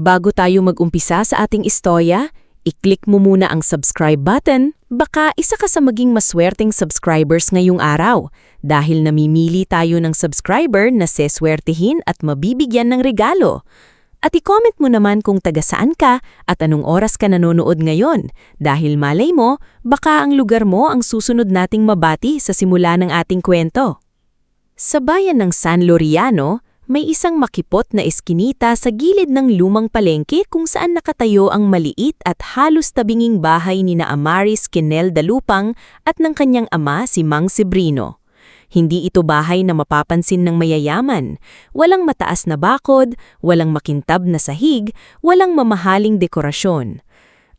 Bago tayo mag-umpisa sa ating istorya, i-click mo muna ang subscribe button. Baka isa ka sa maging maswerteng subscribers ngayong araw dahil namimili tayo ng subscriber na seswertihin at mabibigyan ng regalo. At i-comment mo naman kung taga saan ka at anong oras ka nanonood ngayon dahil malay mo, baka ang lugar mo ang susunod nating mabati sa simula ng ating kwento. Sa bayan ng San Loriano, may isang makipot na eskinita sa gilid ng lumang palengke kung saan nakatayo ang maliit at halos tabinging bahay ni na Amaris Quinel Dalupang at ng kanyang ama si Mang Sebrino. Hindi ito bahay na mapapansin ng mayayaman. Walang mataas na bakod, walang makintab na sahig, walang mamahaling dekorasyon.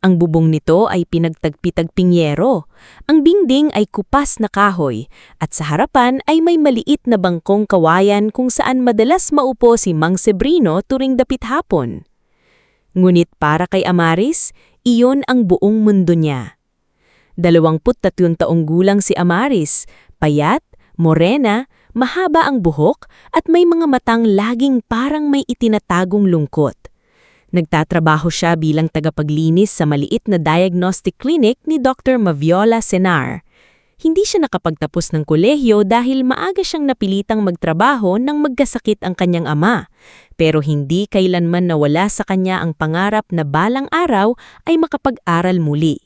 Ang bubong nito ay pinagtagpitagping yero. Ang dingding ay kupas na kahoy at sa harapan ay may maliit na bangkong kawayan kung saan madalas maupo si Mang Sebrino tuwing dapit hapon. Ngunit para kay Amaris, iyon ang buong mundo niya. 23 taong gulang si Amaris, payat, morena, mahaba ang buhok at may mga matang laging parang may itinatagong lungkot. Nagtatrabaho siya bilang tagapaglinis sa maliit na diagnostic clinic ni Dr. Maviola Senar. Hindi siya nakapagtapos ng kolehiyo dahil maaga siyang napilitang magtrabaho nang magkasakit ang kanyang ama. Pero hindi kailanman nawala sa kanya ang pangarap na balang araw ay makapag-aral muli.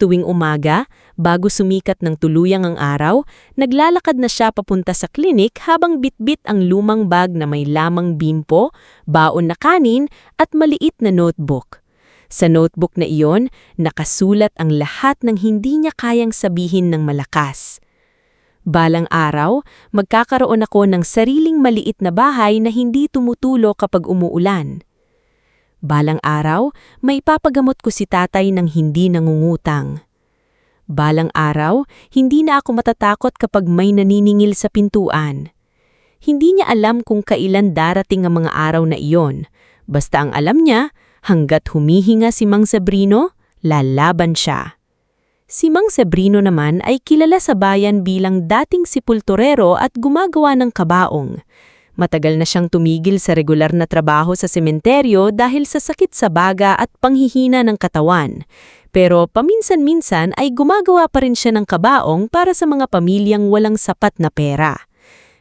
Tuwing umaga, bago sumikat ng tuluyang ang araw, naglalakad na siya papunta sa klinik habang bitbit ang lumang bag na may lamang bimpo, baon na kanin at maliit na notebook. Sa notebook na iyon, nakasulat ang lahat ng hindi niya kayang sabihin ng malakas. Balang araw, magkakaroon ako ng sariling maliit na bahay na hindi tumutulo kapag umuulan. Balang araw, may papagamot ko si tatay ng hindi nangungutang. Balang araw, hindi na ako matatakot kapag may naniningil sa pintuan. Hindi niya alam kung kailan darating ang mga araw na iyon. Basta ang alam niya, hanggat humihinga si Mang Sebrino, lalaban siya. Si Mang Sebrino naman ay kilala sa bayan bilang dating sepulturero at gumagawa ng kabaong. Matagal na siyang tumigil sa regular na trabaho sa sementeryo dahil sa sakit sa baga at panghihina ng katawan. Pero paminsan-minsan ay gumagawa pa rin siya ng kabaong para sa mga pamilyang walang sapat na pera.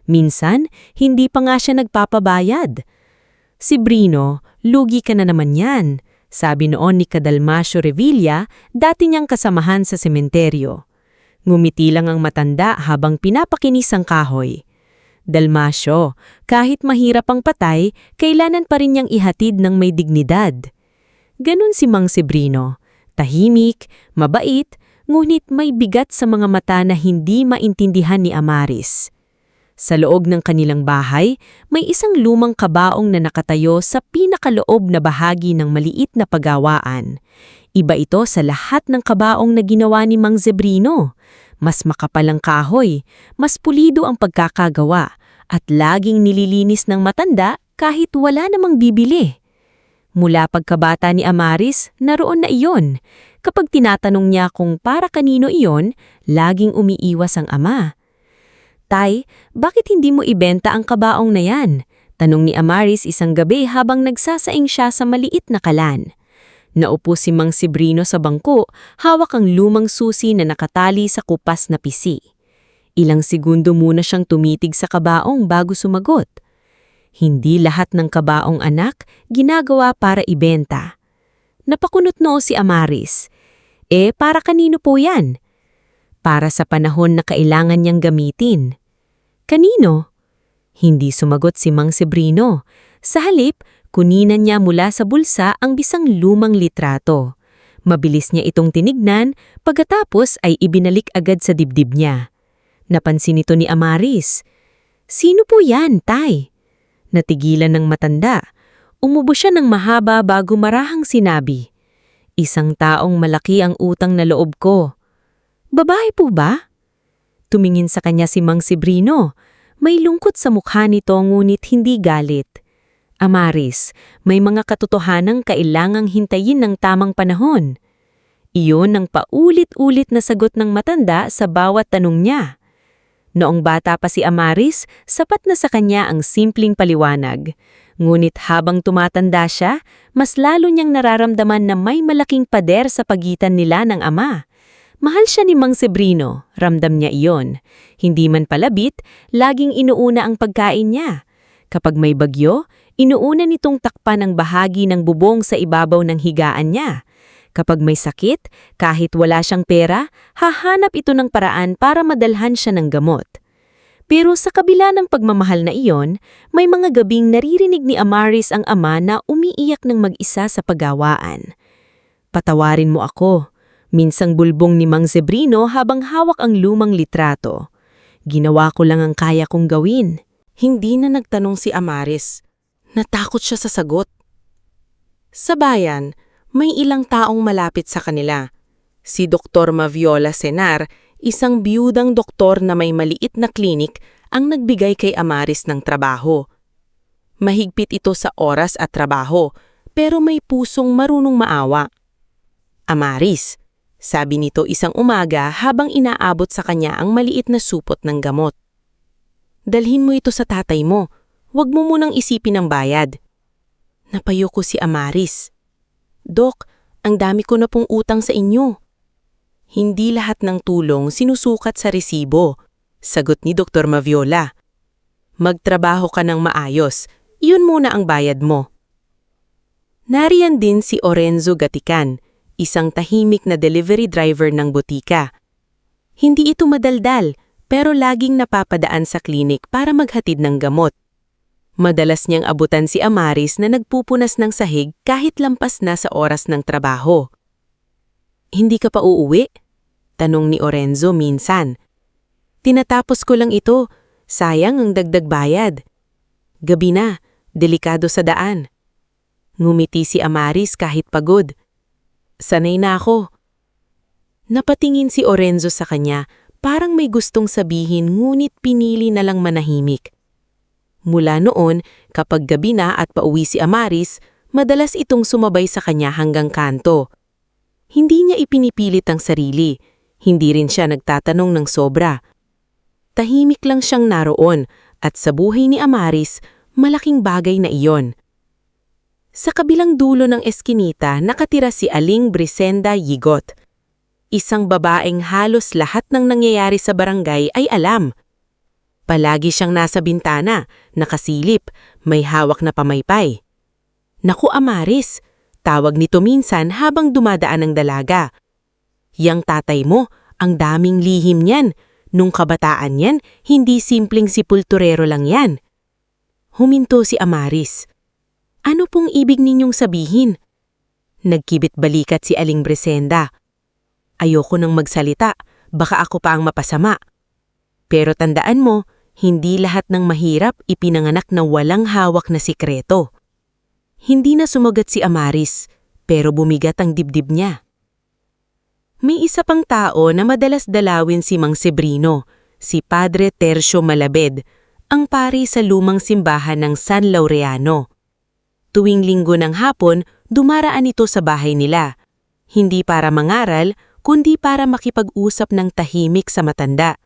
Minsan, hindi pa nga siya nagpapabayad. "Sebrino, lugi ka na naman yan," sabi noon ni Cadalmacio Revilla, dati niyang kasamahan sa sementeryo. Ngumiti lang ang matanda habang pinapakinis ang kahoy. "Dalmacio, kahit mahirap ang patay, kailangan pa rin niyang ihatid ng may dignidad." Ganun si Mang Sebrino, tahimik, mabait, ngunit may bigat sa mga mata na hindi maintindihan ni Amaris. Sa loob ng kanilang bahay, may isang lumang kabaong na nakatayo sa pinakaloob na bahagi ng maliit na pagawaan. Iba ito sa lahat ng kabaong na ginawa ni Mang Sebrino. Mas makapal ang kahoy, mas pulido ang pagkakagawa, at laging nililinis ng matanda kahit wala namang bibili. Mula pagkabata ni Amaris, naroon na iyon. Kapag tinatanong niya kung para kanino iyon, laging umiiwas ang ama. "Tay, bakit hindi mo ibenta ang kabaong na yan?" tanong ni Amaris isang gabi habang nagsasaing siya sa maliit na kalan. Naupo si Mang Sebrino sa bangko, hawak ang lumang susi na nakatali sa kupas na pisi. Ilang segundo muna siyang tumitig sa kabaong bago sumagot. Hindi lahat ng kabaong anak ginagawa para ibenta. Napakunot noo si Amaris. Para kanino po yan?" "Para sa panahon na kailangan niyang gamitin." "Kanino?" Hindi sumagot si Mang Sebrino. Sa halip, kuninan niya mula sa bulsa ang bisang lumang litrato. Mabilis niya itong tinignan, pagkatapos ay ibinalik agad sa dibdib niya. Napansin ito ni Amaris. "Sino po yan, tay?" Natigilan ng matanda. Umubo siya ng mahaba bago marahang sinabi, "Isang taong malaki ang utang na loob ko." "Babae po ba?" Tumingin sa kanya si Mang Sebrino. May lungkot sa mukha nito ngunit hindi galit. "Amaris, may mga katotohanang kailangang hintayin ng tamang panahon." Iyon ang paulit-ulit na sagot ng matanda sa bawat tanong niya. Noong bata pa si Amaris, sapat na sa kanya ang simpleng paliwanag. Ngunit habang tumatanda siya, mas lalo niyang nararamdaman na may malaking pader sa pagitan nila ng ama. Mahal siya ni Mang Sebrino, ramdam niya iyon. Hindi man palabit, laging inuuna ang pagkain niya. Kapag may bagyo, inuuna nitong takpan ang bahagi ng bubong sa ibabaw ng higaan niya. Kapag may sakit, kahit wala siyang pera, hahanap ito ng paraan para madalhan siya ng gamot. Pero sa kabila ng pagmamahal na iyon, may mga gabing naririnig ni Amaris ang ama na umiiyak ng mag-isa sa pagawaan. "Patawarin mo ako." Minsang bulbong ni Mang Sebrino habang hawak ang lumang litrato. "Ginawa ko lang ang kaya kong gawin." Hindi na nagtanong si Amaris. Natakot siya sa sagot. Sa bayan, may ilang taong malapit sa kanila. Si Dr. Maviola Senar, isang biyudang doktor na may maliit na klinik, ang nagbigay kay Amaris ng trabaho. Mahigpit ito sa oras at trabaho, pero may pusong marunong maawa. "Amaris," sabi nito isang umaga habang inaabot sa kanya ang maliit na supot ng gamot. "Dalhin mo ito sa tatay mo. Huwag mo munang isipin ang bayad." Napayo ko si Amaris. "Dok, ang dami ko na pong utang sa inyo." "Hindi lahat ng tulong sinusukat sa resibo," sagot ni Dr. Maviola. "Magtrabaho ka ng maayos, iyon muna ang bayad mo." Nariyan din si Orenzo Gatican, isang tahimik na delivery driver ng butika. Hindi ito madaldal, pero laging napapadaan sa klinik para maghatid ng gamot. Madalas niyang abutan si Amaris na nagpupunas ng sahig kahit lampas na sa oras ng trabaho. "Hindi ka pa uuwi?" tanong ni Orenzo minsan. "Tinatapos ko lang ito, sayang ang dagdag bayad." "Gabi na, delikado sa daan." Ngumiti si Amaris kahit pagod. "Sanay na ako." Napatingin si Orenzo sa kanya, parang may gustong sabihin ngunit pinili na lang manahimik. Mula noon, kapag gabi na at pauwi si Amaris, madalas itong sumabay sa kanya hanggang kanto. Hindi niya ipinipilit ang sarili, hindi rin siya nagtatanong ng sobra. Tahimik lang siyang naroon at sa buhay ni Amaris, malaking bagay na iyon. Sa kabilang dulo ng eskinita, nakatira si Aling Brisenda Yigot. Isang babaeng halos lahat ng nangyayari sa barangay ay alam. Palagi siyang nasa bintana, nakasilip, may hawak na pamaypay. "Naku Amaris," tawag nito minsan habang dumadaan ang dalaga. "Yang tatay mo, ang daming lihim niyan. Nung kabataan niyan, hindi simpleng sepulturero lang yan." Huminto si Amaris. "Ano pong ibig ninyong sabihin?" Nagkibit balikat si Aling Brisenda. "Ayoko nang magsalita, baka ako pa ang mapasama. Pero tandaan mo, hindi lahat ng mahirap ipinanganak na walang hawak na sikreto." Hindi na sumagot si Amaris, pero bumigat ang dibdib niya. May isa pang tao na madalas dalawin si Mang Sebrino, si Padre Tercio Malabed, ang pari sa lumang simbahan ng San Laureano. Tuwing linggo ng hapon, dumaraan ito sa bahay nila. Hindi para mangaral, kundi para makipag-usap ng tahimik sa matanda.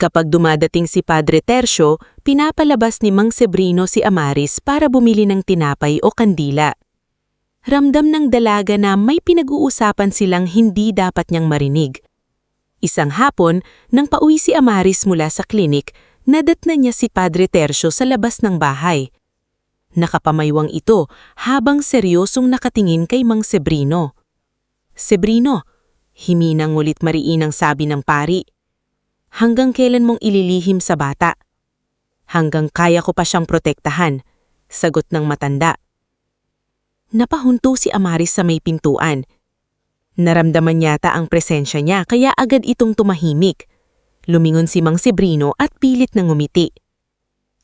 Kapag dumadating si Padre Tercio, pinapalabas ni Mang Sebrino si Amaris para bumili ng tinapay o kandila. Ramdam ng dalaga na may pinag-uusapan silang hindi dapat niyang marinig. Isang hapon, nang pauwi si Amaris mula sa klinik, nadatnan niya si Padre Tercio sa labas ng bahay. Nakapamaywang ito habang seryosong nakatingin kay Mang Sebrino. "Sebrino," himinang ngulit mariin ang sabi ng pari. "Hanggang kailan mong ililihim sa bata?" "Hanggang kaya ko pa siyang protektahan," sagot ng matanda. Napahunto si Amaris sa may pintuan. Naramdaman yata ang presensya niya kaya agad itong tumahimik. Lumingon si Mang Sebrino at pilit na ngumiti.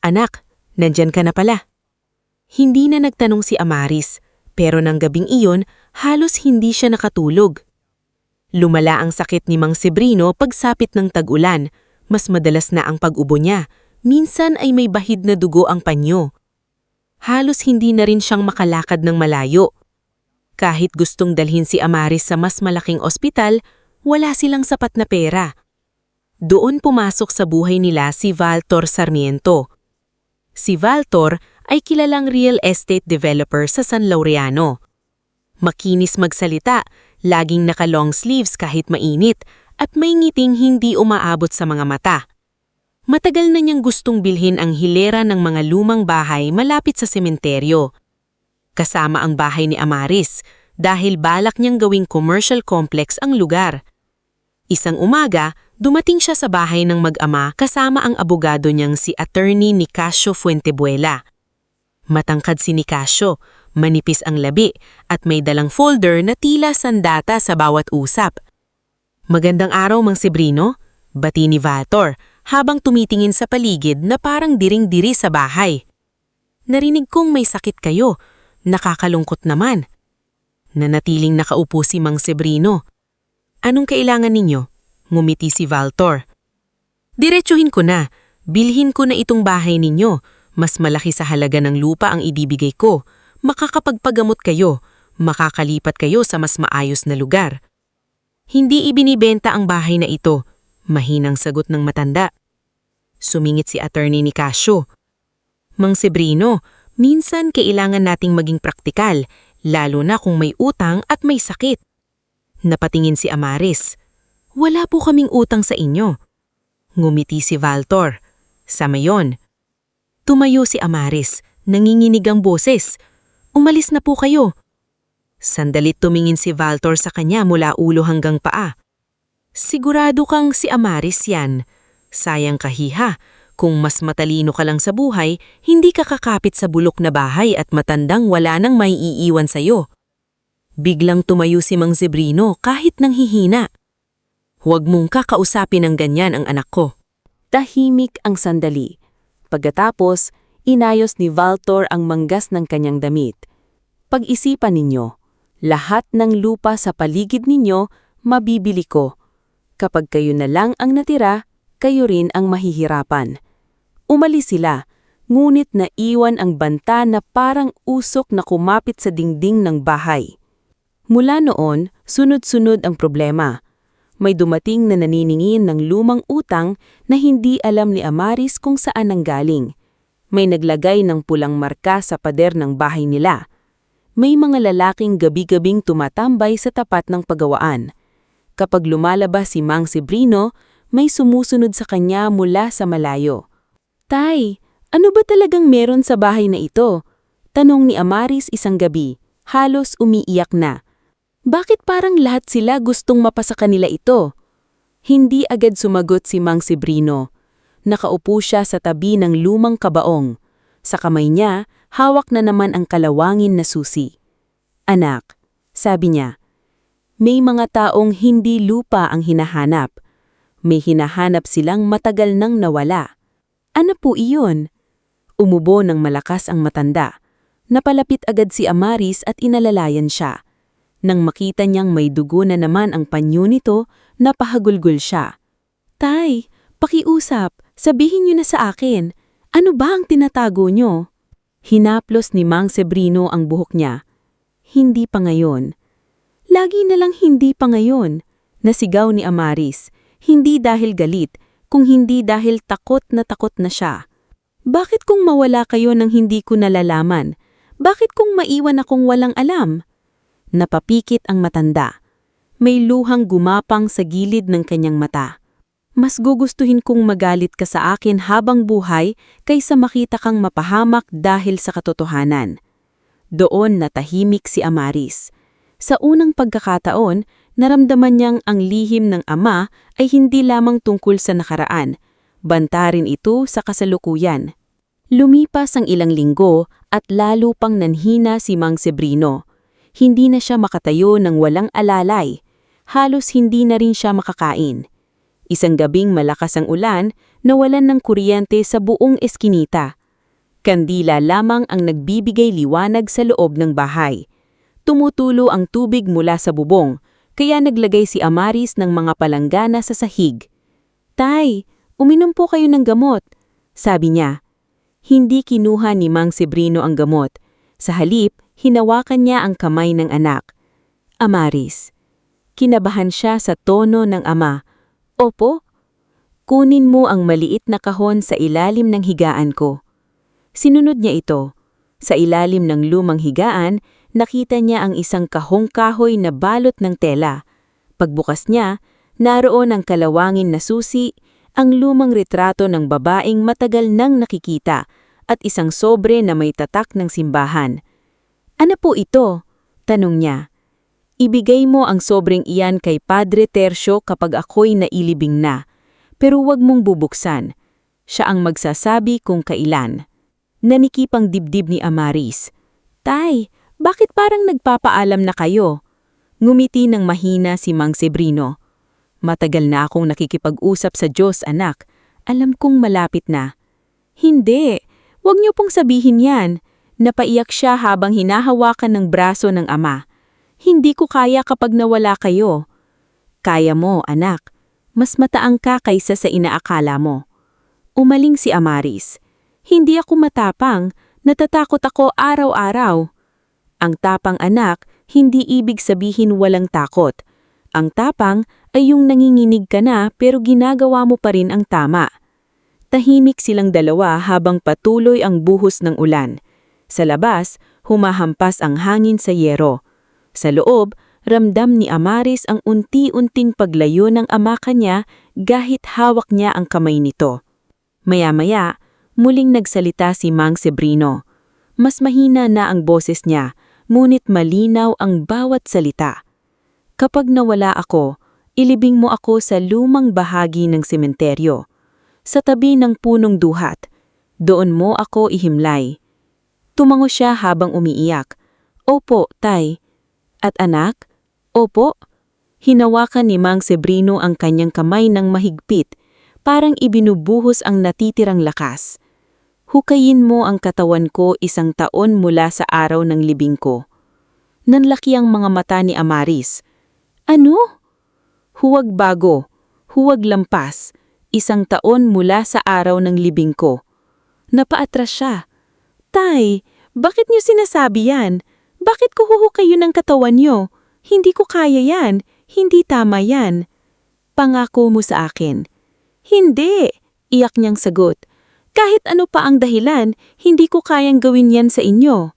"Anak, nandyan ka na pala." Hindi na nagtanong si Amaris, pero nang gabing iyon, halos hindi siya nakatulog. Lumala ang sakit ni Mang Sebrino pagsapit ng tag-ulan, mas madalas na ang pag-ubo niya, minsan ay may bahid na dugo ang panyo. Halos hindi na rin siyang makalakad ng malayo. Kahit gustong dalhin si Amaris sa mas malaking ospital, wala silang sapat na pera. Doon pumasok sa buhay nila si Valtor Sarmiento. Si Valtor ay kilalang real estate developer sa San Laureano. Makinis magsalita, laging naka-long sleeves kahit mainit, at may ngiting hindi umaabot sa mga mata. Matagal na niyang gustong bilhin ang hilera ng mga lumang bahay malapit sa sementeryo. Kasama ang bahay ni Amaris, dahil balak niyang gawing commercial complex ang lugar. Isang umaga, dumating siya sa bahay ng mag-ama kasama ang abogado niyang si Attorney Nicasio Fuentebuela. Matangkad si Nicasio, manipis ang labi, at may dalang folder na tila sandata sa bawat usap. "Magandang araw, Mang Sebrino," bati ni Valtor, habang tumitingin sa paligid na parang diring-diri sa bahay. "Narinig kong may sakit kayo, nakakalungkot naman." Nanatiling nakaupo si Mang Sebrino. "Anong kailangan ninyo?" Ngumiti si Valtor. "Diretsuhin ko na, bilhin ko na itong bahay ninyo. Mas malaki sa halaga ng lupa ang ibibigay ko. Makakapagpagamot kayo, makakalipat kayo sa mas maayos na lugar." "Hindi ibinibenta ang bahay na ito," mahinang sagot ng matanda. Sumingit si Attorney Nicasio. "Mang Sebrino, minsan kailangan nating maging praktikal, lalo na kung may utang at may sakit." Napatingin si Amaris. "Wala po kaming utang sa inyo." Ngumiti si Valtor. Sa mayon. Tumayo si Amaris, nanginginig ang boses. "Umalis na po kayo." Sandalit tumingin si Valtor sa kanya mula ulo hanggang paa. "Sigurado kang si Amaris yan. Sayang kahiha, kung mas matalino ka lang sa buhay, hindi ka kakapit sa bulok na bahay at matandang wala nang may iiwan sa'yo." Biglang tumayo si Mang Sebrino kahit nanghihina. "Huwag mong kakausapin ng ganyan ang anak ko." Tahimik ang sandali. Pagkatapos, inayos ni Valtor ang manggas ng kanyang damit. "Pag-isipan ninyo, lahat ng lupa sa paligid ninyo, mabibili ko. Kapag kayo na lang ang natira, kayo rin ang mahihirapan." Umalis sila, ngunit naiwan ang banta na parang usok na kumapit sa dingding ng bahay. Mula noon, sunod-sunod ang problema. May dumating na naniningin ng lumang utang na hindi alam ni Amaris kung saan nanggaling. May naglagay ng pulang marka sa pader ng bahay nila. May mga lalaking gabi-gabing tumatambay sa tapat ng pagawaan. Kapag lumalabas si Mang Sebrino, may sumusunod sa kanya mula sa malayo. "Tay, ano ba talagang meron sa bahay na ito?" tanong ni Amaris isang gabi, halos umiiyak na. "Bakit parang lahat sila gustong mapasa kanila ito?" Hindi agad sumagot si Mang Sebrino. Nakaupo siya sa tabi ng lumang kabaong. Sa kamay niya, hawak na naman ang kalawangin na susi. "Anak," sabi niya, "may mga taong hindi lupa ang hinahanap. May hinahanap silang matagal nang nawala." "Ano po iyon?" Umubo ng malakas ang matanda. Napalapit agad si Amaris at inalalayan siya. Nang makita niyang may dugo na naman ang panyo nito, napahagulgol siya. "Tay, pakiusap, sabihin niyo na sa akin, ano ba ang tinatago niyo?" Hinaplos ni Mang Sebrino ang buhok niya. "Hindi pa ngayon." "Lagi na lang hindi pa ngayon," nasigaw ni Amaris, hindi dahil galit, kung hindi dahil takot na siya. "Bakit kung mawala kayo nang hindi ko nalalaman? Bakit kung maiwan akong walang alam?" Napapikit ang matanda. May luhang gumapang sa gilid ng kanyang mata. "Mas gugustuhin kong magalit ka sa akin habang buhay kaysa makita kang mapahamak dahil sa katotohanan." Doon natahimik si Amaris. Sa unang pagkakataon, naramdaman niyang ang lihim ng ama ay hindi lamang tungkol sa nakaraan. Banta rin ito sa kasalukuyan. Lumipas ang ilang linggo at lalo pang nanhina si Mang Sebrino. Hindi na siya makatayo ng walang alalay. Halos hindi na rin siya makakain. Isang gabing malakas ang ulan, nawalan ng kuryente sa buong eskinita. Kandila lamang ang nagbibigay liwanag sa loob ng bahay. Tumutulo ang tubig mula sa bubong, kaya naglagay si Amaris ng mga palanggana sa sahig. "Tay, uminom po kayo ng gamot," sabi niya. Hindi kinuha ni Mang Sebrino ang gamot. Sa halip, hinawakan niya ang kamay ng anak. "Amaris." Kinabahan siya sa tono ng ama. "Opo." "Kunin mo ang maliit na kahon sa ilalim ng higaan ko." Sinunod niya ito. Sa ilalim ng lumang higaan, nakita niya ang isang kahong-kahoy na balot ng tela. Pagbukas niya, naroon ang kalawangin na susi, ang lumang retrato ng babaeng matagal nang nakikita, at isang sobre na may tatak ng simbahan. "Ano po ito?" tanong niya. "Ibigay mo ang sobreng iyan kay Padre Tercio kapag ako'y nailibing na. Pero huwag mong bubuksan. Siya ang magsasabi kung kailan." Nanikipang dibdib ni Amaris. "Tay, bakit parang nagpapaalam na kayo?" Ngumiti ng mahina si Mang Sebrino. "Matagal na akong nakikipag-usap sa Diyos, anak. Alam kong malapit na." "Hindi, wag niyo pong sabihin yan." Napaiyak siya habang hinahawakan ng braso ng ama. "Hindi ko kaya kapag nawala kayo." "Kaya mo, anak. Mas mataang ka kaysa sa inaakala mo." Umaling si Amaris. "Hindi ako matapang. Natatakot ako araw-araw." Ang tapang, anak, hindi ibig sabihin walang takot. Ang tapang ay yung nanginginig ka na pero ginagawa mo pa rin ang tama. Tahimik silang dalawa habang patuloy ang buhos ng ulan. Sa labas, humahampas ang hangin sa yero. Sa loob, ramdam ni Amaris ang unti-unting paglayo ng ama kanya kahit hawak niya ang kamay nito. Maya-maya, muling nagsalita si Mang Sebrino. Mas mahina na ang boses niya, ngunit malinaw ang bawat salita. "Kapag nawala ako, ilibing mo ako sa lumang bahagi ng sementeryo. Sa tabi ng punong duhat. Doon mo ako ihimlay." Tumango siya habang umiiyak. "Opo, tay." "At anak?" "Opo." Hinawakan ni Mang Sebrino ang kanyang kamay ng mahigpit, parang ibinubuhos ang natitirang lakas. "Hukayin mo ang katawan ko 1 taon mula sa araw ng libing ko." Nanlaki ang mga mata ni Amaris. "Ano?" "Huwag bago, huwag lampas. 1 taon mula sa araw ng libing ko." Napaatras siya. "Tay, bakit niyo sinasabi yan? Bakit ko huhukayin ang katawan niyo? Hindi ko kaya yan. Hindi tama yan." "Pangako mo sa akin." "Hindi," iyak niyang sagot. "Kahit ano pa ang dahilan, hindi ko kayang gawin yan sa inyo."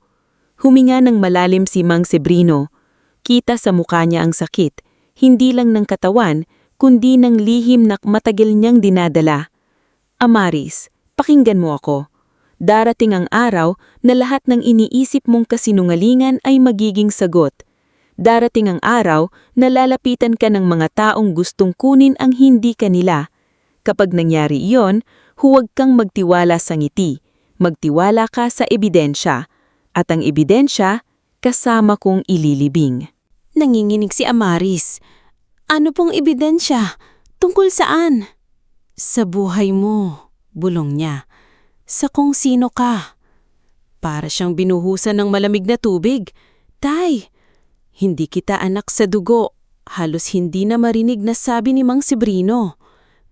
Huminga ng malalim si Mang Sebrino. Kita sa mukha niya ang sakit, hindi lang ng katawan, kundi ng lihim na matagal niyang dinadala. "Amaris, pakinggan mo ako. Darating ang araw na lahat ng iniisip mong kasinungalingan ay magiging sagot. Darating ang araw na lalapitan ka ng mga taong gustong kunin ang hindi kanila. Kapag nangyari iyon, huwag kang magtiwala sa ngiti. Magtiwala ka sa ebidensya. At ang ebidensya, kasama kong ililibing." Nanginginig si Amaris. "Ano pong ebidensya? Tungkol saan?" "Sa buhay mo," bulong niya. "Sa kung sino ka." Para siyang binuhusan ng malamig na tubig. "Tay, hindi kita anak sa dugo." Halos hindi na marinig na sabi ni Mang Sebrino.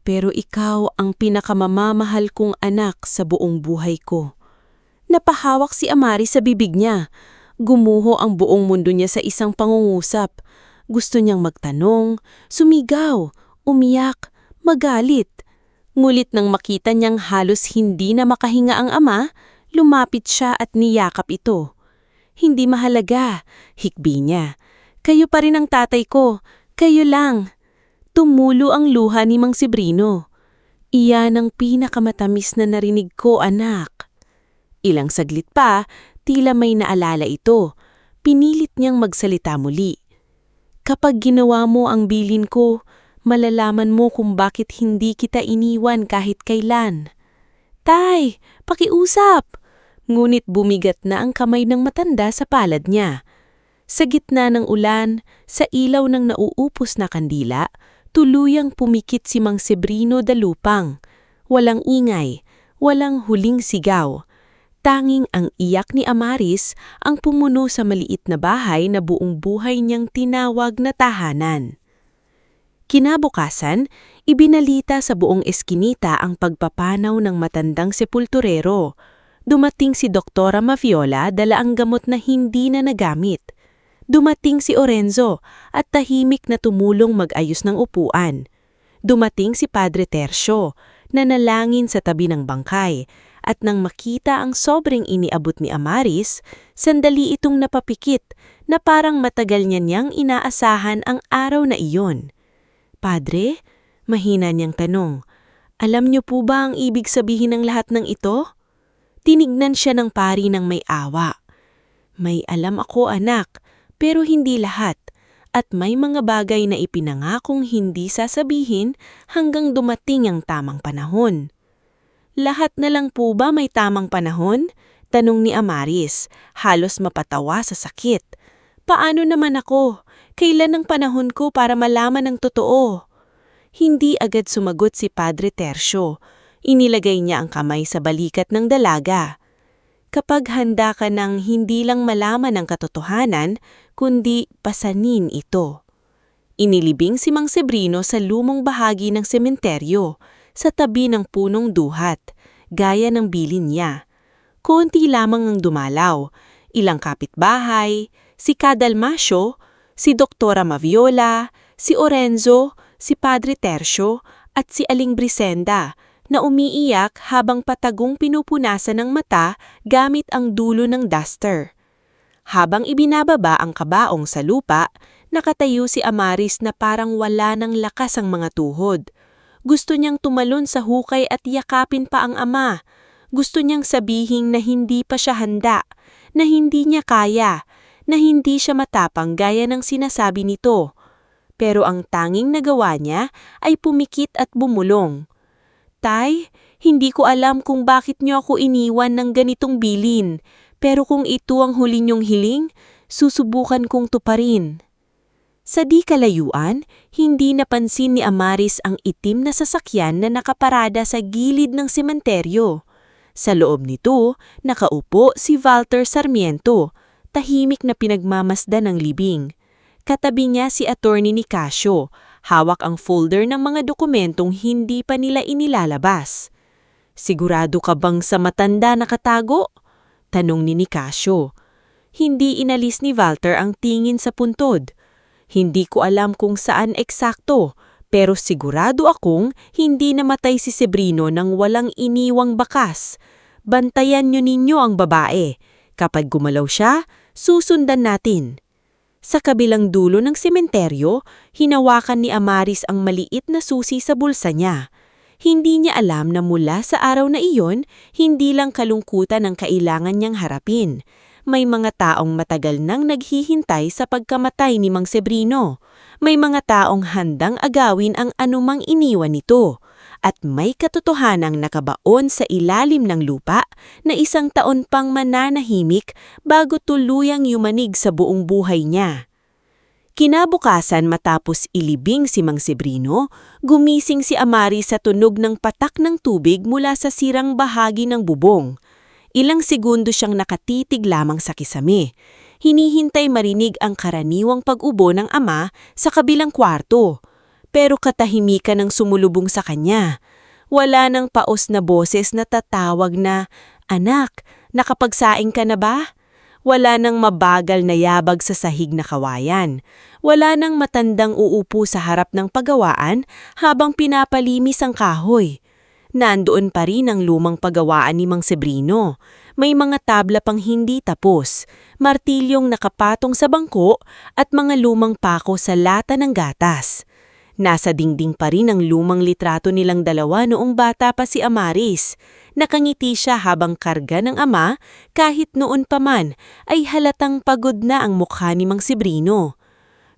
"Pero ikaw ang pinakamamamahal kong anak sa buong buhay ko." Napahawak si Amaris sa bibig niya. Gumuho ang buong mundo niya sa isang pangungusap. Gusto niyang magtanong, sumigaw, umiyak, magalit. Ngulit nang makita niyang halos hindi na makahinga ang ama, lumapit siya at niyakap ito. "Hindi mahalaga," hikbi niya. "Kayo pa rin ang tatay ko. Kayo lang." Tumulo ang luha ni Mang Sebrino. "Iyan ang pinakamatamis na narinig ko, anak." Ilang saglit pa, tila may naalala ito. Pinilit niyang magsalita muli. "Kapag ginawa mo ang bilin ko, malalaman mo kung bakit hindi kita iniwan kahit kailan." "Tay, pakiusap!" Ngunit bumigat na ang kamay ng matanda sa palad niya. Sa gitna ng ulan, sa ilaw ng nauupos na kandila, tuluyang pumikit si Mang Sebrino dalupang. Walang ingay, walang huling sigaw. Tanging ang iyak ni Amaris ang pumuno sa maliit na bahay na buong buhay niyang tinawag na tahanan. Kinabukasan, ibinalita sa buong eskinita ang pagpapanaw ng matandang sepulturero. Dumating si Doktora Maviola dala ang gamot na hindi na nagamit. Dumating si Orenzo at tahimik na tumulong mag-ayos ng upuan. Dumating si Padre Tercio, nanalangin sa tabi ng bangkay, At nang makita ang sobrang iniabot ni Amaris, sandali itong napapikit na parang matagal niya niyang inaasahan ang araw na iyon. "Padre?" Mahina niyang tanong. "Alam niyo po ba ang ibig sabihin ng lahat ng ito?" Tinignan siya ng pari ng may awa. "May alam ako, anak, pero hindi lahat. At may mga bagay na ipinangakong hindi sasabihin hanggang dumating ang tamang panahon." "Lahat na lang po ba may tamang panahon?" Tanong ni Amaris, halos mapatawa sa sakit. "Paano naman ako? Kailan ang panahon ko para malaman ang totoo?" Hindi agad sumagot si Padre Tercio. Inilagay niya ang kamay sa balikat ng dalaga. "Kapag handa ka ng hindi lang malaman ang katotohanan, kundi pasanin ito." Inilibing si Mang Sebrino sa lumang bahagi ng sementeryo, sa tabi ng punong duhat, gaya ng bilin niya. Konti lamang ang dumalaw, ilang kapitbahay, si Cadalmasio, si Doktora Maviola, si Orenzo, si Padre Tercio at si Aling Brisenda na umiiyak habang patagong pinupunasan ng mata gamit ang dulo ng duster. Habang ibinababa ang kabaong sa lupa, nakatayo si Amaris na parang wala ng lakas ang mga tuhod. Gusto niyang tumalon sa hukay at yakapin pa ang ama. Gusto niyang sabihin na hindi pa siya handa, na hindi niya kaya, na hindi siya matapang gaya ng sinasabi nito. Pero ang tanging nagawa niya ay pumikit at bumulong. "Tay, hindi ko alam kung bakit niyo ako iniwan ng ganitong bilin, pero kung ito ang huli niyong hiling, susubukan kong tuparin." Sa di kalayuan, hindi napansin ni Amaris ang itim na sasakyan na nakaparada sa gilid ng sementeryo. Sa loob nito, nakaupo si Walter Sarmiento, tahimik na pinagmamasdan ng libing. Katabi niya si Attorney Nicasio, hawak ang folder ng mga dokumentong hindi pa nila inilalabas. "Sigurado ka bang sa matanda nakatago?" Tanong ni Nicasio. Hindi inalis ni Walter ang tingin sa puntod. "Hindi ko alam kung saan eksakto, pero sigurado akong hindi namatay si Sebrino nang walang iniwang bakas. Bantayan niyo ninyo ang babae. Kapag gumalaw siya, susundan natin." Sa kabilang dulo ng sementeryo, hinawakan ni Amaris ang maliit na susi sa bulsa niya. Hindi niya alam na mula sa araw na iyon, hindi lang kalungkutan ang kailangan niyang harapin. May mga taong matagal nang naghihintay sa pagkamatay ni Mang Sebrino. May mga taong handang agawin ang anumang iniwan nito. At may katotohanang nakabaon sa ilalim ng lupa na 1 taon pang mananahimik bago tuluyang yumanig sa buong buhay niya. Kinabukasan matapos ilibing si Mang Sebrino, gumising si Amaris sa tunog ng patak ng tubig mula sa sirang bahagi ng bubong. Ilang segundo siyang nakatitig lamang sa kisame. Hinihintay marinig ang karaniwang pag-ubo ng ama sa kabilang kwarto. Pero katahimikan ang sumulubong sa kanya. Wala nang paos na boses na tatawag na, "Anak, nakapagsaing ka na ba?" Wala nang mabagal na yabag sa sahig na kawayan. Wala nang matandang uupo sa harap ng pagawaan habang pinapalimis ang kahoy. Nandoon pa rin ang lumang pagawaan ni Mang Sebrino. May mga tabla pang hindi tapos, martilyong nakapatong sa bangko at mga lumang pako sa lata ng gatas. Nasa dingding pa rin ang lumang litrato nilang dalawa noong bata pa si Amaris. Nakangiti siya habang karga ng ama, kahit noon pa man ay halatang pagod na ang mukha ni Mang Sebrino.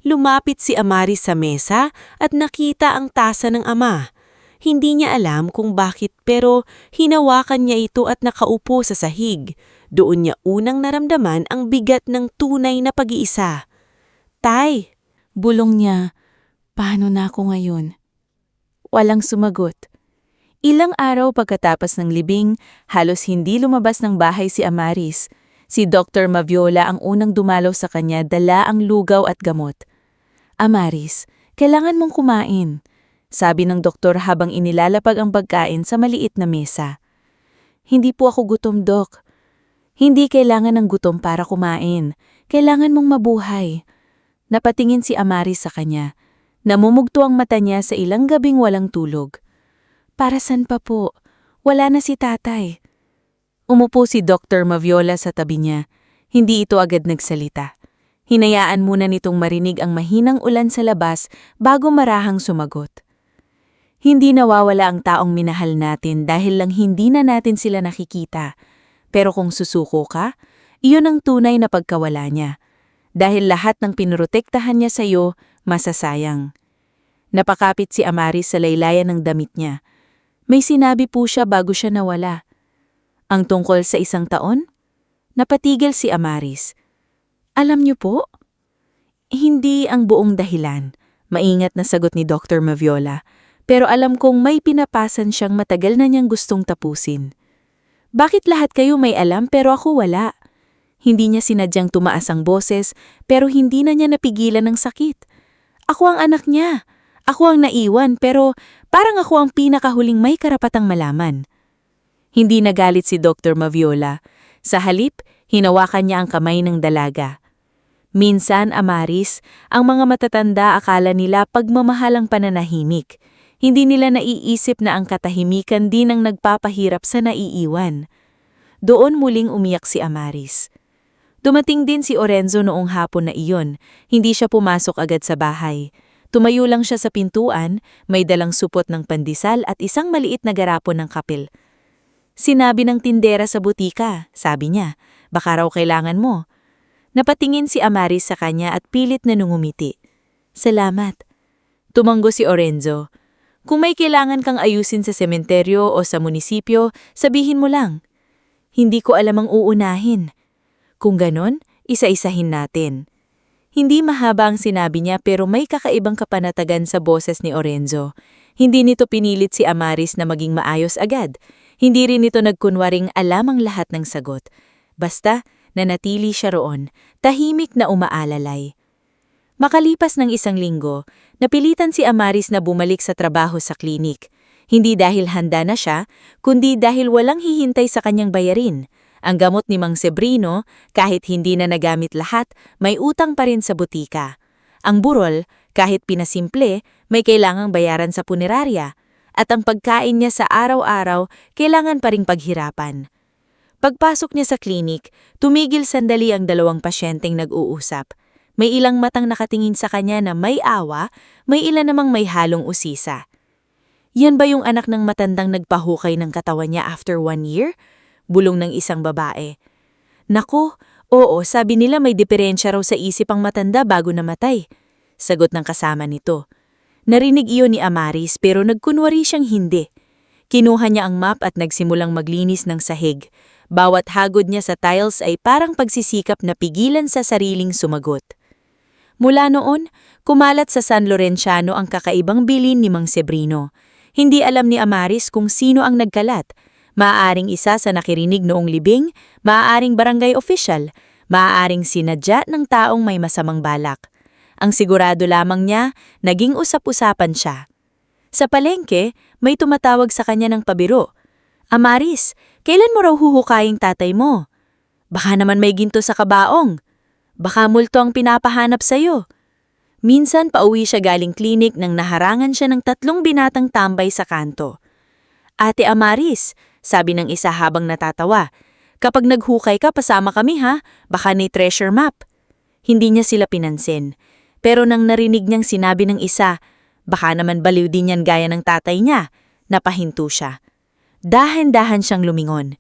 Lumapit si Amaris sa mesa at nakita ang tasa ng ama. Hindi niya alam kung bakit pero hinawakan niya ito at nakaupo sa sahig. Doon niya unang naramdaman ang bigat ng tunay na pag-iisa. "Tay," bulong niya, "paano na ako ngayon?" Walang sumagot. Ilang araw pagkatapos ng libing, halos hindi lumabas ng bahay si Amaris. Si Dr. Maviola ang unang dumalaw sa kanya, dala ang lugaw at gamot. "Amaris, kailangan mong kumain," sabi ng doktor habang inilalapag ang pagkain sa maliit na mesa. "Hindi po ako gutom, Dok." "Hindi kailangan ng gutom para kumain. Kailangan mong mabuhay." Napatingin si Amaris sa kanya. Namumugto ang mata niya sa ilang gabing walang tulog. "Para san pa po? Wala na si tatay." Umupo si Dr. Maviola sa tabi niya. Hindi ito agad nagsalita. Hinayaan muna nitong marinig ang mahinang ulan sa labas bago marahang sumagot. Hindi nawawala ang taong minahal natin dahil lang hindi na natin sila nakikita. Pero kung susuko ka, iyon ang tunay na pagkawala niya. Dahil lahat ng pinrotektahan niya sa iyo, masasayang. Napakapit si Amaris sa laylayan ng damit niya. May sinabi po siya bago siya nawala. Ang tungkol sa 1 taon? Napatigil si Amaris. Alam niyo po? Hindi ang buong dahilan. Maingat na sagot ni Dr. Maviola. Pero alam kong may pinapasan siyang matagal na niyang gustong tapusin. Bakit lahat kayo may alam pero ako wala? Hindi niya sinadyang tumaas ang boses pero hindi na niya napigilan ng sakit. Ako ang anak niya. Ako ang naiwan pero parang ako ang pinakahuling may karapatang malaman. Hindi nagalit si Dr. Maviola. Sa halip, hinawakan niya ang kamay ng dalaga. Minsan, Amaris, ang mga matatanda akala nila pagmamahalang pananahimik. Hindi nila naiisip na ang katahimikan din ang nagpapahirap sa naiiwan. Doon muling umiyak si Amaris. Dumating din si Orenzo noong hapon na iyon. Hindi siya pumasok agad sa bahay. Tumayo lang siya sa pintuan, may dalang supot ng pandesal at isang maliit na garapon ng kapil. Sinabi ng tindera sa butika, sabi niya, baka raw kailangan mo. Napatingin si Amaris sa kanya at pilit na nungumiti. Salamat. Tumango si Orenzo. Kung may kailangan kang ayusin sa sementeryo o sa munisipyo, sabihin mo lang. Hindi ko alam ang uunahin. Kung ganon, isa-isahin natin. Hindi mahaba ang sinabi niya pero may kakaibang kapanatagan sa boses ni Orenzo. Hindi nito pinilit si Amaris na maging maayos agad. Hindi rin ito nagkunwaring alam ang lahat ng sagot. Basta, nanatili siya roon, tahimik na umaalalay. Makalipas ng 1 linggo, napilitan si Amaris na bumalik sa trabaho sa klinik. Hindi dahil handa na siya, kundi dahil walang hihintay sa kanyang bayarin. Ang gamot ni Mang Sebrino, kahit hindi na nagamit lahat, may utang pa rin sa butika. Ang burol, kahit pinasimple, may kailangang bayaran sa punerarya. At ang pagkain niya sa araw-araw, kailangan pa ring paghirapan. Pagpasok niya sa klinik, tumigil sandali ang 2 pasyenteng nag-uusap. May ilang matang nakatingin sa kanya na may awa, may ilan namang may halong usisa. Yan ba yung anak ng matandang nagpahukay ng katawan niya after 1 year? Bulong ng isang babae. Nako, oo, sabi nila may diferensya raw sa isip ang matanda bago namatay. Sagot ng kasama nito. Narinig iyon ni Amaris pero nagkunwari siyang hindi. Kinuha niya ang map at nagsimulang maglinis ng sahig. Bawat hagod niya sa tiles ay parang pagsisikap na pigilan sa sariling sumagot. Mula noon, kumalat sa San Lorenciano ang kakaibang bilin ni Mang Sebrino. Hindi alam ni Amaris kung sino ang nagkalat. Maaaring isa sa nakirinig noong libing, maaaring barangay official, maaaring sinadya ng taong may masamang balak. Ang sigurado lamang niya, naging usap-usapan siya. Sa palengke, may tumatawag sa kanya ng pabiro. Amaris, kailan mo raw huhukaying tatay mo? Baka naman may ginto sa kabaong. Baka multo ang pinapahanap sa'yo. Minsan pauwi siya galing klinik nang naharangan siya ng 3 binatang tambay sa kanto. Ate Amaris, sabi ng isa habang natatawa, kapag naghukay ka pasama kami ha, baka may treasure map. Hindi niya sila pinansin. Pero nang narinig niyang sinabi ng isa, baka naman baliw din yan gaya ng tatay niya, napahinto siya. Dahan-dahan siyang lumingon.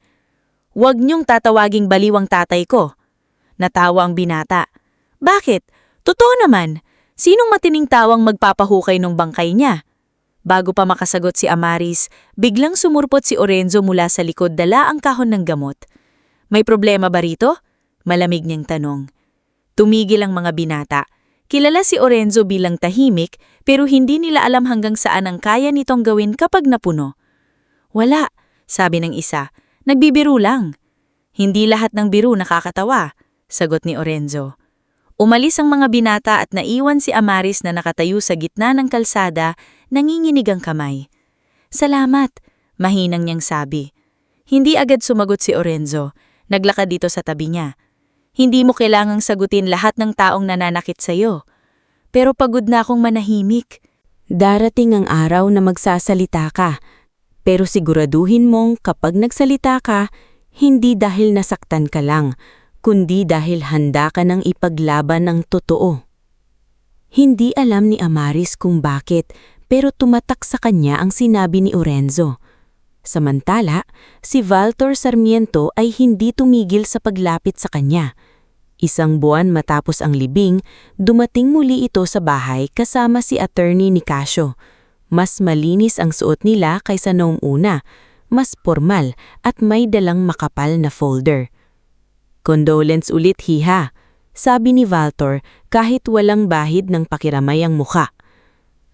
Huwag niyong tatawaging baliw ang tatay ko. Natawa ang binata. Bakit? Totoo naman. Sinong matining tawang magpapahukay ng bangkay niya? Bago pa makasagot si Amaris, biglang sumurpot si Orenzo mula sa likod dala ang kahon ng gamot. May problema ba rito? Malamig niyang tanong. Tumigil ang mga binata. Kilala si Orenzo bilang tahimik pero hindi nila alam hanggang saan ang kaya nitong gawin kapag napuno. Wala, sabi ng isa. Nagbibiro lang. Hindi lahat ng biro nakakatawa, sagot ni Orenzo. Umalis ang mga binata at naiwan si Amaris na nakatayo sa gitna ng kalsada, nanginginig ang kamay. Salamat, mahinang niyang sabi. Hindi agad sumagot si Orenzo. Naglakad dito sa tabi niya. Hindi mo kailangang sagutin lahat ng taong nananakit sa'yo. Pero pagod na akong manahimik. Darating ang araw na magsasalita ka. Pero siguraduhin mong kapag nagsalita ka, Hindi dahil nasaktan ka lang, kundi dahil handa ka ng ipaglaban ng totoo. Hindi alam ni Amaris kung bakit, pero tumatak sa kanya ang sinabi ni Orenzo. Samantala, si Valtor Sarmiento ay hindi tumigil sa paglapit sa kanya. Isang buwan matapos ang libing, dumating muli ito sa bahay kasama si Attorney Nicasio. Mas malinis ang suot nila kaysa noong una, mas formal at may dalang makapal na folder. "Condolence ulit, Hiha," sabi ni Valtor kahit walang bahid ng pakiramay ang mukha.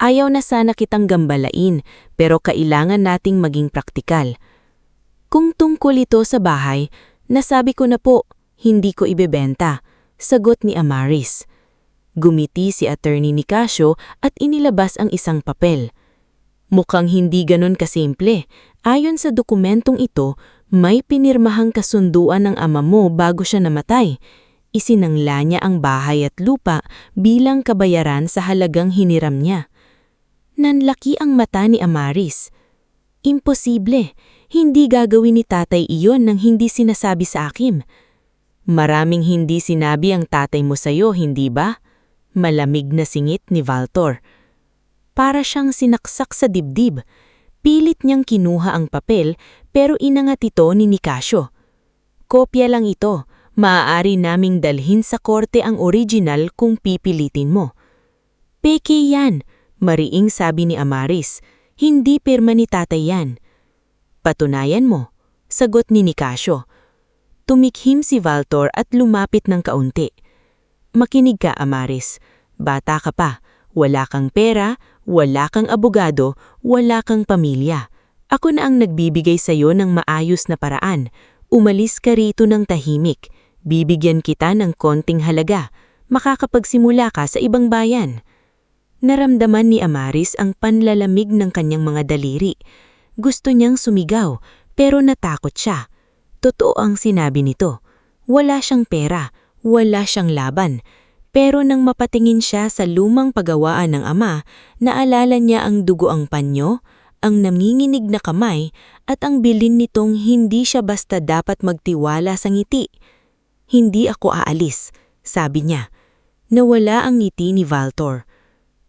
"Ayaw na sana kitang gambalain, pero kailangan nating maging praktikal. Kung tungkol ito sa bahay, nasabi ko na po, hindi ko ibebenta," sagot ni Amaris. Gumiti si Attorney Nicasio at inilabas ang isang papel. "Mukhang hindi ganun kasimple. Ayon sa dokumentong ito, may pinirmahang kasunduan ng ama mo bago siya namatay. Isinangla niya ang bahay at lupa bilang kabayaran sa halagang hiniram niya." Nanlaki ang mata ni Amaris. "Imposible. Hindi gagawin ni tatay iyon nang hindi sinasabi sa akin." "Maraming hindi sinabi ang tatay mo sa'yo, hindi ba?" Malamig na singit ni Valtor. Para siyang sinaksak sa dibdib. Pilit niyang kinuha ang papel pero inangat ito ni Nicasio. "Kopya lang ito. Maaari naming dalhin sa korte ang original kung pipilitin mo." "Peke yan," mariing sabi ni Amaris. "Hindi pirma ni tatay yan." "Patunayan mo," sagot ni Nicasio. Tumikhim si Valtor at lumapit ng kaunti. "Makinig ka, Amaris. Bata ka pa. Wala kang pera, wala kang abogado, wala kang pamilya. Ako na ang nagbibigay sa'yo ng maayos na paraan. Umalis ka rito ng tahimik. Bibigyan kita ng konting halaga. Makakapagsimula ka sa ibang bayan." Naramdaman ni Amaris ang panlalamig ng kanyang mga daliri. Gusto niyang sumigaw, pero natakot siya. Totoo ang sinabi nito. Wala siyang pera, wala siyang laban. Pero nang mapatingin siya sa lumang pagawaan ng ama, naalala niya ang dugoang panyo, ang nanginginig na kamay, at ang bilin nitong hindi siya basta dapat magtiwala sa ngiti. "Hindi ako aalis," sabi niya. Nawala ang ngiti ni Valtor.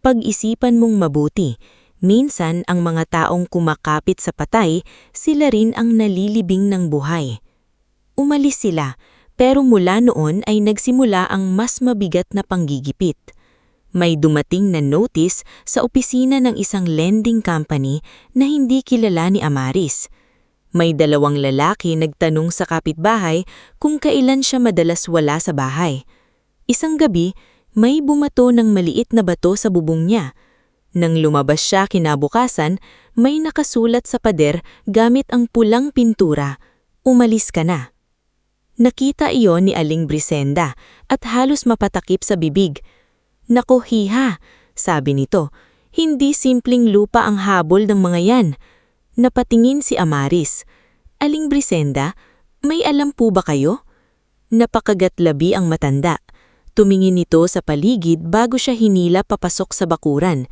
Pag-isipan mong mabuti, minsan ang mga taong kumakapit sa patay, sila rin ang nalilibing ng buhay. Umalis sila, pero mula noon ay nagsimula ang mas mabigat na panggigipit. May dumating na notice sa opisina ng isang lending company na hindi kilala ni Amaris. May 2 lalaki nagtanong sa kapitbahay kung kailan siya madalas wala sa bahay. Isang gabi, may bumato ng maliit na bato sa bubong niya. Nang lumabas siya kinabukasan, may nakasulat sa pader gamit ang pulang pintura, "Umalis ka na." Nakita iyon ni Aling Brisenda at halos mapatakip sa bibig. "Naku, Hiha," sabi nito, "hindi simpleng lupa ang habol ng mga yan." Napatingin si Amaris. "Aling Brisenda, may alam po ba kayo?" Napakagatlabi ang matanda. Tumingin ito sa paligid bago siya hinila papasok sa bakuran.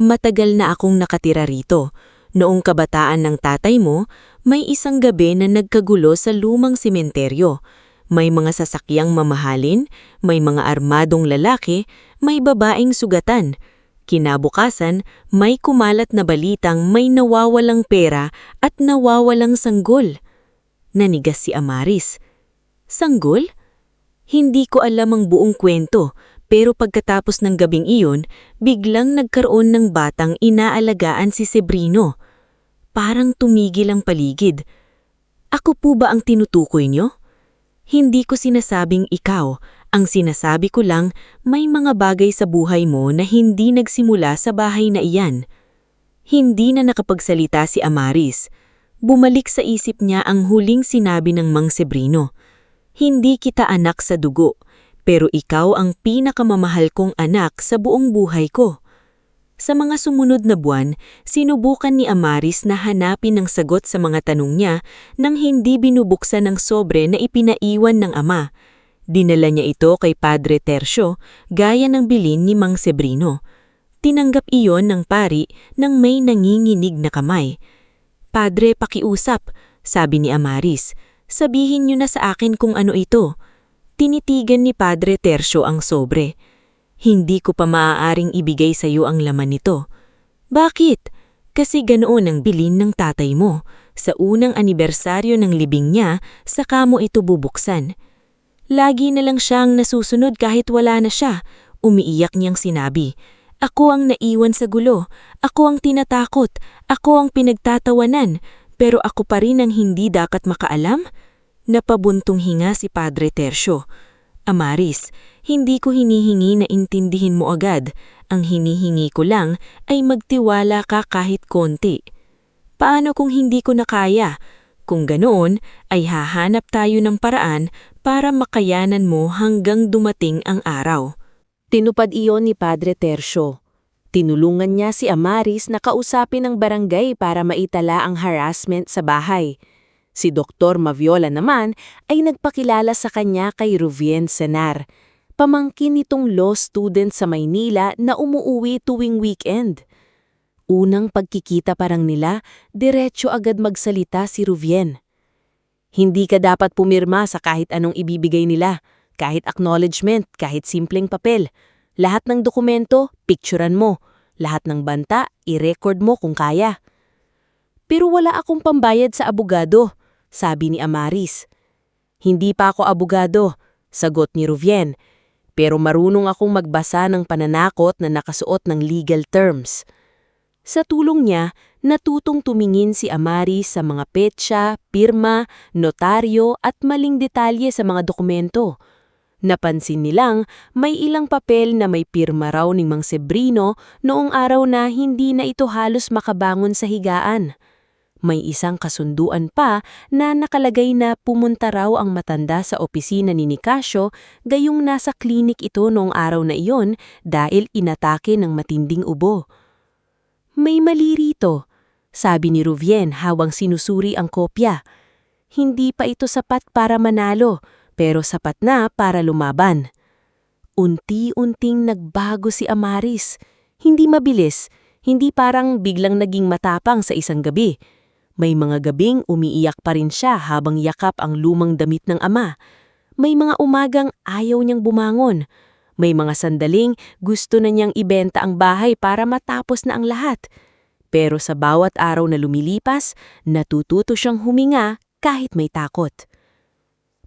"Matagal na akong nakatira rito. Noong kabataan ng tatay mo, may isang gabi na nagkagulo sa lumang sementeryo. May mga sasakyang mamahalin, may mga armadong lalaki, may babaeng sugatan. Kinabukasan, may kumalat na balitang may nawawalang pera at nawawalang sanggol." Nanigas si Amaris. "Sanggol? Hindi ko alam ang buong kwento, pero pagkatapos ng gabing iyon, biglang nagkaroon ng batang inaalagaan si Sebrino." Parang tumigil ang paligid. "Ako po ba ang tinutukoy niyo?" "Hindi ko sinasabing ikaw. Ang sinasabi ko lang, may mga bagay sa buhay mo na hindi nagsimula sa bahay na iyan." Hindi na nakapagsalita si Amaris. Bumalik sa isip niya ang huling sinabi ng Mang Sebrino. "Hindi kita anak sa dugo, pero ikaw ang pinakamamahal kong anak sa buong buhay ko." Sa mga sumunod na buwan, sinubukan ni Amaris na hanapin ang sagot sa mga tanong niya nang hindi binubuksan ng sobre na ipinaiwan ng ama. Dinala niya ito kay Padre Tercio, gaya ng bilin ni Mang Sebrino. Tinanggap iyon ng pari nang may nanginginig na kamay. "Padre, pakiusap," sabi ni Amaris. Sabihin niyo na sa akin kung ano ito. Tinitigan ni Padre Tercio ang sobre. Hindi ko pa maaaring ibigay sa iyo ang laman nito. Bakit? Kasi ganoon ang bilin ng tatay mo. Sa unang anibersaryo ng libing niya, saka mo ito bubuksan. Lagi na lang siyang nasusunod kahit wala na siya. Umiiyak niyang sinabi, "Ako ang naiwan sa gulo. Ako ang tinatakot. Ako ang pinagtatawanan. Pero ako pa rin ang hindi dapat makaalam?" Napabuntong hinga si Padre Tercio. "Amaris, hindi ko hinihingi na intindihin mo agad. Ang hinihingi ko lang ay magtiwala ka kahit konti. Paano kung hindi ko na kaya? Kung ganoon, ay hahanap tayo ng paraan para makayanan mo hanggang dumating ang araw." Tinupad iyon ni Padre Tercio. Tinulungan niya si Amaris na kausapin ng barangay para maitala ang harassment sa bahay. Si Dr. Maviola naman ay nagpakilala sa kanya kay Ruvien Senar, pamangkin nitong law student sa Maynila na umuuwi tuwing weekend. Unang pagkikita parang nila, diretso agad magsalita si Ruvien. "Hindi ka dapat pumirma sa kahit anong ibibigay nila. Kahit acknowledgement, kahit simpleng papel. Lahat ng dokumento, picturean mo. Lahat ng banta, i-record mo kung kaya." "Pero wala akong pambayad sa abogado," sabi ni Amaris. "Hindi pa ako abogado," sagot ni Ruvien. "Pero marunong akong magbasa ng pananakot na nakasuot ng legal terms." Sa tulong niya, natutong tumingin si Amaris sa mga petsa, pirma, notaryo at maling detalye sa mga dokumento. Napansin nilang may ilang papel na may pirma raw ni Mang Sebrino noong araw na hindi na ito halos makabangon sa higaan. May isang kasunduan pa na nakalagay na pumunta raw ang matanda sa opisina ni Nicasio gayong nasa klinik ito noong araw na iyon dahil inatake ng matinding ubo. "May mali rito," sabi ni Ruvien habang sinusuri ang kopya. "Hindi pa ito sapat para manalo, pero sapat na para lumaban." Unti-unting nagbago si Amaris. Hindi mabilis, hindi parang biglang naging matapang sa isang gabi. May mga gabing umiiyak pa rin siya habang yakap ang lumang damit ng ama. May mga umagang ayaw niyang bumangon. May mga sandaling gusto na niyang ibenta ang bahay para matapos na ang lahat. Pero sa bawat araw na lumilipas, natututo siyang huminga kahit may takot.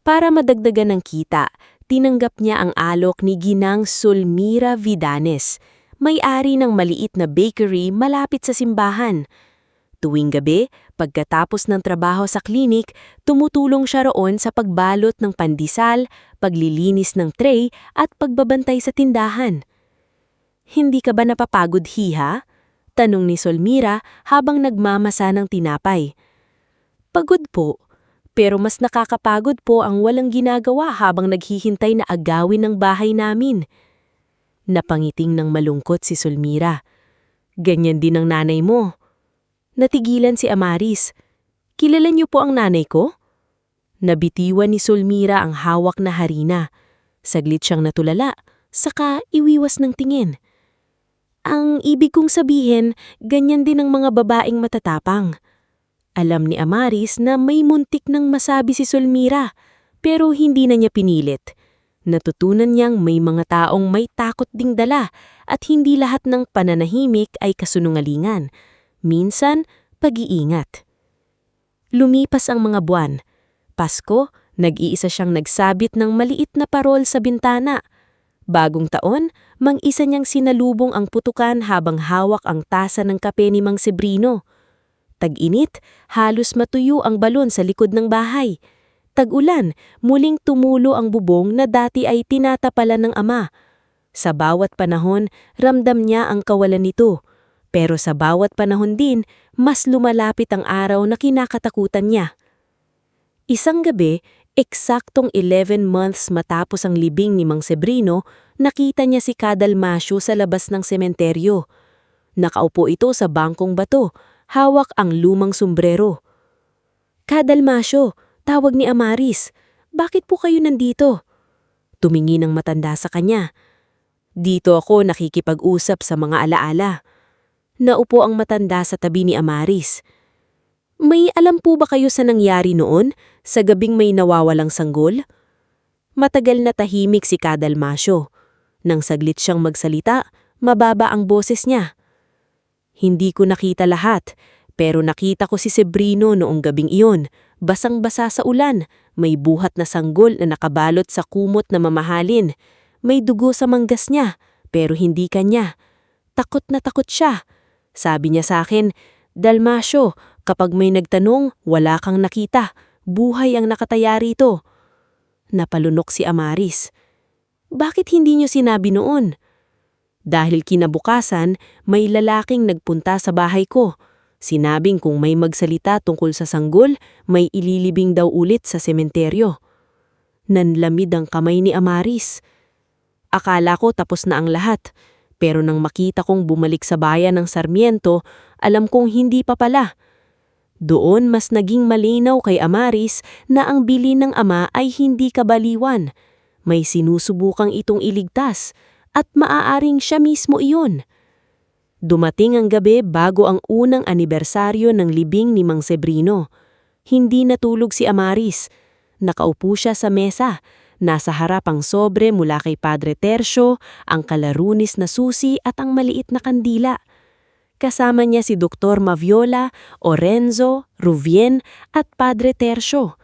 Para madagdagan ng kita, tinanggap niya ang alok ni Ginang Sulmira Vidanes, may-ari ng maliit na bakery malapit sa simbahan. Tuwing gabi, pagkatapos ng trabaho sa klinik, tumutulong siya roon sa pagbalot ng pandesal, paglilinis ng tray at pagbabantay sa tindahan. "Hindi ka ba napapagod, Hiha?" tanong ni Sulmira habang nagmamasa ng tinapay. "Pagod po. Pero mas nakakapagod po ang walang ginagawa habang naghihintay na agawin ng bahay namin." Napangiting ng malungkot si Sulmira. "Ganyan din ang nanay mo." Natigilan si Amaris. "Kilala niyo po ang nanay ko?" Nabitiwan ni Sulmira ang hawak na harina. Saglit siyang natulala, saka iwiwas ng tingin. "Ang ibig kong sabihin, ganyan din ang mga babaeng matatapang." Alam ni Amaris na may muntik nang masabi si Sulmira, pero hindi na niya pinilit. Natutunan niyang may mga taong may takot ding dala at hindi lahat ng pananahimik ay kasunungalingan. Minsan, pag-iingat. Lumipas ang mga buwan. Pasko, nag-iisa siyang nagsabit ng maliit na parol sa bintana. Bagong taon, mang-isa niyang sinalubong ang putukan habang hawak ang tasa ng kape ni Mang Sebrino. Tag-init, halos matuyo ang balon sa likod ng bahay. Tag-ulan, muling tumulo ang bubong na dati ay tinatapalan ng ama. Sa bawat panahon, ramdam niya ang kawalan nito. Pero sa bawat panahon din, mas lumalapit ang araw na kinakatakutan niya. Isang gabi, eksaktong 11 months matapos ang libing ni Mang Sebrino, nakita niya si Cadalmasio sa labas ng sementeryo. Nakaupo ito sa bangkong bato, hawak ang lumang sombrero. "Cadalmasio," tawag ni Amaris, "bakit po kayo nandito?" Tumingin ang matanda sa kanya. "Dito ako nakikipag-usap sa mga alaala." Naupo ang matanda sa tabi ni Amaris. May alam po ba kayo sa nangyari noon, sa gabing may nawawalang sanggol? Matagal na tahimik si Kadalmasyo. Nang saglit siyang magsalita, mababa ang boses niya. Hindi ko nakita lahat, pero nakita ko si Sebrino noong gabing iyon, basang-basa sa ulan, may buhat na sanggol na nakabalot sa kumot na mamahalin. May dugo sa manggas niya, pero hindi kanya. Takot na takot siya. Sabi niya sa akin, "Dalmasyo, kapag may nagtanong, wala kang nakita. Buhay ang nakataya rito." Napalunok si Amaris. "Bakit hindi niyo sinabi noon?" "Dahil kinabukasan, may lalaking nagpunta sa bahay ko. Sinabing kung may magsalita tungkol sa sanggol, may ililibing daw ulit sa sementeryo." Nanlamid ang kamay ni Amaris. Akala ko tapos na ang lahat, pero nang makita kong bumalik sa bayan ng Sarmiento, alam kong hindi pa pala. Doon mas naging malinaw kay Amaris na ang bilin ng ama ay hindi kabaliwan. May sinusubukang itong iligtas at maaaring siya mismo iyon. Dumating ang gabi bago ang unang anibersaryo ng libing ni Mang Sebrino. Hindi natulog si Amaris. Nakaupo siya sa mesa. Nasa harap ang sobre mula kay Padre Tercio, ang kalarunis na susi at ang maliit na kandila. Kasama niya si Dr. Maviola, Orenzo, Ruvien at Padre Tercio.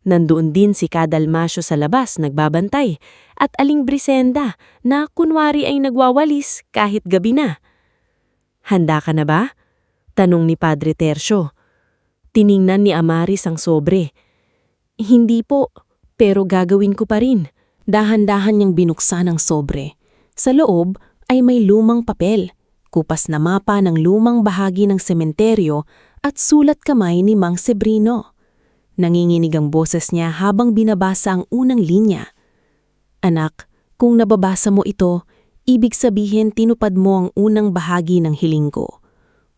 Nandoon din si Kadalmasyo sa labas nagbabantay at Aling Brisenda na kunwari ay nagwawalis kahit gabi na. "Handa ka na ba?" tanong ni Padre Tercio. Tiningnan ni Amaris ang sobre. "Hindi po, pero gagawin ko pa rin." Dahan-dahan niyang binuksan ang sobre. Sa loob ay may lumang papel, kupas na mapa ng lumang bahagi ng sementeryo at sulat kamay ni Mang Sebrino. Nanginginig ang boses niya habang binabasa ang unang linya. "Anak, kung nababasa mo ito, ibig sabihin tinupad mo ang unang bahagi ng hiling ko.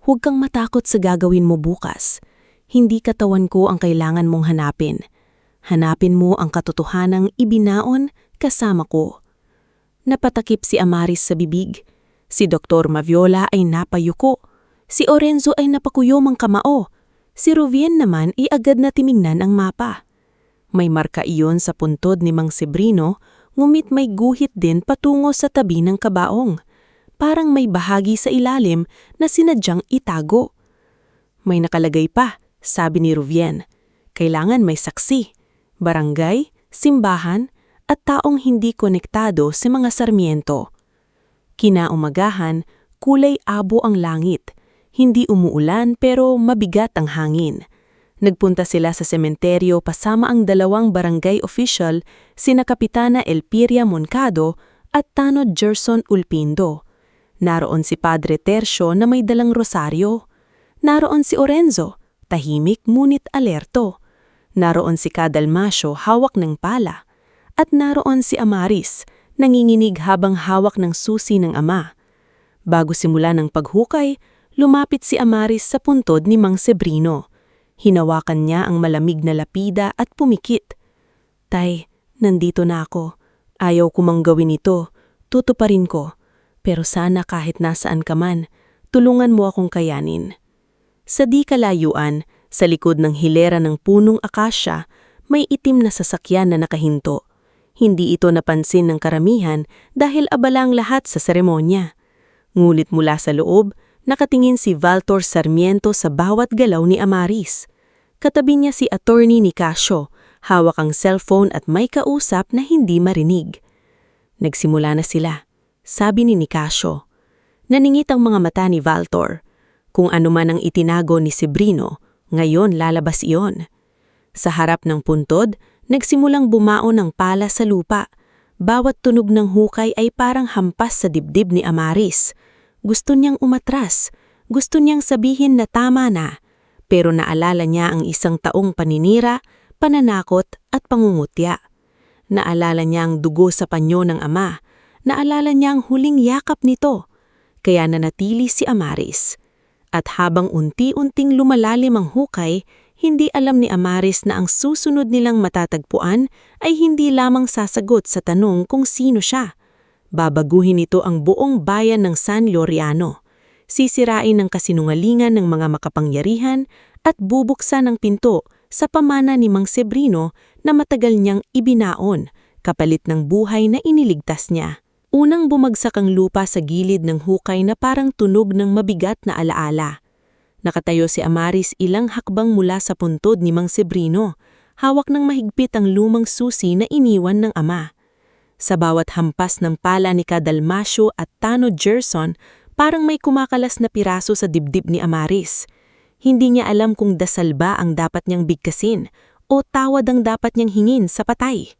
Huwag kang matakot sa gagawin mo bukas. Hindi katawan ko ang kailangan mong hanapin. Hanapin mo ang katotohanang ibinaon kasama ko." Napatakip si Amaris sa bibig. Si Dr. Maviola ay napayuko. Si Orenzo ay napakuyom ang kamao. Si Ruvien naman ay agad na timingnan ang mapa. May marka iyon sa puntod ni Mang Sebrino, ngumit may guhit din patungo sa tabi ng kabaong. Parang may bahagi sa ilalim na sinadyang itago. May nakalagay pa, sabi ni Ruvien. Kailangan may saksi, barangay, simbahan, at taong hindi konektado sa mga Sarmiento. Kinaumagahan, kulay abo ang langit. Hindi umuulan pero mabigat ang hangin. Nagpunta sila sa sementeryo kasama ang dalawang barangay official, sina Kapitana Elpiria Moncado at Tanod Gerson Ulpindo. Naroon si Padre Tercio na may dalang rosaryo. Naroon si Orenzo, tahimik ngunit alerto. Naroon si Kadalmasyo, hawak ng pala. At naroon si Amaris, nanginginig habang hawak ng susi ng ama. Bago simula ng paghukay, lumapit si Amaris sa puntod ni Mang Sebrino. Hinawakan niya ang malamig na lapida at pumikit. "Tay, nandito na ako. Ayaw ko mang gawin ito. Tutuparin ko. Pero sana kahit nasaan ka man, tulungan mo akong kayanin." Sa di kalayuan, sa likod ng hilera ng punong akasya, may itim na sasakyan na nakahinto. Hindi ito napansin ng karamihan dahil abala ang lahat sa seremonya. Ngulit mula sa loob, nakatingin si Valtor Sarmiento sa bawat galaw ni Amaris. Katabi niya si Attorney Nicasio, hawak ang cellphone at may kausap na hindi marinig. Nagsimula na sila, sabi ni Nicasio. Naningit ang mga mata ni Valtor. Kung ano man ang itinago ni Sebrino, ngayon lalabas iyon. Sa harap ng puntod, nagsimulang bumao ng pala sa lupa. Bawat tunog ng hukay ay parang hampas sa dibdib ni Amaris. Gusto niyang umatras. Gusto niyang sabihin na tama na. Pero naalala niya ang isang taong paninira, pananakot at pangungutya. Naalala niya ang dugo sa panyo ng ama. Naalala niya ang huling yakap nito. Kaya nanatili si Amaris. At habang unti-unting lumalalim ang hukay, hindi alam ni Amaris na ang susunod nilang matatagpuan ay hindi lamang sasagot sa tanong kung sino siya. Babaguhin ito ang buong bayan ng San Loriano. sisirain ng kasinungalingan ng mga makapangyarihan at bubuksan ng pinto sa pamana ni Mang Sebrino na matagal niyang ibinaon kapalit ng buhay na iniligtas niya. Unang bumagsak ang lupa sa gilid ng hukay na parang tunog ng mabigat na alaala. Nakatayo si Amaris ilang hakbang mula sa puntod ni Mang Sebrino, hawak ng mahigpit ang lumang susi na iniwan ng ama. Sa bawat hampas ng pala ni Cadalmasio at Tano Gerson, parang may kumakalas na piraso sa dibdib ni Amaris. Hindi niya alam kung dasal ba ang dapat niyang bigkasin o tawad ang dapat niyang hingin sa patay.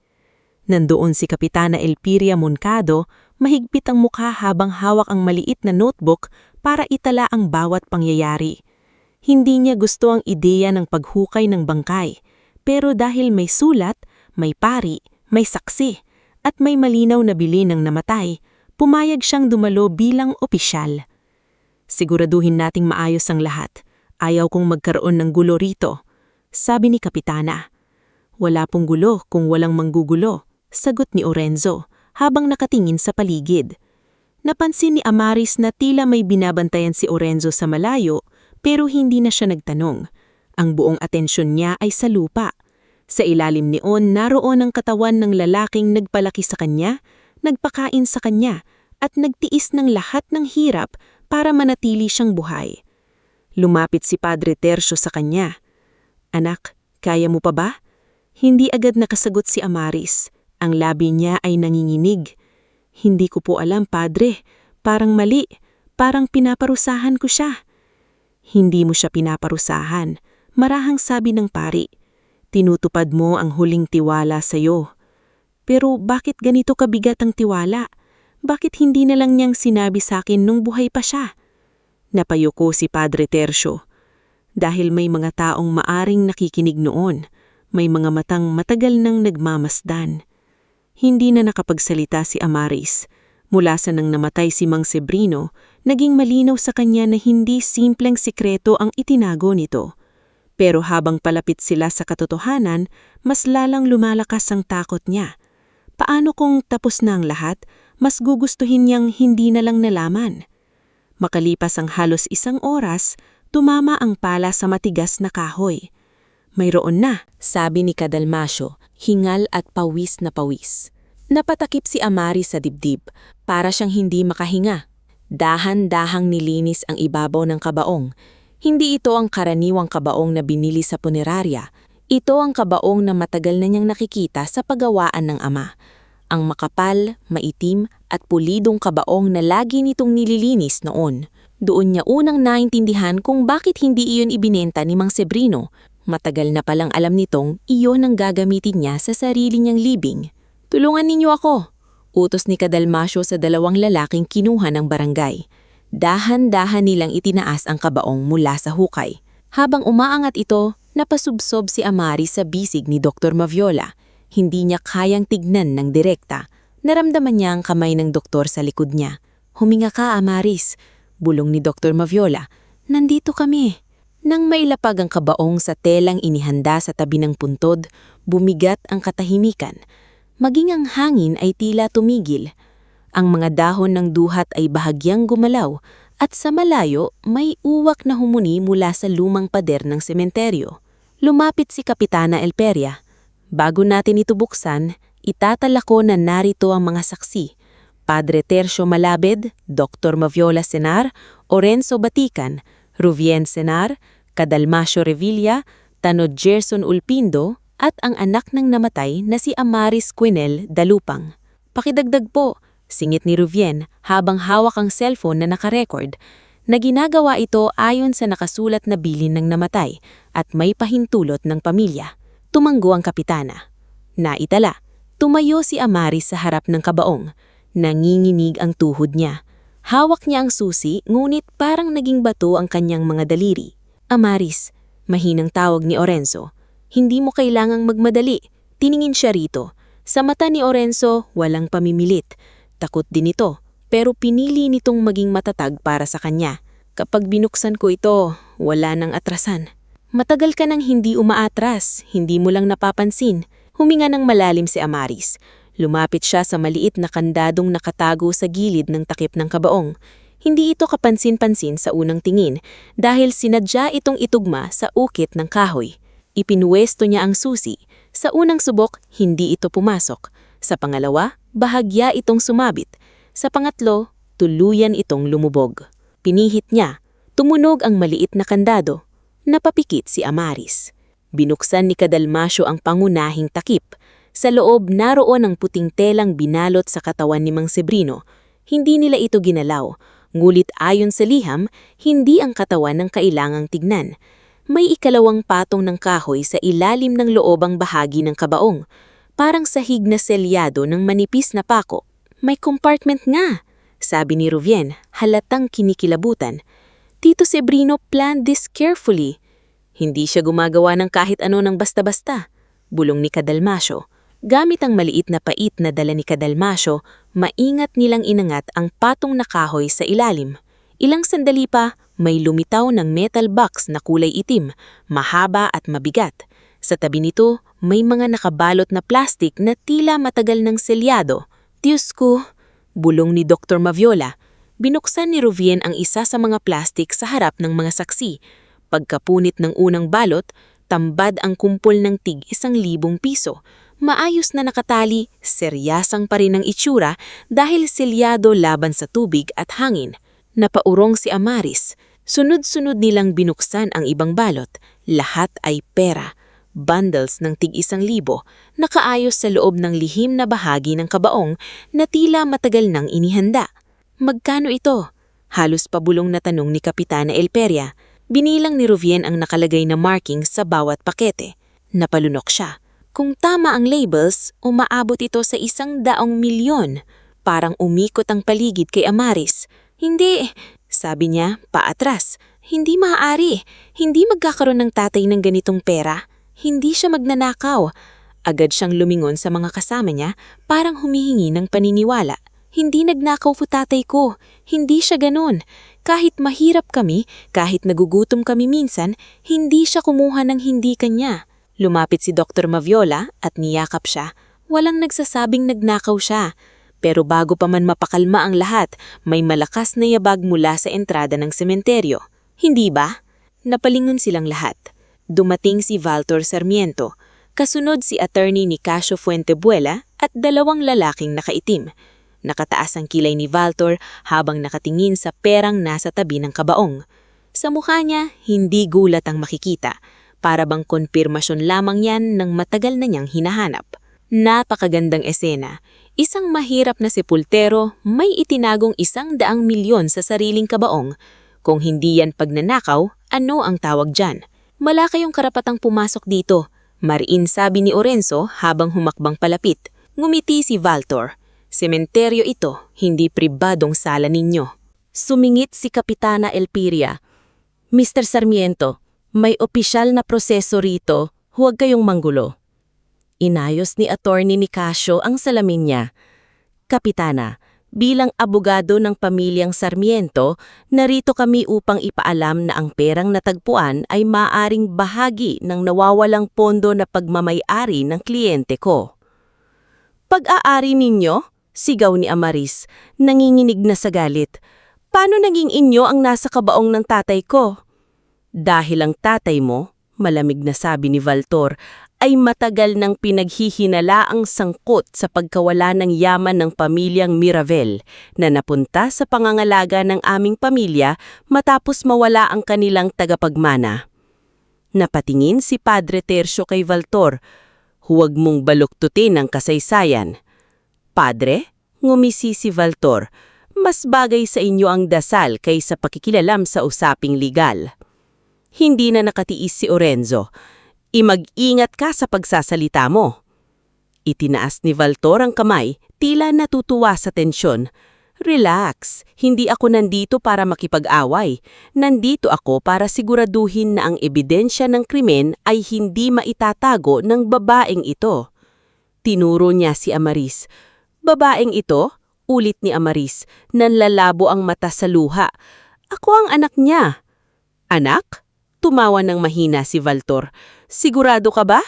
Nandoon si Kapitana Elpiria Moncado, mahigpit ang mukha habang hawak ang maliit na notebook para itala ang bawat pangyayari. Hindi niya gusto ang ideya ng paghukay ng bangkay, pero dahil may sulat, may pari, may saksi, at may malinaw na bilin ng namatay, pumayag siyang dumalo bilang opisyal. Siguraduhin nating maayos ang lahat. Ayaw kong magkaroon ng gulo rito, sabi ni Kapitana. Wala pong gulo kung walang manggugulo, sagot ni Orenzo habang nakatingin sa paligid. Napansin ni Amaris na tila may binabantayan si Orenzo sa malayo pero hindi na siya nagtanong. Ang buong atensyon niya ay sa lupa. Sa ilalim niyon naroon ang katawan ng lalaking nagpalaki sa kanya, nagpakain sa kanya at nagtiis ng lahat ng hirap para manatili siyang buhay. Lumapit si Padre Tercio sa kanya. Anak, kaya mo pa ba? Hindi agad nakasagot si Amaris. Ang labi niya ay nanginginig. Hindi ko po alam, Padre. Parang mali. Parang pinaparusahan ko siya. Hindi mo siya pinaparusahan. Marahang sabi ng pari. Tinutupad mo ang huling tiwala sa'yo. Pero bakit ganito kabigat ang tiwala? Bakit hindi na lang niyang sinabi sa akin nung buhay pa siya? Napayuko si Padre Tercio. Dahil may mga taong maaring nakikinig noon. May mga matang matagal nang nagmamasdan. Hindi na nakapagsalita si Amaris. Mula sa nang namatay si Mang Sebrino, naging malinaw sa kanya na hindi simpleng sikreto ang itinago nito. Pero habang palapit sila sa katotohanan, mas lalang lumalakas ang takot niya. Paano kung tapos na ang lahat, mas gugustuhin niyang hindi na lang nalaman? Makalipas ang halos 1 oras, tumama ang pala sa matigas na kahoy. Mayroon na, Sabi ni Cadalmasio, hingal at pawis na pawis. Napatakip si Amaris sa dibdib, para siyang hindi makahinga. Dahan-dahang nilinis ang ibabaw ng kabaong. Hindi ito ang karaniwang kabaong na binili sa punerarya. Ito ang kabaong na matagal na niyang nakikita sa paggawaan ng ama. Ang makapal, maitim at pulidong kabaong na lagi nitong nililinis noon. Doon niya unang naintindihan kung bakit hindi iyon ibinenta ni Mang Sebrino. Matagal na palang alam nitong iyon ang gagamitin niya sa sarili niyang libing. Tulungan ninyo ako, utos ni Cadalmasio sa 2 lalaking kinuha ng barangay. Dahan-dahan nilang itinaas ang kabaong mula sa hukay. Habang umaangat ito, napasubsob si Amaris sa bisig ni Dr. Maviola. Hindi niya kayang tignan ng direkta. Naramdaman niya ang kamay ng doktor sa likod niya. Huminga ka, Amaris, bulong ni Dr. Maviola. Nandito kami. Nang mailapag ang kabaong sa telang inihanda sa tabi ng puntod, bumigat ang katahimikan. Maging ang hangin ay tila tumigil. Ang mga dahon ng duhat ay bahagyang gumalaw at sa malayo may uwak na humuni mula sa lumang pader ng sementeryo. Lumapit si Kapitana Elpiria. Bago natin ito buksan, itatala ko na narito ang mga saksi. Padre Tercio Malabed, Dr. Maviola Senar, Orenzo Batican, Ruvien Senar, Cadalmasio Revilla, Tano Gerson Ulpindo, at ang anak ng namatay na si Amaris Quinel Dalupang. Pakidagdag po, singit ni Ruvien habang hawak ang cellphone na nakarecord, na ginagawa ito ayon sa nakasulat na bilin ng namatay at may pahintulot ng pamilya. Tumanggo ang kapitana. Naitala, tumayo si Amaris sa harap ng kabaong. Nanginginig ang tuhod niya. Hawak niya ang susi ngunit parang naging bato ang kanyang mga daliri. Amaris, mahinang tawag ni Orenzo. Hindi mo kailangang magmadali. Tiningin siya rito. Sa mata ni Orenzo, walang pamimilit. Takot din ito, pero pinili nitong maging matatag para sa kanya. Kapag binuksan ko ito, wala nang atrasan. Matagal ka nang hindi umaatras, hindi mo lang napapansin. Huminga ng malalim si Amaris. Lumapit siya sa maliit na kandadong nakatago sa gilid ng takip ng kabaong. Hindi ito kapansin-pansin sa unang tingin dahil sinadya itong itugma sa ukit ng kahoy. Ipinuwesto niya ang susi. Sa unang subok, hindi ito pumasok. Sa pangalawa, bahagya itong sumabit. Sa pangatlo, tuluyan itong lumubog. Pinihit niya. Tumunog ang maliit na kandado. Napapikit si Amaris. Binuksan ni Kadalmasyo ang pangunahing takip. Sa loob naroon ang puting telang binalot sa katawan ni Mang Sebrino. Hindi nila ito ginalaw, ngulit ayon sa liham, hindi ang katawan ng kailangang tignan. May ikalawang patong ng kahoy sa ilalim ng loobang bahagi ng kabaong, parang sahig na selyado ng manipis na pako. May compartment nga, sabi ni Ruvien, halatang kinikilabutan. Tito Sebrino planned this carefully. Hindi siya gumagawa ng kahit ano ng basta-basta, bulong ni Kadalmasyo. Gamit ang maliit na pait na dala ni Kadalmasyo, maingat nilang inangat ang patong na kahoy sa ilalim. Ilang sandali pa, may lumitaw ng metal box na kulay itim, mahaba at mabigat. Sa tabi nito, may mga nakabalot na plastik na tila matagal ng selyado. Diyos ko, bulong ni Dr. Maviola. Binuksan ni Ruvien ang isa sa mga plastik sa harap ng mga saksi. Pagkapunit ng unang balot, tambad ang kumpol ng tig-1,000 piso. Maayos na nakatali, seryasang pa rin ang itsura dahil selyado laban sa tubig at hangin. Napaurong si Amaris. Sunod-sunod nilang binuksan ang ibang balot. Lahat ay pera. Bundles ng tig-1,000, nakaayos sa loob ng lihim na bahagi ng kabaong na tila matagal nang inihanda. Magkano ito? Halos pabulong na tanong ni Kapitana Elperia. Binilang ni Ruvien ang nakalagay na markings sa bawat pakete. Napalunok siya. Kung tama ang labels, umaabot ito sa 100 milyon. Parang umikot ang paligid kay Amaris. Hindi, sabi niya, paatras. Hindi maaari. Hindi magkakaroon ng tatay ng ganitong pera. Hindi siya magnanakaw. Agad siyang lumingon sa mga kasama niya, parang humihingi ng paniniwala. Hindi nagnakaw po tatay ko. Hindi siya ganun. Kahit mahirap kami, kahit nagugutom kami minsan, hindi siya kumuha ng hindi kanya. Lumapit si Dr. Maviola at niyakap siya. Walang nagsasabing nagnakaw siya. Pero bago pa man mapakalma ang lahat, may malakas na yabag mula sa entrada ng sementeryo. Hindi ba? Napalingon silang lahat. Dumating si Valtor Sarmiento. Kasunod si attorney Nicasio Fuentebuela at 2 lalaking nakaitim. Nakataas ang kilay ni Valtor habang nakatingin sa perang nasa tabi ng kabaong. Sa mukha niya, hindi gulat ang makikita. Para bang konfirmasyon lamang yan ng matagal na niyang hinahanap. Napakagandang esena. Isang mahirap na sepultero may itinagong 100 milyon sa sariling kabaong. Kung hindi yan pagnanakaw, ano ang tawag dyan? Wala kayong karapatang pumasok dito, mariin sabi ni Orenzo habang humakbang palapit. Ngumiti si Valtor. Sementeryo ito, hindi pribadong sala ninyo. Sumingit si Kapitana Elpiria. Mr. Sarmiento, may opisyal na proseso rito, huwag kayong manggulo. Inayos ni Attorney Nicasio ang salamin niya. Kapitana, bilang abogado ng pamilyang Sarmiento, narito kami upang ipaalam na ang perang natagpuan ay maaring bahagi ng nawawalang pondo na pagmamay-ari ng kliyente ko. Pag-aari ninyo? Sigaw ni Amaris, nanginginig na sa galit. Paano naging inyo ang nasa kabaong ng tatay ko? Dahil ang tatay mo, malamig na sabi ni Valtor, ay matagal nang pinaghihinalaang sangkot sa pagkawala ng yaman ng pamilyang Miravel na napunta sa pangangalaga ng aming pamilya matapos mawala ang kanilang tagapagmana. Napatingin si Padre Tercio kay Valtor. Huwag mong baluktutin ang kasaysayan. Padre, ngumisi si Valtor, mas bagay sa inyo ang dasal kaysa pakikilalam sa usaping legal. Hindi na nakatiis si Orenzo. Imag-ingat ka sa pagsasalita mo. Itinaas ni Valtor ang kamay, tila natutuwa sa tensyon. Relax, hindi ako nandito para makipag-away. Nandito ako para siguraduhin na ang ebidensya ng krimen ay hindi maitatago ng babaeng ito. Tinuro niya si Amaris. Babaeng ito? Ulit ni Amaris, nanlalabo ang mata sa luha. Ako ang anak niya. Anak? Tumawa ng mahina si Valtor. Sigurado ka ba?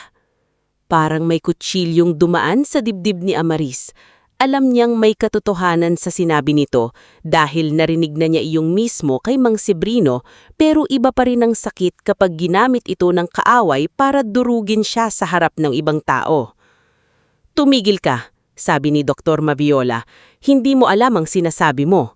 Parang may kutsilyong dumaan sa dibdib ni Amaris. Alam niyang may katotohanan sa sinabi nito dahil narinig na niya iyong mismo kay Mang Sebrino, pero iba pa rin ang sakit kapag ginamit ito ng kaaway para durugin siya sa harap ng ibang tao. "Tumigil ka," sabi ni Dr. Maviola. "Hindi mo alam ang sinasabi mo."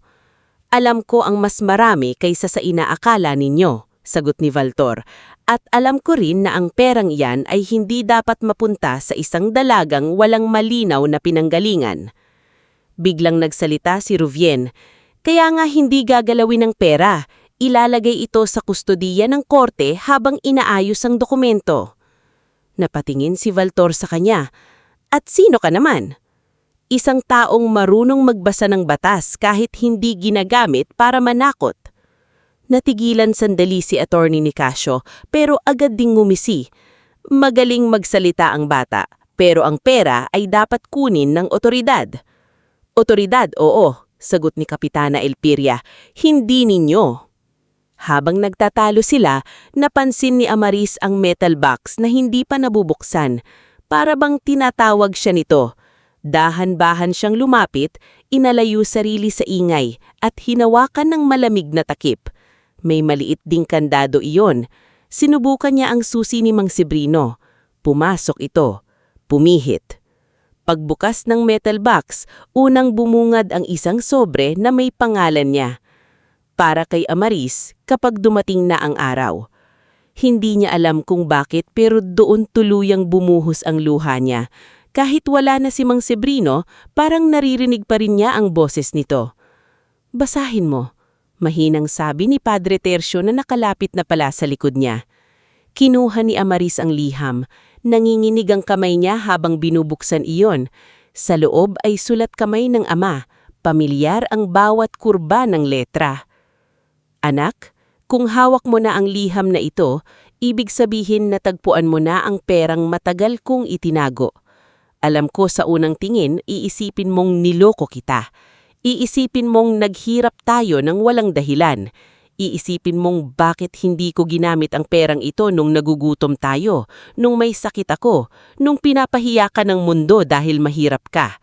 "Alam ko ang mas marami kaysa sa inaakala ninyo," sagot ni Valtor. "At alam ko rin na ang perang iyan ay hindi dapat mapunta sa isang dalagang walang malinaw na pinanggalingan." Biglang nagsalita si Ruvien. "Kaya nga hindi gagalawin ng pera. Ilalagay ito sa kustodiya ng korte habang inaayos ang dokumento." Napatingin si Valtor sa kanya. "At sino ka naman?" "Isang taong marunong magbasa ng batas kahit hindi ginagamit para manakot." Natigilan sandali si Attorney Nicasio pero agad ding ngumisi. Magaling magsalita ang bata, pero ang pera ay dapat kunin ng otoridad. "Otoridad, oo," sagot ni Kapitana Elpiria. "Hindi ninyo." Habang nagtatalo sila, napansin ni Amaris ang metal box na hindi pa nabubuksan. Para bang tinatawag siya nito. Dahan-bahan siyang lumapit, inalayo sarili sa ingay at hinawakan ng malamig na takip. May maliit ding kandado iyon. Sinubukan niya ang susi ni Mang Sebrino. Pumasok ito. Pumihit. Pagbukas ng metal box, unang bumungad ang isang sobre na may pangalan niya. Para kay Amaris kapag dumating na ang araw. Hindi niya alam kung bakit pero doon tuluyang bumuhos ang luha niya. Kahit wala na si Mang Sebrino, parang naririnig pa rin niya ang boses nito. "Basahin mo," mahinang sabi ni Padre Tercio na nakalapit na pala sa likod niya. Kinuha ni Amaris ang liham. Nanginginig ang kamay niya habang binubuksan iyon. Sa loob ay sulat kamay ng ama. Pamilyar ang bawat kurba ng letra. "Anak, kung hawak mo na ang liham na ito, ibig sabihin natagpuan mo na ang perang matagal kong itinago. Alam ko sa unang tingin, iisipin mong niloko kita. Iisipin mong naghirap tayo ng walang dahilan. Iisipin mong bakit hindi ko ginamit ang perang ito nung nagugutom tayo, nung may sakit ako, nung pinapahiya ka ng mundo dahil mahirap ka.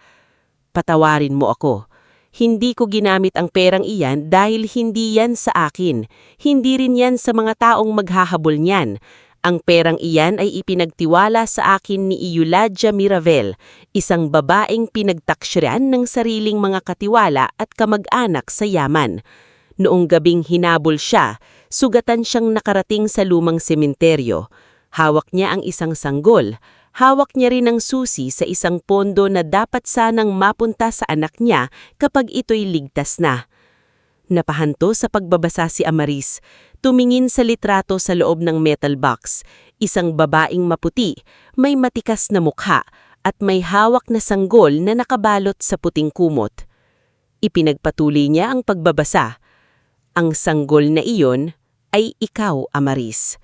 Patawarin mo ako. Hindi ko ginamit ang perang iyan dahil hindi yan sa akin. Hindi rin yan sa mga taong maghahabol niyan. Ang perang iyan ay ipinagtiwala sa akin ni Eulalia Miravel, isang babaeng pinagtaksiryan ng sariling mga katiwala at kamag-anak sa yaman. Noong gabing hinabol siya, sugatan siyang nakarating sa lumang sementeryo. Hawak niya ang isang sanggol. Hawak niya rin ang susi sa isang pondo na dapat sanang mapunta sa anak niya kapag ito'y ligtas na. Napahanto sa pagbabasa si Amaris. Tumingin sa litrato sa loob ng metal box. Isang babaeng maputi, may matikas na mukha, at may hawak na sanggol na nakabalot sa puting kumot. Ipinagpatuloy niya ang pagbabasa. "Ang sanggol na iyon ay ikaw, Amaris."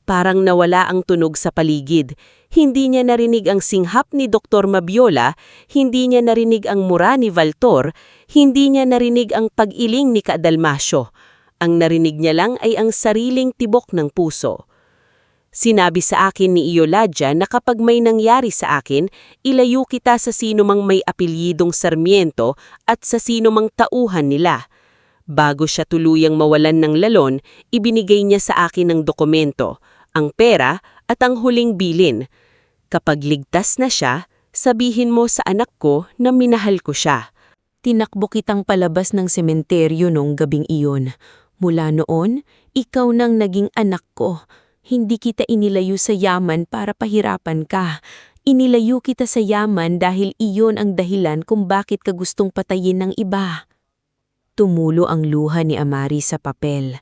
Parang nawala ang tunog sa paligid. Hindi niya narinig ang singhap ni Dr. Maviola, hindi niya narinig ang mura ni Valtor, hindi niya narinig ang pag-iling ni Kadalmasyo. Ang narinig niya lang ay ang sariling tibok ng puso. "Sinabi sa akin ni Eulalia na kapag may nangyari sa akin, ilayo kita sa sino mang may apelyidong Sarmiento at sa sino mang tauhan nila. Bago siya tuluyang mawalan ng lalon, ibinigay niya sa akin ang dokumento, ang pera at ang huling bilin. Kapag ligtas na siya, sabihin mo sa anak ko na minahal ko siya." Tinakbo kitang palabas ng sementeryo nung gabing iyon. Mula noon, ikaw nang naging anak ko. Hindi kita inilayo sa yaman para pahirapan ka. Inilayo kita sa yaman dahil iyon ang dahilan kung bakit ka gustong patayin ng iba. Tumulo ang luha ni Amari sa papel.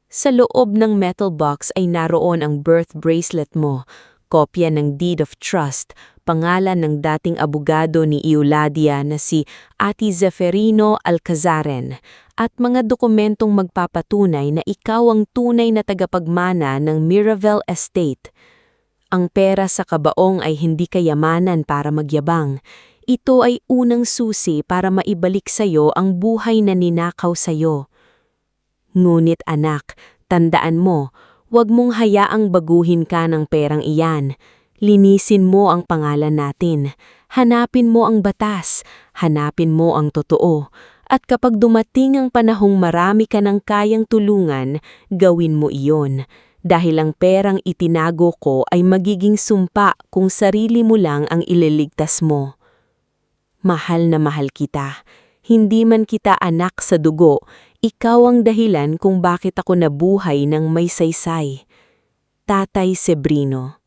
Sa loob ng metal box ay naroon ang birth bracelet mo, kopya ng deed of trust, pangalan ng dating abogado ni Eulalia na si Ati Zeferino Alcazaren, at mga dokumentong magpapatunay na ikaw ang tunay na tagapagmana ng Miravel Estate. Ang pera sa kabaong ay hindi kayamanan para magyabang. Ito ay unang susi para maibalik sa'yo ang buhay na ninakaw sa'yo. Ngunit anak, tandaan mo, huwag mong hayaang baguhin ka ng perang iyan. Linisin mo ang pangalan natin. Hanapin mo ang batas. Hanapin mo ang totoo. At kapag dumating ang panahong marami ka ng kayang tulungan, gawin mo iyon. Dahil ang perang itinago ko ay magiging sumpa kung sarili mo lang ang ililigtas mo. Mahal na mahal kita. Hindi man kita anak sa dugo, ikaw ang dahilan kung bakit ako nabuhay ng may saysay. Tatay Sebrino.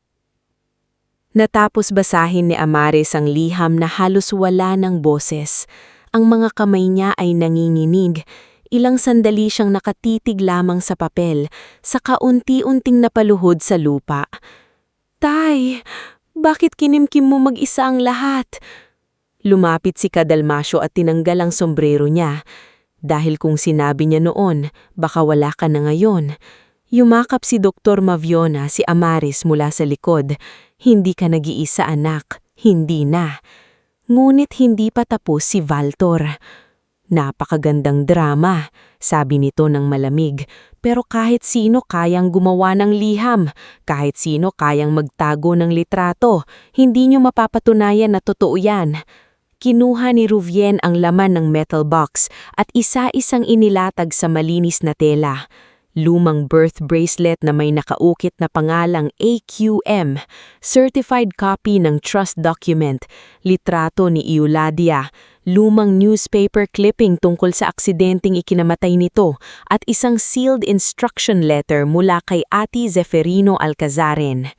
Natapos basahin ni Amaris ang liham na halos wala ng boses. Ang mga kamay niya ay nanginginig. Ilang sandali siyang nakatitig lamang sa papel, saka unti-unting napaluhod sa lupa. Tay, bakit kinimkim mo mag-isa ang lahat? Lumapit si Kadalmasyo at tinanggal ang sombrero niya. Dahil kung sinabi niya noon, baka wala ka na ngayon. Yumakap si Dr. Maviona si Amaris mula sa likod. Hindi ka nag-iisa anak, hindi na. Ngunit hindi pa tapos si Valtor. Napakagandang drama, sabi nito ng malamig. Pero kahit sino kayang gumawa ng liham, kahit sino kayang magtago ng litrato, hindi niyo mapapatunayan na totoo yan. Kinuha ni Ruvien ang laman ng metal box at isa-isang inilatag sa malinis na tela. Lumang birth bracelet na may nakaukit na pangalang AQM, certified copy ng trust document, litrato ni Euladia, lumang newspaper clipping tungkol sa aksidenteng ikinamatay nito at isang sealed instruction letter mula kay Ate Zeferino Alcazaren.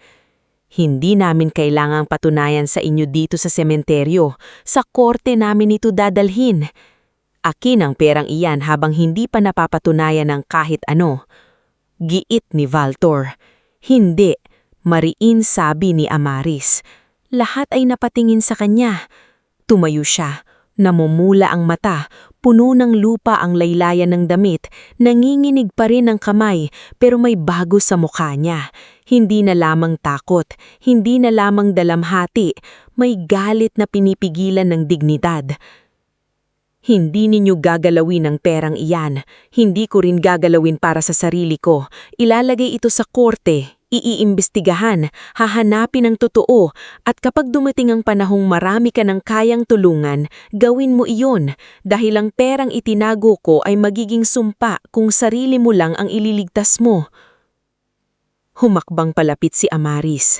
Hindi namin kailangang patunayan sa inyo dito sa sementeryo, sa korte namin ito dadalhin. Akin ang perang iyan habang hindi pa napapatunayan ng kahit ano. Giit ni Valtor. Hindi, mariin sabi ni Amaris. Lahat ay napatingin sa kanya. Tumayo siya, namumula ang mata, puno ng lupa ang laylayan ng damit, nanginginig pa rin ang kamay pero may bago sa mukha niya. Hindi na lamang takot, hindi na lamang dalamhati, may galit na pinipigilan ng dignidad. Hindi ninyo gagalawin ang perang iyan. Hindi ko rin gagalawin para sa sarili ko. Ilalagay ito sa korte, iiimbestigahan, hahanapin ang totoo, at kapag dumating ang panahong marami ka ng kayang tulungan, gawin mo iyon, dahil ang perang itinago ko ay magiging sumpa kung sarili mo lang ang ililigtas mo. Humakbang palapit si Amaris.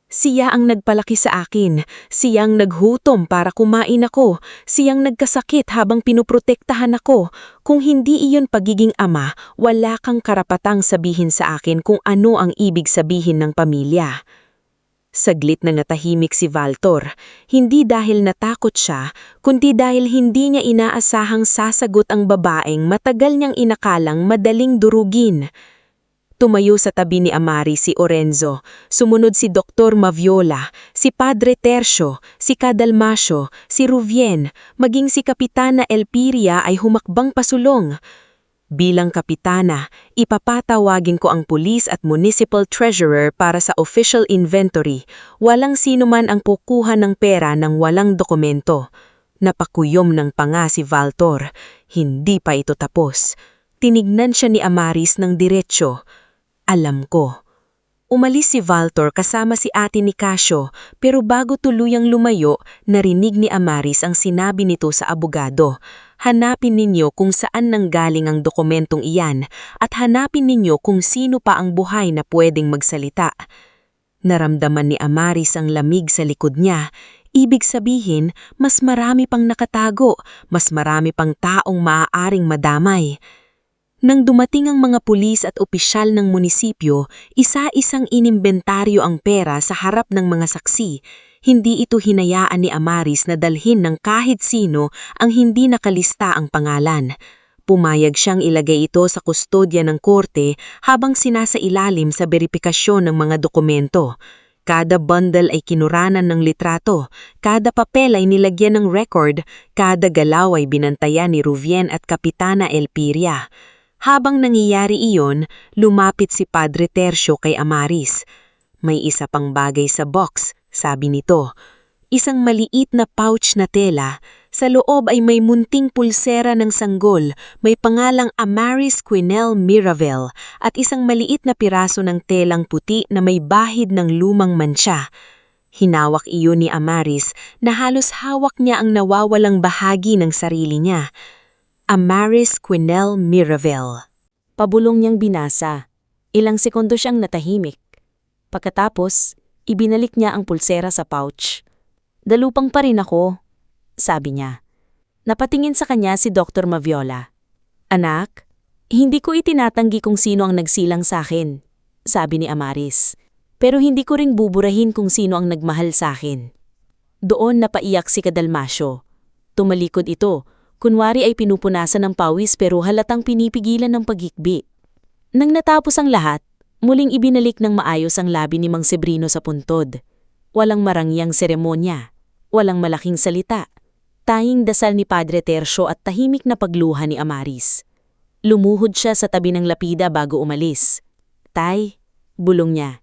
Siya ang nagpalaki sa akin, siyang naghutom para kumain ako, siyang nagkasakit habang pinuprotektahan ako. Kung hindi iyon pagiging ama, wala kang karapatang sabihin sa akin kung ano ang ibig sabihin ng pamilya. Saglit na natahimik si Valtor, hindi dahil natakot siya, kundi dahil hindi niya inaasahang sasagot ang babaeng matagal niyang inakalang madaling durugin. Tumayo sa tabi ni Amaris si Orenzo, sumunod si Dr. Maviola, si Padre Tercio, si Kadalmasyo, si Ruvien, maging si Kapitana Elpiria ay humakbang pasulong. Bilang kapitana, ipapatawagin ko ang pulis at municipal treasurer para sa official inventory. Walang sino man ang kukuha ng pera ng walang dokumento. Napakuyom ng panga si Valtor. Hindi pa ito tapos. Tinignan siya ni Amaris ng diretsyo. Alam ko. Umalis si Valtor kasama si ate ni Casio, pero bago tuluyang lumayo, narinig ni Amaris ang sinabi nito sa abogado. Hanapin ninyo kung saan nanggaling ang dokumentong iyan at hanapin ninyo kung sino pa ang buhay na pwedeng magsalita. Naramdaman ni Amaris ang lamig sa likod niya. Ibig sabihin, mas marami pang nakatago, mas marami pang taong maaaring madamay. Nang dumating ang mga pulis at opisyal ng munisipyo, isa-isang inimbentaryo ang pera sa harap ng mga saksi. Hindi ito hinayaan ni Amaris na dalhin ng kahit sino ang hindi nakalista ang pangalan. Pumayag siyang ilagay ito sa kustodya ng korte habang sinasailalim sa beripikasyon ng mga dokumento. Kada bundle ay kinuranan ng litrato, kada papel ay nilagyan ng record, kada galaw ay binantayan ni Ruvien at Kapitana Elpiria. Habang nangyayari iyon, lumapit si Padre Tercio kay Amaris. May isa pang bagay sa box, sabi nito. Isang maliit na pouch na tela, Sa loob ay may munting pulsera ng sanggol, may pangalang Amaris Quinel Miravel at isang maliit na piraso ng telang puti na may bahid ng lumang mantsa. Hinawak iyon ni Amaris na halos hawak niya ang nawawalang bahagi ng sarili niya. Amaris Quinel Miravel. Pabulong niyang binasa. Ilang segundo siyang natahimik. Pagkatapos, ibinalik niya ang pulsera sa pouch. "Dalupang pa rin ako," sabi niya. Napatingin sa kanya si Dr. Maviola. "Anak, hindi ko itinatanggi kung sino ang nagsilang sa akin," sabi ni Amaris. "Pero hindi ko ring buburahin kung sino ang nagmahal sa akin." Doon napaiyak si Kadalmasyo. Tumalikod ito, kunwari ay pinupunasan ng pawis pero halatang pinipigilan ng paghikbi. Nang natapos ang lahat, muling ibinalik ng maayos ang labi ni Mang Sebrino sa puntod. Walang marangyang seremonya, walang malaking salita. Tanging dasal ni Padre Tercio at tahimik na pagluha ni Amaris. Lumuhod siya sa tabi ng lapida bago umalis. "Tay," bulong niya,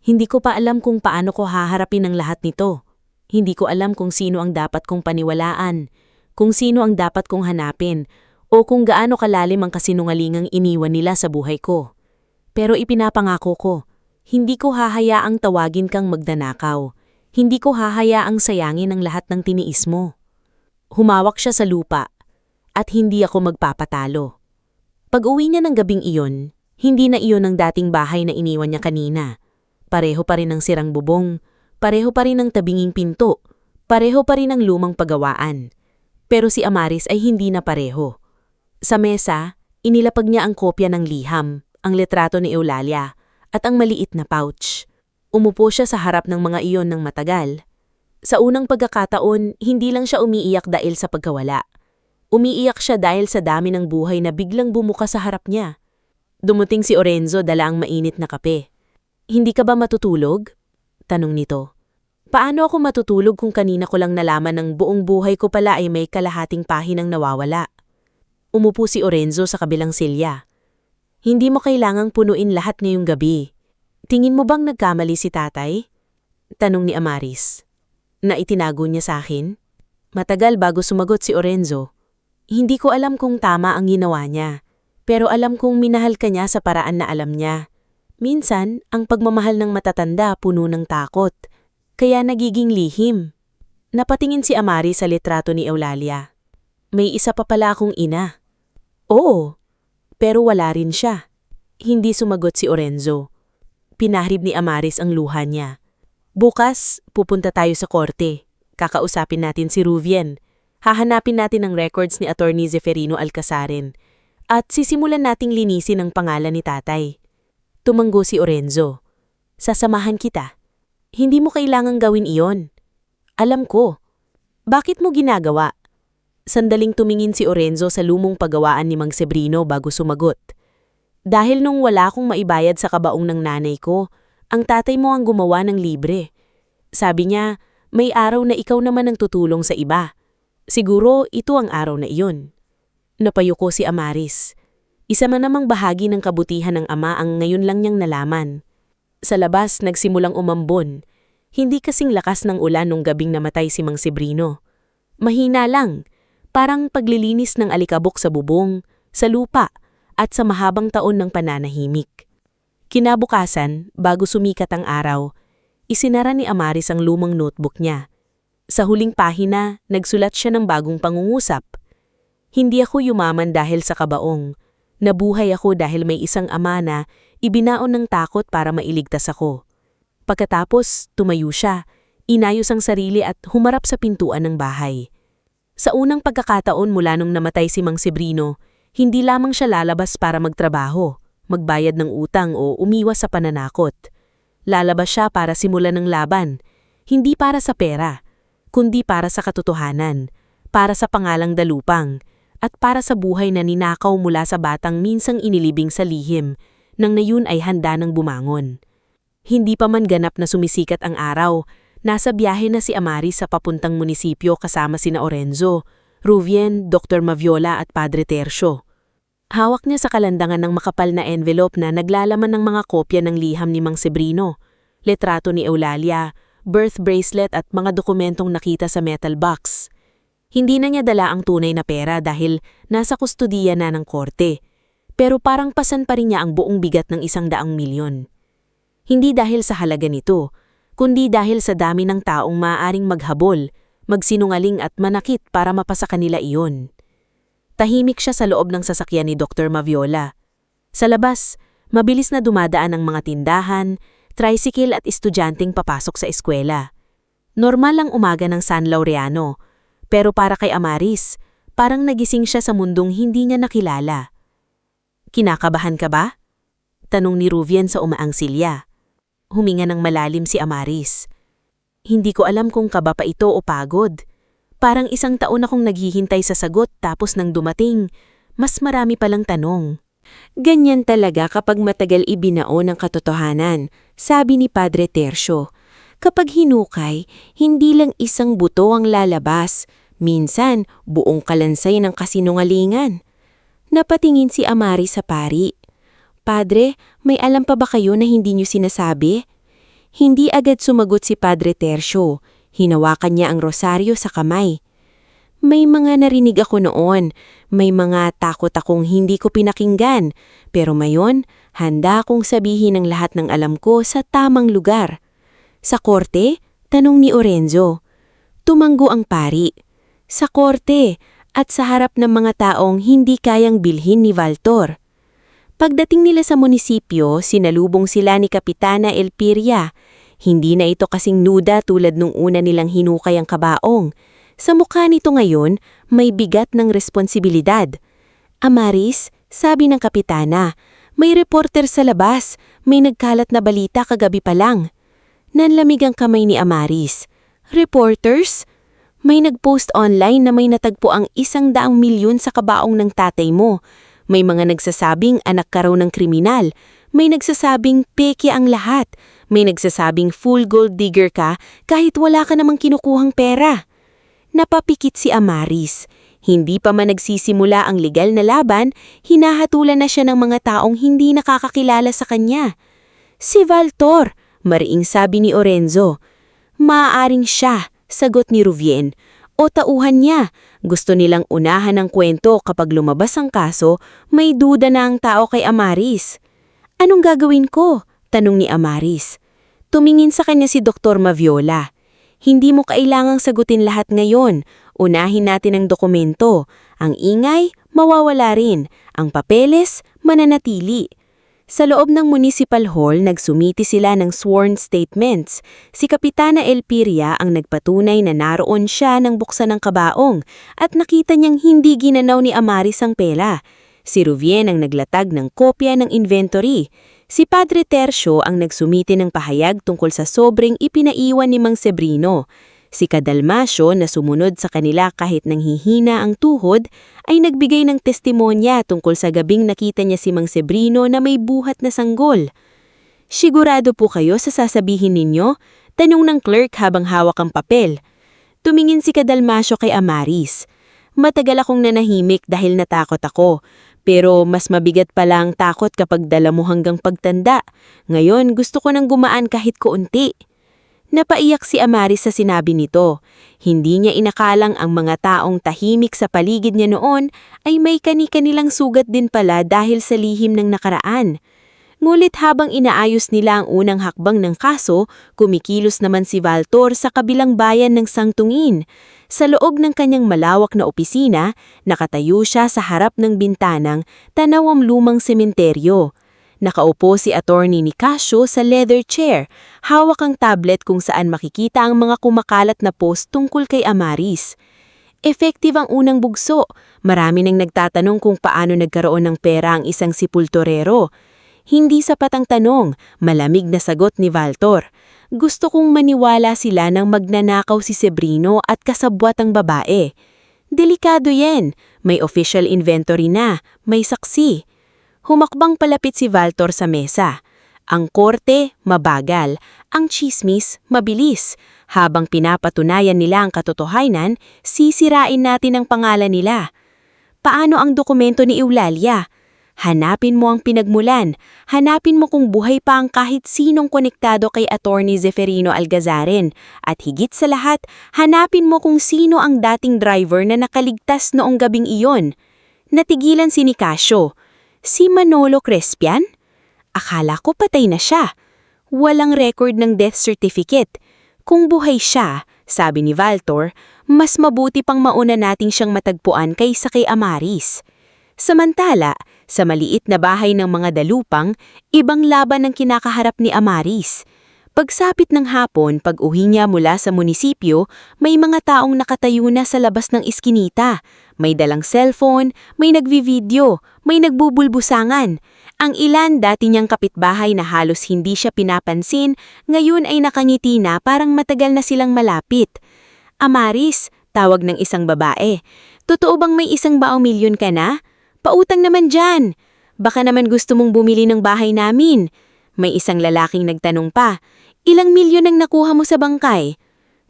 "hindi ko pa alam kung paano ko haharapin ang lahat nito. Hindi ko alam kung sino ang dapat kong paniwalaan, kung sino ang dapat kong hanapin, o kung gaano kalalim ang kasinungalingang iniwan nila sa buhay ko. Pero ipinapangako ko, hindi ko hahayaang tawagin kang magnanakaw. Hindi ko hahayaang sayangin ang lahat ng tiniis mo." Humawak siya sa lupa, "At hindi ako magpapatalo." Pag-uwi niya ng gabing iyon, hindi na iyon ang dating bahay na iniwan niya kanina. Pareho pa rin ang sirang bubong, pareho pa rin ang tabinging pinto, pareho pa rin ang lumang pagawaan. Pero si Amaris ay hindi na pareho. Sa mesa, inilapag niya ang kopya ng liham, ang litrato ni Eulalia, at ang maliit na pouch. Umupo siya sa harap ng mga iyon ng matagal. Sa unang pagkakataon, hindi lang siya umiiyak dahil sa pagkawala. Umiiyak siya dahil sa dami ng buhay na biglang bumuka sa harap niya. Dumating si Orenzo dala ang mainit na kape. "Hindi ka ba matutulog?" tanong nito. "Paano ako matutulog kung kanina ko lang nalaman ng buong buhay ko pala ay may kalahating pahinang nawawala?" Umupo si Orenzo sa kabilang silya. "Hindi mo kailangang punuin lahat ngayong gabi. Tingin mo bang nagkamali si tatay?" tanong ni Amaris. "Na itinago niya sa akin?" Matagal bago sumagot si Orenzo. "Hindi ko alam kung tama ang ginawa niya, pero alam kong minahal ka niya sa paraan na alam niya. Minsan, ang pagmamahal ng matatanda puno ng takot, kaya nagiging lihim." Napatingin si Amaris sa litrato ni Eulalia. "May isa pa pala akong ina." "Oo, pero wala rin siya." Hindi sumagot si Orenzo. Pinahrib ni Amaris ang luha niya. "Bukas, pupunta tayo sa korte. Kakausapin natin si Ruvien. Hahanapin natin ang records ni Attorney Zeferino Alcazaren. At sisimulan nating linisin ang pangalan ni tatay." Tumanggo si Orenzo. "Sasamahan kita." "Hindi mo kailangang gawin iyon." "Alam ko." "Bakit mo ginagawa?" Sandaling tumingin si Orenzo sa lumong pagawaan ni Mang Sebrino bago sumagot. "Dahil nung wala akong maibayad sa kabaong ng nanay ko, ang tatay mo ang gumawa ng libre. Sabi niya, may araw na ikaw naman ang tutulong sa iba. Siguro ito ang araw na iyon." Napayuko si Amaris. Isa man namang bahagi ng kabutihan ng ama ang ngayon lang niyang nalaman. Sa labas, nagsimulang umambon. Hindi kasing lakas ng ulan nung gabing namatay si Mang Sebrino. Mahina lang, parang paglilinis ng alikabok sa bubong, sa lupa, at sa mahabang taon ng pananahimik. Kinabukasan, bago sumikat ang araw, isinara ni Amaris ang lumang notebook niya. Sa huling pahina, nagsulat siya ng bagong pangungusap. "Hindi ako yumaman dahil sa kabaong. Nabuhay ako dahil may isang ama na ibinaon ng takot para mailigtas ako." Pagkatapos, tumayo siya, inayos ang sarili at humarap sa pintuan ng bahay. Sa unang pagkakataon mula nung namatay si Mang Sebrino, hindi lamang siya lalabas para magtrabaho, magbayad ng utang o umiwas sa pananakot. Lalabas siya para simulan ng laban, hindi para sa pera, kundi para sa katotohanan, para sa pangalang Dalupang, at para sa buhay na ninakaw mula sa batang minsang inilibing sa lihim, nang nayon ay handa ng bumangon. Hindi pa man ganap na sumisikat ang araw, nasa biyahe na si Amaris sa papuntang munisipyo kasama sina Orenzo, Ruvien, Dr. Maviola at Padre Tercio. Hawak niya sa kalandangan ng makapal na envelope na naglalaman ng mga kopya ng liham ni Mang Sebrino, litrato ni Eulalia, birth bracelet at mga dokumentong nakita sa metal box. Hindi na niya dala ang tunay na pera dahil nasa kustudiya na ng korte. Pero parang pasan pa rin niya ang buong bigat ng 100,000,000. Hindi dahil sa halaga nito, kundi dahil sa dami ng taong maaaring maghabol, magsinungaling at manakit para mapasa kanila iyon. Tahimik siya sa loob ng sasakyan ni Dr. Maviola. Sa labas, mabilis na dumadaan ang mga tindahan, tricycle at estudyanteng papasok sa eskwela. Normal ang umaga ng San Laureano, pero para kay Amaris, parang nagising siya sa mundong hindi niya nakilala. "Kinakabahan ka ba?" tanong ni Ruvien sa umaang silya. Huminga ng malalim si Amaris. "Hindi ko alam kung kaba pa ito o pagod. Parang 1 taon akong naghihintay sa sagot tapos nang dumating, mas marami palang tanong." Ganyan talaga kapag matagal ibinao ng katotohanan, sabi ni Padre Tercio. Kapag hinukay, hindi lang isang buto ang lalabas, minsan buong kalansay ng kasinungalingan. Napatingin si Amaris sa pari. "Padre, may alam pa ba kayo na hindi niyo sinasabi?" Hindi agad sumagot si Padre Tercio. Hinawakan niya ang rosaryo sa kamay. "May mga narinig ako noon, may mga takot akong hindi ko pinakinggan, pero ngayon, handa akong sabihin ang lahat ng alam ko sa tamang lugar." "Sa korte?" tanong ni Orenzo. Tumanggo ang pari. "Sa korte, at sa harap ng mga taong hindi kayang bilhin ni Valtor." Pagdating nila sa munisipyo, sinalubong sila ni Kapitana Elpiria. Hindi na ito kasing nuda tulad nung una nilang hinukay ang kabaong. Sa mukha nito ngayon, may bigat ng responsibilidad. "Amaris," sabi ng Kapitana, "may reporter sa labas, may nagkalat na balita kagabi pa lang." Nanlamig ang kamay ni Amaris. "Reporters? May nagpost online na may natagpo ang 100,000,000 sa kabaong ng tatay mo. May mga nagsasabing anak ka raw ng kriminal. May nagsasabing peke ang lahat. May nagsasabing full gold digger ka kahit wala ka namang kinukuhang pera." Napapikit si Amaris. Hindi pa man nagsisimula ang legal na laban, hinahatulan na siya ng mga taong hindi nakakakilala sa kanya. "Si Valtor," mariing sabi ni Orenzo. "Maaaring siya," sagot ni Ruvien. "O tauhan niya. Gusto nilang unahan ang kwento kapag lumabas ang kaso, may duda na ang tao kay Amaris." "Anong gagawin ko?" tanong ni Amaris. Tumingin sa kanya si Dr. Maviola. "Hindi mo kailangang sagutin lahat ngayon. Unahin natin ang dokumento. Ang ingay, mawawala rin. Ang papeles, mananatili." Sa loob ng Municipal Hall, nagsumiti sila ng sworn statements. Si Kapitana Elpiria ang nagpatunay na naroon siya nang buksan ng kabaong at nakita niyang hindi ginanaw ni Amaris ang pera. Si Ruvien ang naglatag ng kopya ng inventory. Si Padre Tercio ang nagsumiti ng pahayag tungkol sa sobreng ipinaiwan ni Mang Sebrino. Si Cadalmasio na sumunod sa kanila kahit nanghihina ang tuhod ay nagbigay ng testimonya tungkol sa gabing nakita niya si Mang Sebrino na may buhat na sanggol. "Sigurado po kayo sa sasabihin ninyo?" tanong ng clerk habang hawak ang papel. Tumingin si Cadalmasio kay Amaris. "Matagal akong nanahimik dahil natakot ako. Pero mas mabigat pala ang takot kapag dala mo hanggang pagtanda. Ngayon gusto ko nang gumaan kahit kaunti." Napaiyak si Amaris sa sinabi nito. Hindi niya inakalang ang mga taong tahimik sa paligid niya noon ay may kani-kanilang sugat din pala dahil sa lihim ng nakaraan. Ngulit habang inaayos nila ang unang hakbang ng kaso, kumikilos naman si Valtor sa kabilang bayan ng Sangtungin. Sa loob ng kanyang malawak na opisina, nakatayo siya sa harap ng bintanang tanaw ang lumang sementeryo. Nakaupo si Attorney Nicasio sa leather chair, hawak ang tablet kung saan makikita ang mga kumakalat na post tungkol kay Amaris. Effective ang unang bugso. Marami nang nagtatanong kung paano nagkaroon ng pera ang isang sepulturero. Hindi sapat ang tanong, malamig na sagot ni Valtor. "Gusto kong maniwala sila nang magnanakaw si Sebrino at kasabwat ang babae." "Delikado yan. May official inventory na, may saksi." Humakbang palapit si Valtor sa mesa. Ang korte, mabagal. Ang chismis, mabilis. Habang pinapatunayan nila ang katotohanan, sisirain natin ang pangalan nila. "Paano ang dokumento ni Eulalia?" Hanapin mo ang pinagmulan. Hanapin mo kung buhay pa ang kahit sinong konektado kay Attorney Zeferino Algazaren. At higit sa lahat, hanapin mo kung sino ang dating driver na nakaligtas noong gabing iyon. Natigilan si Nicasio. Si Manolo Crespian? Akala ko patay na siya. Walang record ng death certificate. Kung buhay siya, sabi ni Valtor, mas mabuti pang mauna nating siyang matagpuan kaysa kay Amaris. Samantala, sa maliit na bahay ng mga dalupang, ibang laban ang kinakaharap ni Amaris. Pagsapit ng hapon, pag-uwi niya mula sa munisipyo, may mga taong nakatayo na sa labas ng iskinita. May dalang cellphone, may nagvi-video, may nagbubulbusangan. Ang ilan dati niyang kapitbahay na halos hindi siya pinapansin, ngayon ay nakangiti na parang matagal na silang malapit. Amaris, tawag ng isang babae. Totoo bang may 1 milyon ka na? Pautang naman dyan. Baka naman gusto mong bumili ng bahay namin. May isang lalaking nagtanong pa, ilang milyon ang nakuha mo sa bangkay?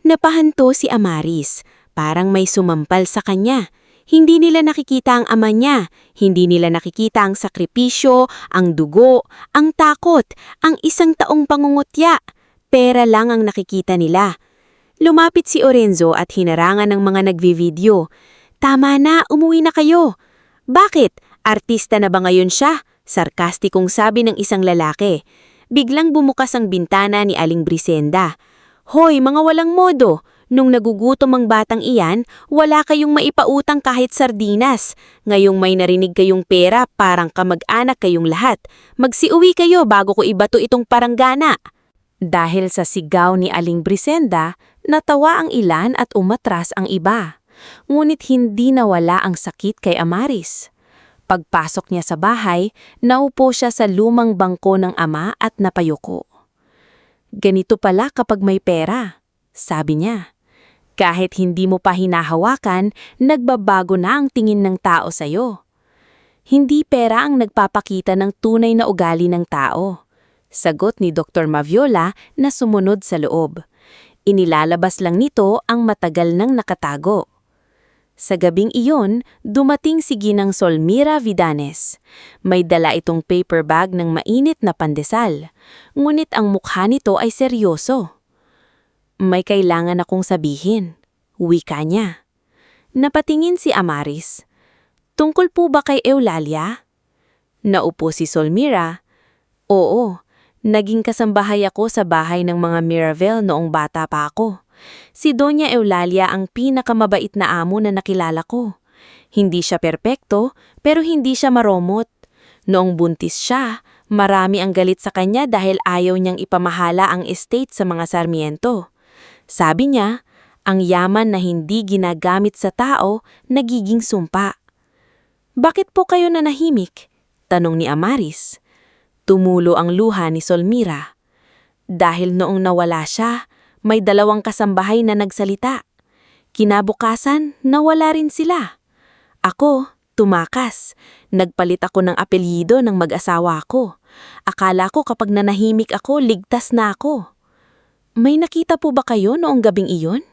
Napahanto si Amaris, parang may sumampal sa kanya. Hindi nila nakikita ang ama niya, hindi nila nakikita ang sakripisyo, ang dugo, ang takot, ang 1 taong pangungutya. Pera lang ang nakikita nila. Lumapit si Orenzo at hinarangan ng mga nagvi-video. Tama na, umuwi na kayo. Bakit? Artista na ba ngayon siya? Sarkastikong sabi ng isang lalaki. Biglang bumukas ang bintana ni Aling Brisenda. Hoy, mga walang modo! Nung nagugutom ang batang iyan, wala kayong maipautang kahit sardinas. Ngayong may narinig kayong pera, parang kamag-anak kayong lahat. Magsiuwi kayo bago ko ibato itong paranggana. Dahil sa sigaw ni Aling Brisenda, natawa ang ilan at umatras ang iba. Ngunit hindi nawala ang sakit kay Amaris. Pagpasok niya sa bahay, naupo siya sa lumang bangko ng ama at napayuko. Ganito pala kapag may pera, sabi niya. Kahit hindi mo pa hinahawakan, nagbabago na ang tingin ng tao sa'yo. Hindi pera ang nagpapakita ng tunay na ugali ng tao. Sagot ni Dr. Maviola na sumunod sa loob. Inilalabas lang nito ang matagal nang nakatago. Sa gabing iyon, dumating si Ginang Solmira Vidanes. May dala itong paper bag ng mainit na pandesal, ngunit ang mukha nito ay seryoso. May kailangan akong sabihin, wika niya. Napatingin si Amaris. Tungkol po ba kay Eulalia? Naupo si Solmira. Oo, naging kasambahay ako sa bahay ng mga Miravel noong bata pa ako. Si Doña Eulalia ang pinakamabait na amo na nakilala ko. Hindi siya perpekto, pero hindi siya maromot. Noong buntis siya, marami ang galit sa kanya dahil ayaw niyang ipamahala ang estate sa mga Sarmiento. Sabi niya, ang yaman na hindi ginagamit sa tao, nagiging sumpa. Bakit po kayo nanahimik? Tanong ni Amaris. Tumulo ang luha ni Solmira. Dahil noong nawala siya, may 2 kasambahay na nagsalita. Kinabukasan, nawala rin sila. Ako, tumakas. Nagpalit ako ng apelyido ng mag-asawa ko. Akala ko kapag nanahimik ako, ligtas na ako. May nakita po ba kayo noong gabing iyon?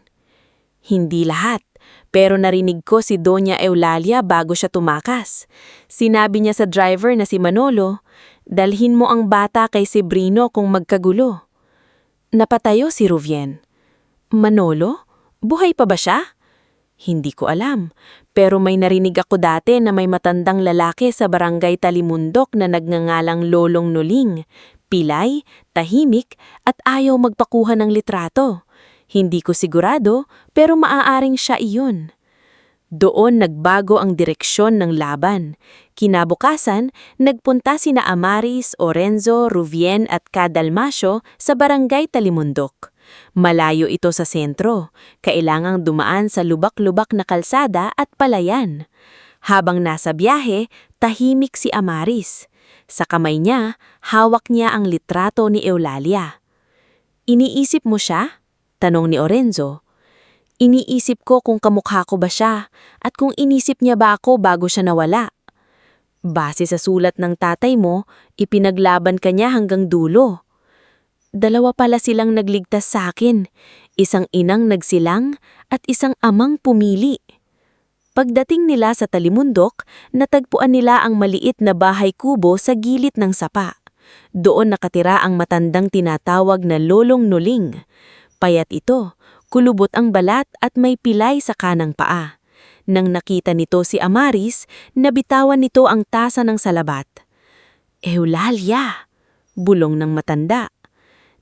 Hindi lahat, pero narinig ko si Doña Eulalia bago siya tumakas. Sinabi niya sa driver na si Manolo, dalhin mo ang bata kay Sebrino kung magkagulo. Napatayo si Ruvien. Manolo? Buhay pa ba siya? Hindi ko alam, pero may narinig ako dati na may matandang lalaki sa barangay Talimundok na nagngangalang Lolong Nuling. Pilay, tahimik, at ayaw magpakuha ng litrato. Hindi ko sigurado, pero maaaring siya iyon. Doon nagbago ang direksyon ng laban. Kinabukasan, nagpunta sina Amaris, Orenzo, Ruvien at Cadalmasio sa barangay Talimundok. Malayo ito sa sentro. Kailangang dumaan sa lubak-lubak na kalsada at palayan. Habang nasa biyahe, tahimik si Amaris. Sa kamay niya, hawak niya ang litrato ni Eulalia. Iniisip mo siya? Tanong ni Orenzo. Iniisip ko kung kamukha ko ba siya at kung inisip niya ba ako bago siya nawala. Base sa sulat ng tatay mo, ipinaglaban ka niya hanggang dulo. 2 pala silang nagligtas sa akin, isang inang nagsilang at isang amang pumili. Pagdating nila sa talimundok, natagpuan nila ang maliit na bahay kubo sa gilid ng sapa. Doon nakatira ang matandang tinatawag na Lolong Nuling. Payat ito, kulubot ang balat at may pilay sa kanang paa. Nang nakita nito si Amaris, nabitawan nito ang tasa ng salabat. "Eulalia!" bulong ng matanda.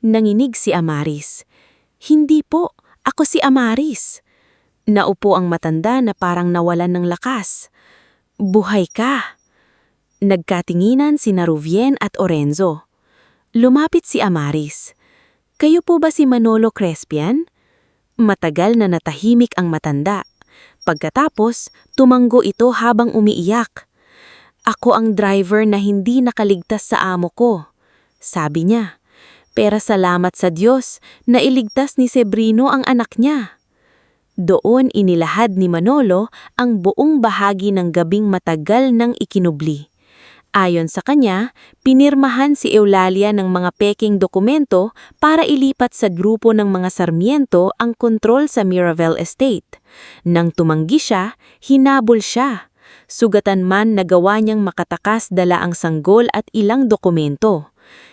Nanginig si Amaris. "Hindi po, ako si Amaris." Naupo ang matanda na parang nawalan ng lakas. "Buhay ka." Nagkatinginan sina Ruvien at Orenzo. Lumapit si Amaris. "Kayo po ba si Manolo Crespian?" Matagal na natahimik ang matanda. Pagkatapos, tumanggo ito habang umiiyak. "Ako ang driver na hindi nakaligtas sa amo ko," sabi niya. "Pero salamat sa Diyos na iligtas ni Sebrino ang anak niya." Doon inilahad ni Manolo ang buong bahagi ng gabing matagal nang ikinubli. Ayon sa kanya, pinirmahan si Eulalia ng mga peking dokumento para ilipat sa grupo ng mga Sarmiento ang kontrol sa Mirabel Estate. Nang tumanggi siya, hinabol siya. Sugatan man nagawa niyang makatakas dala ang sanggol at ilang dokumento.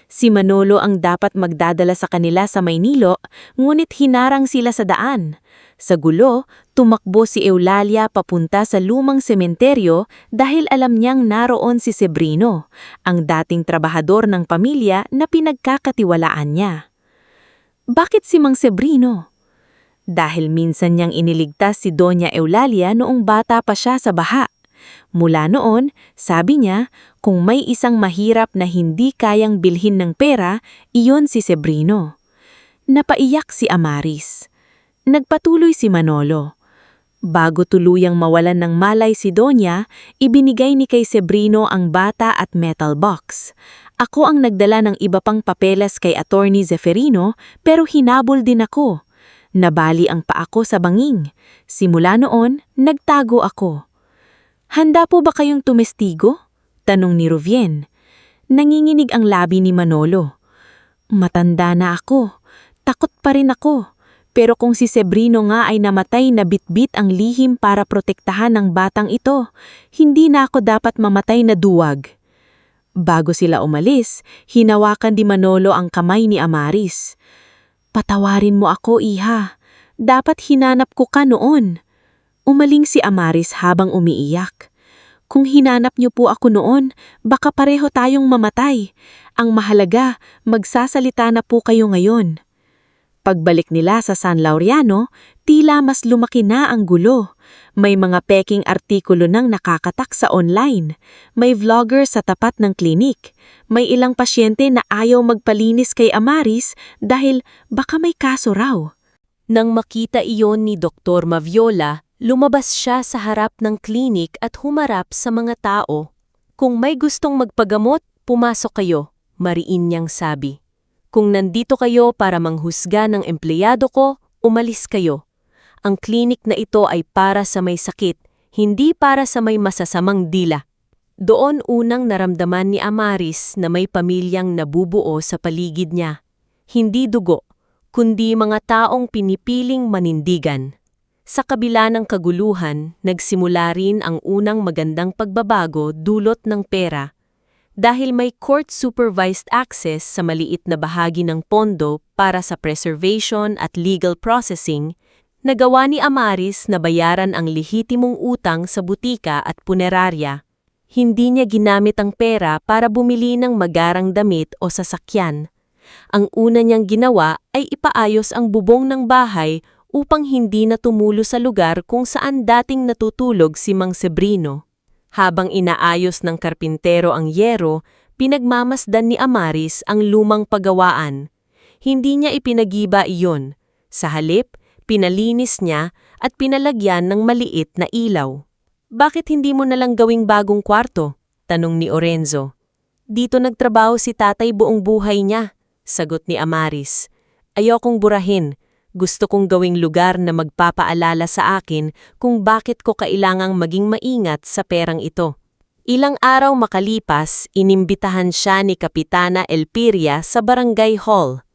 Si Manolo ang dapat magdadala sa kanila sa Maynilo, ngunit hinarang sila sa daan. Sa gulo, tumakbo si Eulalia papunta sa lumang sementeryo dahil alam niyang naroon si Sebrino, ang dating trabahador ng pamilya na pinagkakatiwalaan niya. Bakit si Mang Sebrino? Dahil minsan niyang iniligtas si Doña Eulalia noong bata pa siya sa baha. Mula noon, sabi niya, kung may isang mahirap na hindi kayang bilhin ng pera, iyon si Sebrino. Napaiyak si Amaris. Nagpatuloy si Manolo. Bago tuluyang mawalan ng malay si Donya, ibinigay ni kay Sebrino ang bata at metal box. Ako ang nagdala ng iba pang papeles kay Attorney Zeferino, pero hinabol din ako. Nabali ang paa ko sa banging. Simula noon, nagtago ako. "Handa po ba kayong tumestigo?" tanong ni Ruvien. Nanginginig ang labi ni Manolo. "Matanda na ako. Takot pa rin ako. Pero kung si Sebrino nga ay namatay na bitbit ang lihim para protektahan ng batang ito, hindi na ako dapat mamatay na duwag." Bago sila umalis, hinawakan ni Manolo ang kamay ni Amaris. "Patawarin mo ako, iha. Dapat hinanap ko ka noon." Umaling si Amaris habang umiiyak. "Kung hinanap niyo po ako noon, baka pareho tayong mamatay. Ang mahalaga, magsasalita na po kayo ngayon." Pagbalik nila sa San Laureano, tila mas lumaki na ang gulo. May mga peking artikulo nang nakakatak sa online. May vlogger sa tapat ng klinik. May ilang pasyente na ayaw magpalinis kay Amaris dahil baka may kaso raw. Nang makita iyon ni Dr. Maviola, lumabas siya sa harap ng klinik at humarap sa mga tao. "Kung may gustong magpagamot, pumasok kayo," mariin niyang sabi. "Kung nandito kayo para manghusga ng empleyado ko, umalis kayo. Ang klinik na ito ay para sa may sakit, hindi para sa may masasamang dila." Doon unang naramdaman ni Amaris na may pamilyang nabubuo sa paligid niya. Hindi dugo, kundi mga taong pinipiling manindigan. Sa kabila ng kaguluhan, nagsimula rin ang unang magandang pagbabago dulot ng pera. Dahil may court-supervised access sa maliit na bahagi ng pondo para sa preservation at legal processing, nagawa ni Amaris na bayaran ang lehitimong utang sa butika at punerarya. Hindi niya ginamit ang pera para bumili ng magarang damit o sasakyan. Ang una niyang ginawa ay ipaayos ang bubong ng bahay upang hindi na tumulo sa lugar kung saan dating natutulog si Mang Sebrino. Habang inaayos ng karpintero ang yero, pinagmamasdan ni Amaris ang lumang pagawaan. Hindi niya ipinagiba iyon. Sa halip, pinalinis niya at pinalagyan ng maliit na ilaw. "Bakit hindi mo nalang gawing bagong kwarto?" tanong ni Orenzo. "Dito nagtrabaho si tatay buong buhay niya," sagot ni Amaris. "Ayokong burahin. Gusto kong gawing lugar na magpapaalala sa akin kung bakit ko kailangang maging maingat sa perang ito." Ilang araw makalipas, inimbitahan siya ni Kapitana Elpiria sa barangay hall.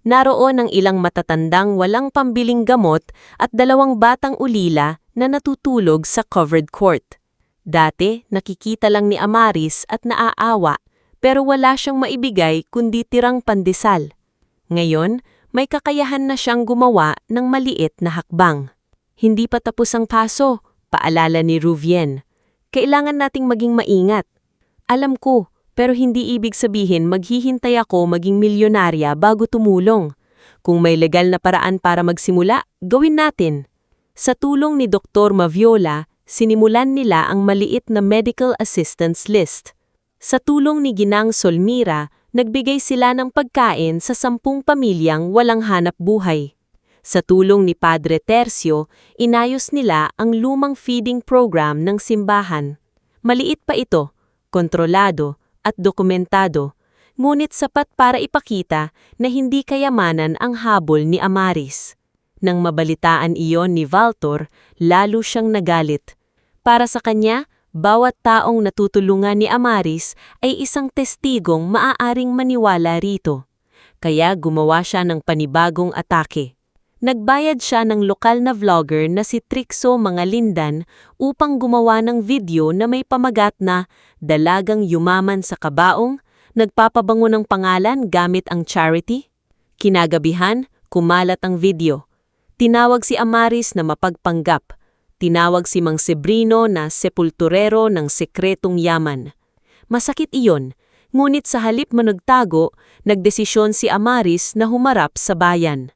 Naroon ang ilang matatandang walang pambiling gamot at 2 batang ulila na natutulog sa covered court. Dati, nakikita lang ni Amaris at naaawa, pero wala siyang maibigay kundi tirang pandesal. Ngayon, may kakayahan na siyang gumawa ng maliit na hakbang. Hindi pa tapos ang paso, paalala ni Ruvien. Kailangan nating maging maingat. Alam ko, pero hindi ibig sabihin maghihintay ako maging milyonarya bago tumulong. Kung may legal na paraan para magsimula, gawin natin. Sa tulong ni Dr. Maviola, sinimulan nila ang maliit na medical assistance list. Sa tulong ni Ginang Solmira, nagbigay sila ng pagkain sa 10 pamilyang walang hanap buhay. Sa tulong ni Padre Tercio, inayos nila ang lumang feeding program ng simbahan. Maliit pa ito, kontrolado at dokumentado, ngunit sapat para ipakita na hindi kayamanan ang habol ni Amaris. Nang mabalitaan iyon ni Valtor, lalo siyang nagalit. Para sa kanya, bawat taong natutulungan ni Amaris ay isang testigong maaaring maniwala rito. Kaya gumawa siya ng panibagong atake. Nagbayad siya ng lokal na vlogger na si Trixo Mangalindan upang gumawa ng video na may pamagat na dalagang yumaman sa kabaong, nagpapabango ng pangalan gamit ang charity. Kinagabihan, kumalat ang video. Tinawag si Amaris na mapagpanggap. Tinawag si Mang Sebrino na sepulturero ng sekretong yaman. Masakit iyon, ngunit sa halip managtago, nagdesisyon si Amaris na humarap sa bayan.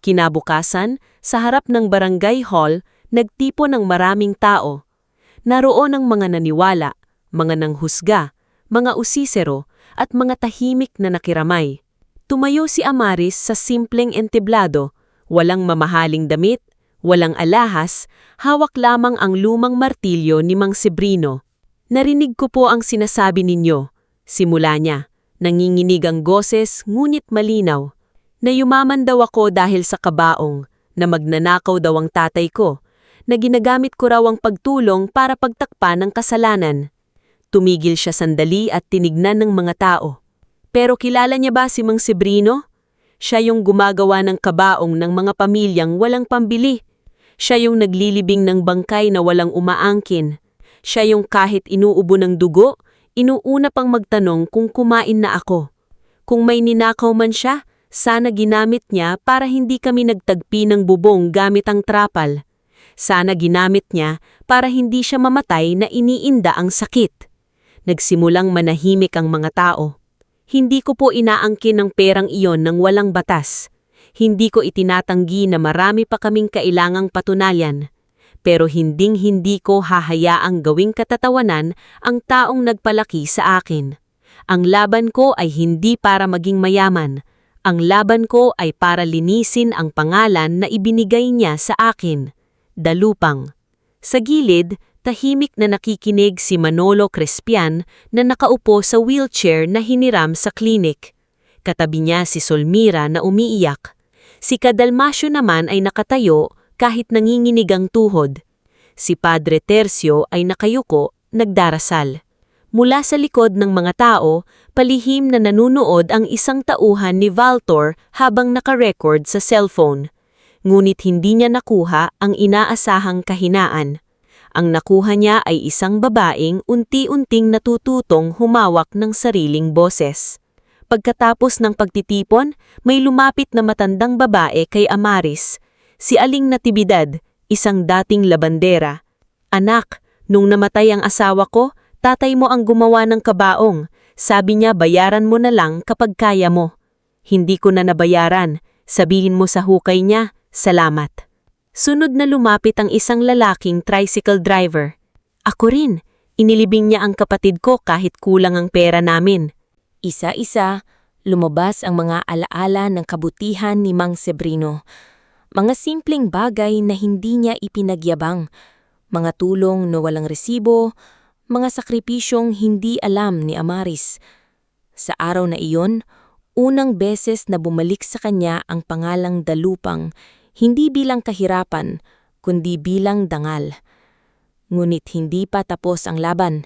Kinabukasan, sa harap ng barangay hall, nagtipo ng maraming tao. Naroon ang mga naniwala, mga nanghusga, mga usisero, at mga tahimik na nakiramay. Tumayo si Amaris sa simpleng entablado, walang mamahaling damit, walang alahas, hawak lamang ang lumang martilyo ni Mang Sebrino. Narinig ko po ang sinasabi ninyo. Simula niya, nanginginig ang goses ngunit malinaw. Na yumaman daw ako dahil sa kabaong, na magnanakaw daw ang tatay ko, na ginagamit ko raw ang pagtulong para pagtakpan ng kasalanan. Tumigil siya sandali at tinignan ng mga tao. Pero kilala niya ba si Mang Sebrino? Siya yung gumagawa ng kabaong ng mga pamilyang walang pambili. Siya yung naglilibing ng bangkay na walang umaangkin. Siya yung kahit inuubo ng dugo, inuuna pang magtanong kung kumain na ako. Kung may ninakaw man siya, sana ginamit niya para hindi kami nagtagpi ng bubong gamit ang trapal. Sana ginamit niya para hindi siya mamatay na iniinda ang sakit. Nagsimulang manahimik ang mga tao. Hindi ko po inaangkin ang perang iyon ng walang batas. Hindi ko itinatanggi na marami pa kaming kailangang patunayan. Pero hinding-hindi ko hahayaang gawing katatawanan ang taong nagpalaki sa akin. Ang laban ko ay hindi para maging mayaman. Ang laban ko ay para linisin ang pangalan na ibinigay niya sa akin, Dalupang. Sa gilid, tahimik na nakikinig si Manolo Crespian na nakaupo sa wheelchair na hiniram sa klinik. Katabi niya si Solmira na umiiyak. Si Cadalmasio naman ay nakatayo kahit nanginginig ang tuhod. Si Padre Tercio ay nakayuko, nagdarasal. Mula sa likod ng mga tao, palihim na nanunood ang isang tauhan ni Valtor habang nakarecord sa cellphone. Ngunit hindi niya nakuha ang inaasahang kahinaan. Ang nakuha niya ay isang babaeng unti-unting natututong humawak ng sariling boses. Pagkatapos ng pagtitipon, may lumapit na matandang babae kay Amaris. Si Aling Natividad, isang dating labandera. Anak, nung namatay ang asawa ko, tatay mo ang gumawa ng kabaong. Sabi niya bayaran mo na lang kapag kaya mo. Hindi ko na nabayaran. Sabihin mo sa hukay niya, salamat. Sunod na lumapit ang isang lalaking tricycle driver. Ako rin. Inilibing niya ang kapatid ko kahit kulang ang pera namin. Isa-isa, lumabas ang mga alaala ng kabutihan ni Mang Sebrino. Mga simpleng bagay na hindi niya ipinagyabang. Mga tulong na walang resibo, mga sakripisyong hindi alam ni Amaris. Sa araw na iyon, unang beses na bumalik sa kanya ang pangalang Dalupang, hindi bilang kahirapan, kundi bilang dangal. Ngunit hindi pa tapos ang laban.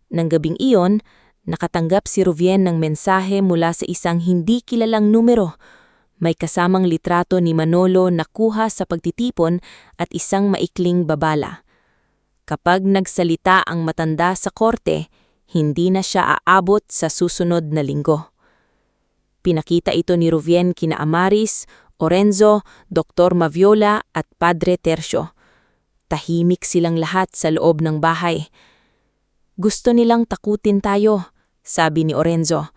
Nang gabing iyon, nakatanggap si Ruvien ng mensahe mula sa isang hindi kilalang numero. May kasamang litrato ni Manolo na kuha sa pagtitipon at isang maikling babala. Kapag nagsalita ang matanda sa korte, hindi na siya aabot sa susunod na linggo. Pinakita ito ni Ruvien kina Amaris, Orenzo, Dr. Maviola at Padre Tercio. Tahimik silang lahat sa loob ng bahay. Gusto nilang takutin tayo, sabi ni Orenzo.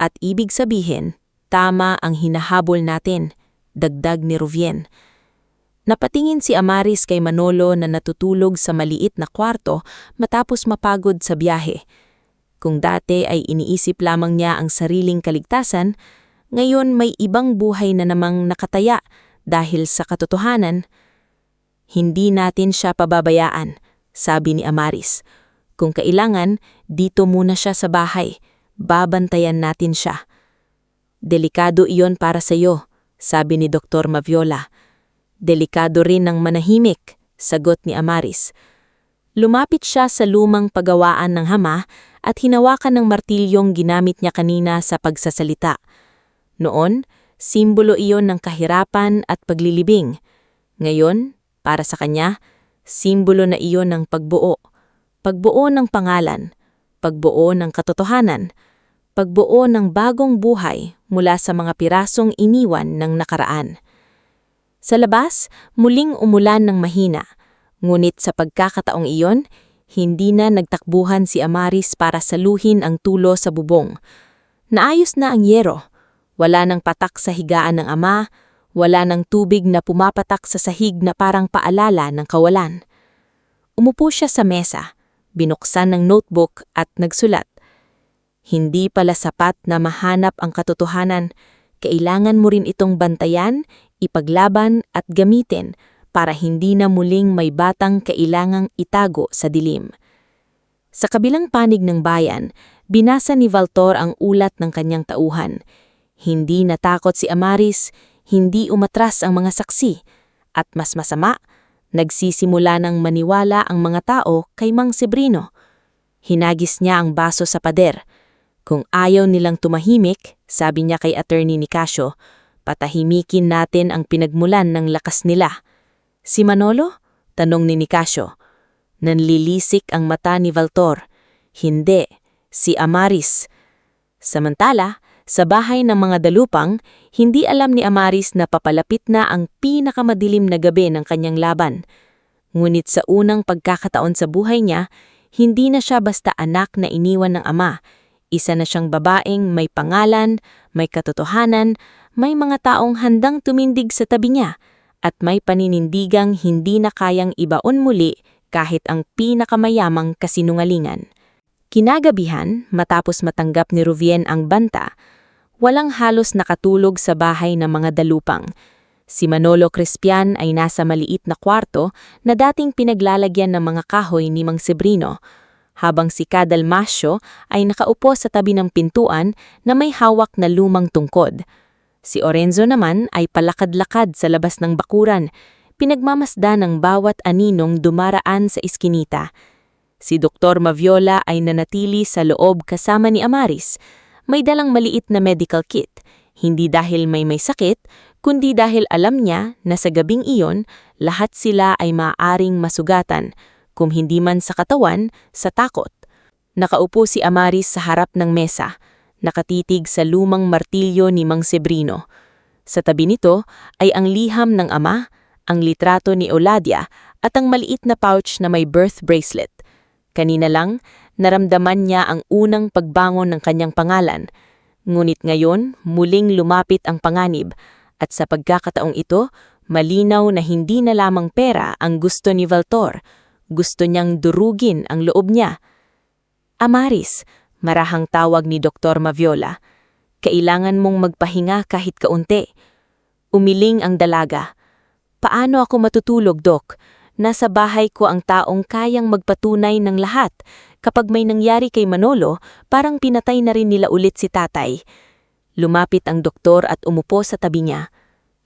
At ibig sabihin, tama ang hinahabol natin, dagdag ni Ruvien. Napatingin si Amaris kay Manolo na natutulog sa maliit na kwarto matapos mapagod sa biyahe. Kung dati ay iniisip lamang niya ang sariling kaligtasan, ngayon may ibang buhay na namang nakataya dahil sa katotohanan. Hindi natin siya pababayaan, sabi ni Amaris. Kung kailangan, dito muna siya sa bahay. Babantayan natin siya. Delikado iyon para sa iyo, sabi ni Dr. Maviola. Delikado rin ng manahimik, sagot ni Amaris. Lumapit siya sa lumang pagawaan ng hama at hinawakan ng martilyong ginamit niya kanina sa pagsasalita. Noon, simbolo iyon ng kahirapan at paglilibing. Ngayon, para sa kanya, simbolo na iyon ng pagbuo. Pagbuo ng pangalan, pagbuo ng katotohanan, pagbuo ng bagong buhay mula sa mga pirasong iniwan ng nakaraan. Sa labas, muling umulan ng mahina, ngunit sa pagkakataong iyon, hindi na nagtakbuhan si Amaris para saluhin ang tulo sa bubong. Naayos na ang yero, wala nang patak sa higaan ng ama, wala nang tubig na pumapatak sa sahig na parang paalala ng kawalan. Umupo siya sa mesa, binuksan ng notebook at nagsulat. Hindi pala sapat na mahanap ang katotohanan, kailangan mo rin itong bantayan, ipaglaban at gamitin para hindi na muling may batang kailangang itago sa dilim. Sa kabilang panig ng bayan, binasa ni Valtor ang ulat ng kanyang tauhan. Hindi natakot si Amaris, hindi umatras ang mga saksi, at mas masama, nagsisimula ng maniwala ang mga tao kay Mang Sebrino. Hinagis niya ang baso sa pader. Kung ayaw nilang tumahimik, sabi niya kay Attorney Nicasio, patahimikin natin ang pinagmulan ng lakas nila. Si Manolo? Tanong ni Nicasio. Nanlilisik ang mata ni Valtor. Hindi, si Amaris. Samantala, sa bahay ng mga dalupang, hindi alam ni Amaris na papalapit na ang pinakamadilim na gabi ng kanyang laban. Ngunit sa unang pagkakataon sa buhay niya, hindi na siya basta anak na iniwan ng ama. Isa na siyang babaeng may pangalan, may katotohanan, may mga taong handang tumindig sa tabi niya, at may paninindigang hindi na kayang ibaon muli kahit ang pinakamayamang kasinungalingan. Kinagabihan, matapos matanggap ni Ruvien ang banta, walang halos nakatulog sa bahay ng mga dalupang. Si Manolo Crispian ay nasa maliit na kwarto na dating pinaglalagyan ng mga kahoy ni Mang Sebrino, habang si Cadalmasio ay nakaupo sa tabi ng pintuan na may hawak na lumang tungkod. Si Orenzo naman ay palakad-lakad sa labas ng bakuran, pinagmamasdan ng bawat aninong dumaraan sa iskinita. Si Dr. Maviola ay nanatili sa loob kasama ni Amaris. May dalang maliit na medical kit, hindi dahil may sakit, kundi dahil alam niya na sa gabing iyon, lahat sila ay maaaring masugatan, kung hindi man sa katawan, sa takot. Nakaupo si Amaris sa harap ng mesa, nakatitig sa lumang martilyo ni Mang Sebrino. Sa tabi nito ay ang liham ng ama, ang litrato ni Oladia at ang maliit na pouch na may birth bracelet. Kanina lang, naramdaman niya ang unang pagbangon ng kanyang pangalan. Ngunit ngayon, muling lumapit ang panganib, at sa pagkakataong ito, malinaw na hindi na lamang pera ang gusto ni Valtor. Gusto niyang durugin ang loob niya. Amaris, marahang tawag ni Dr. Maviola. Kailangan mong magpahinga kahit kaunti. Umiling ang dalaga. Paano ako matutulog, Dok? Nasa bahay ko ang taong kayang magpatunay ng lahat. Kapag may nangyari kay Manolo, parang pinatay na rin nila ulit si tatay. Lumapit ang doktor at umupo sa tabi niya.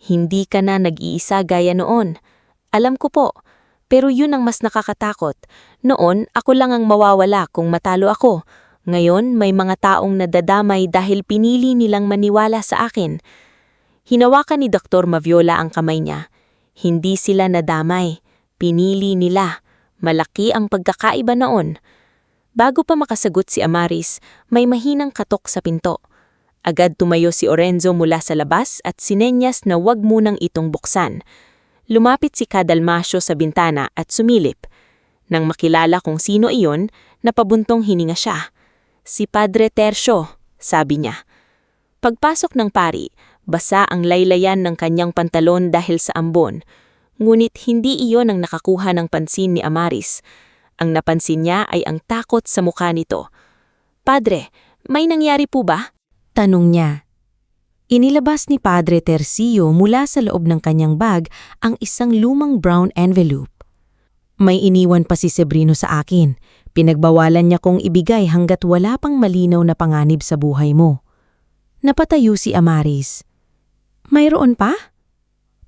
Hindi ka na nag-iisa gaya noon. Alam ko po, pero yun ang mas nakakatakot. Noon, ako lang ang mawawala kung matalo ako. Ngayon, may mga taong nadadamay dahil pinili nilang maniwala sa akin. Hinawakan ni Dr. Maviola ang kamay niya. Hindi sila nadamay. Pinili nila. Malaki ang pagkakaiba noon. Bago pa makasagot si Amaris, may mahinang katok sa pinto. Agad tumayo si Orenzo mula sa labas at sinenyas na wag munang itong buksan. Lumapit si Cadalmasio sa bintana at sumilip. Nang makilala kung sino iyon, napabuntong hininga siya. Si Padre Tercio, sabi niya. Pagpasok ng pari, basa ang laylayan ng kanyang pantalon dahil sa ambon. Ngunit hindi iyon ang nakakuha ng pansin ni Amaris. Ang napansin niya ay ang takot sa mukha nito. Padre, may nangyari po ba? Tanong niya. Inilabas ni Padre Tercio mula sa loob ng kanyang bag ang isang lumang brown envelope. May iniwan pa si Sebrino sa akin. Pinagbawalan niya kong ibigay hanggat wala pang malinaw na panganib sa buhay mo. Napatayo si Amaris. Mayroon pa?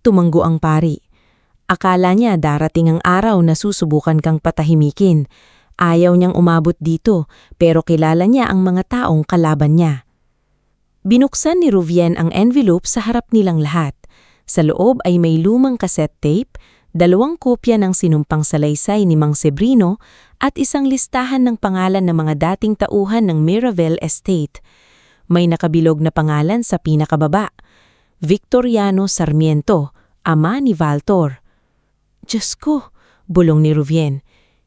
Tumanggo ang pari. Akala niya darating ang araw na susubukan kang patahimikin. Ayaw niyang umabot dito pero kilala niya ang mga taong kalaban niya. Binuksan ni Ruvien ang envelope sa harap nilang lahat. Sa loob ay may lumang cassette tape, 2 kopya ng sinumpang salaysay ni Mang Sebrino at isang listahan ng pangalan ng mga dating tauhan ng Mirabel Estate. May nakabilog na pangalan sa pinakababa. Victoriano Sarmiento, ama ni Valtor. Diyos ko, bulong ni Ruvien.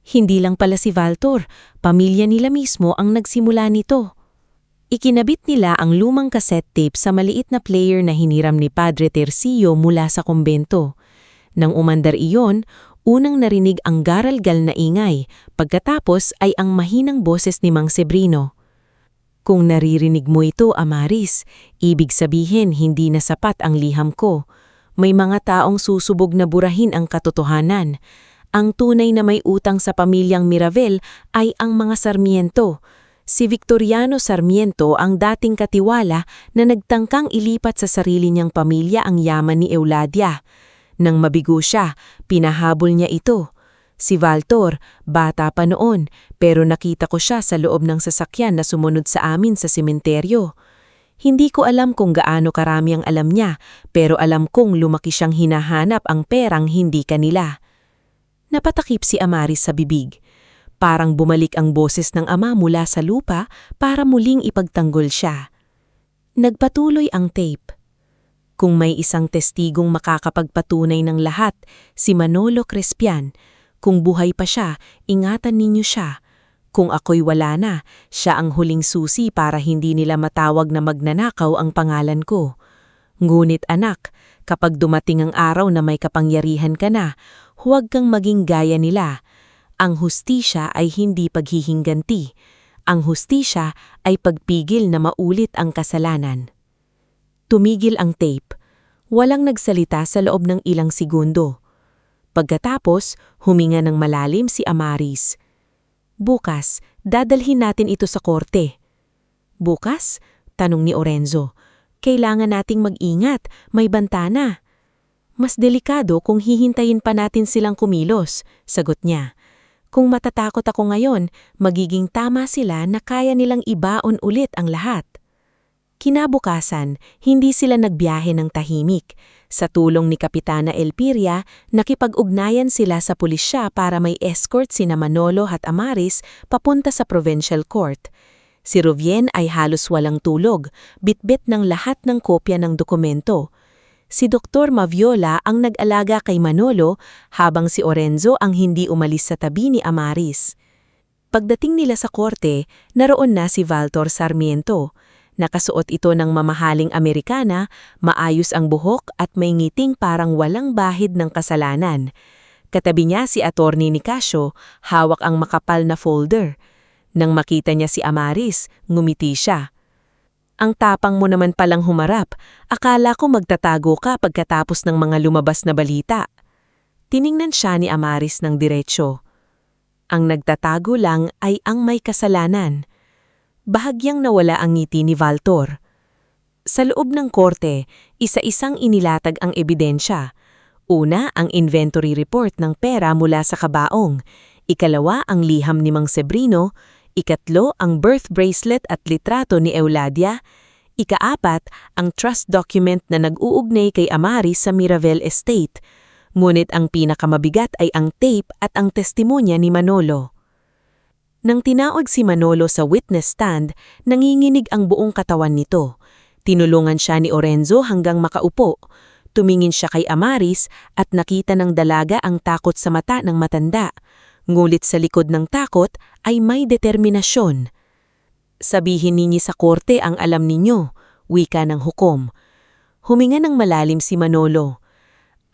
Hindi lang pala si Valtor, pamilya nila mismo ang nagsimula nito. Ikinabit nila ang lumang cassette tape sa maliit na player na hiniram ni Padre Tercio mula sa kumbento. Nang umandar iyon, unang narinig ang garalgal na ingay, pagkatapos ay ang mahinang boses ni Mang Sebrino. Kung naririnig mo ito, Amaris, ibig sabihin hindi na sapat ang liham ko. May mga taong susubog na burahin ang katotohanan. Ang tunay na may utang sa pamilyang Mirabel ay ang mga Sarmiento. Si Victoriano Sarmiento ang dating katiwala na nagtangkang ilipat sa sarili niyang pamilya ang yaman ni Euladia. Nang mabigo siya, pinahabol niya ito. Si Valtor, bata pa noon, pero nakita ko siya sa loob ng sasakyan na sumunod sa amin sa sementeryo. Hindi ko alam kung gaano karami ang alam niya, pero alam kong lumaki siyang hinahanap ang perang hindi kanila. Napatakip si Amaris sa bibig. Parang bumalik ang boses ng ama mula sa lupa para muling ipagtanggol siya. Nagpatuloy ang tape. Kung may isang testigong makakapagpatunay ng lahat, si Manolo Crespian. Kung buhay pa siya, ingatan ninyo siya. Kung ako'y wala na, siya ang huling susi para hindi nila matawag na magnanakaw ang pangalan ko. Ngunit anak, kapag dumating ang araw na may kapangyarihan ka na, huwag kang maging gaya nila. Ang hustisya ay hindi paghihingganti. Ang hustisya ay pagpigil na maulit ang kasalanan. Tumigil ang tape. Walang nagsalita sa loob ng ilang segundo. Pagkatapos, huminga ng malalim si Amaris. Bukas, dadalhin natin ito sa korte. Bukas? Tanong ni Orenzo. Kailangan nating mag-ingat, may bantana. Mas delikado kung hihintayin pa natin silang kumilos, sagot niya. Kung matatakot ako ngayon, magiging tama sila na kaya nilang ibaon ulit ang lahat. Kinabukasan, hindi sila nagbiyahe ng tahimik. Sa tulong ni Kapitana Elpiria, nakipag-ugnayan sila sa pulisya para may escort sina Manolo at Amaris papunta sa Provincial Court. Si Ruvien ay halos walang tulog, bitbit ng lahat ng kopya ng dokumento. Si Dr. Maviola ang nag-alaga kay Manolo habang si Orenzo ang hindi umalis sa tabi ni Amaris. Pagdating nila sa korte, naroon na si Valtor Sarmiento. Nakasuot ito ng mamahaling Amerikana, maayos ang buhok at may ngiting parang walang bahid ng kasalanan. Katabi niya si Attorney Nicasio, hawak ang makapal na folder. Nang makita niya si Amaris, ngumiti siya. Ang tapang mo naman palang humarap. Akala ko magtatago ka pagkatapos ng mga lumabas na balita. Tiningnan siya ni Amaris ng diretsyo. Ang nagtatago lang ay ang may kasalanan. Bahagyang nawala ang ngiti ni Valtor. Sa loob ng korte, isa-isang inilatag ang ebidensya. Una, ang inventory report ng pera mula sa kabaong. Ikalawa, ang liham ni Mang Sebrino. Ikatlo, ang birth bracelet at litrato ni Euladia. Ika-4, ang trust document na nag-uugnay kay Amaris sa Miravel Estate. Ngunit ang pinakamabigat ay ang tape at ang testimonya ni Manolo. Nang tinawag si Manolo sa witness stand, nanginginig ang buong katawan nito. Tinulungan siya ni Orenzo hanggang makaupo. Tumingin siya kay Amaris at nakita ng dalaga ang takot sa mata ng matanda. Ngulit sa likod ng takot ay may determinasyon. Sabihin ninyo sa korte ang alam ninyo, wika ng hukom. Huminga ng malalim si Manolo.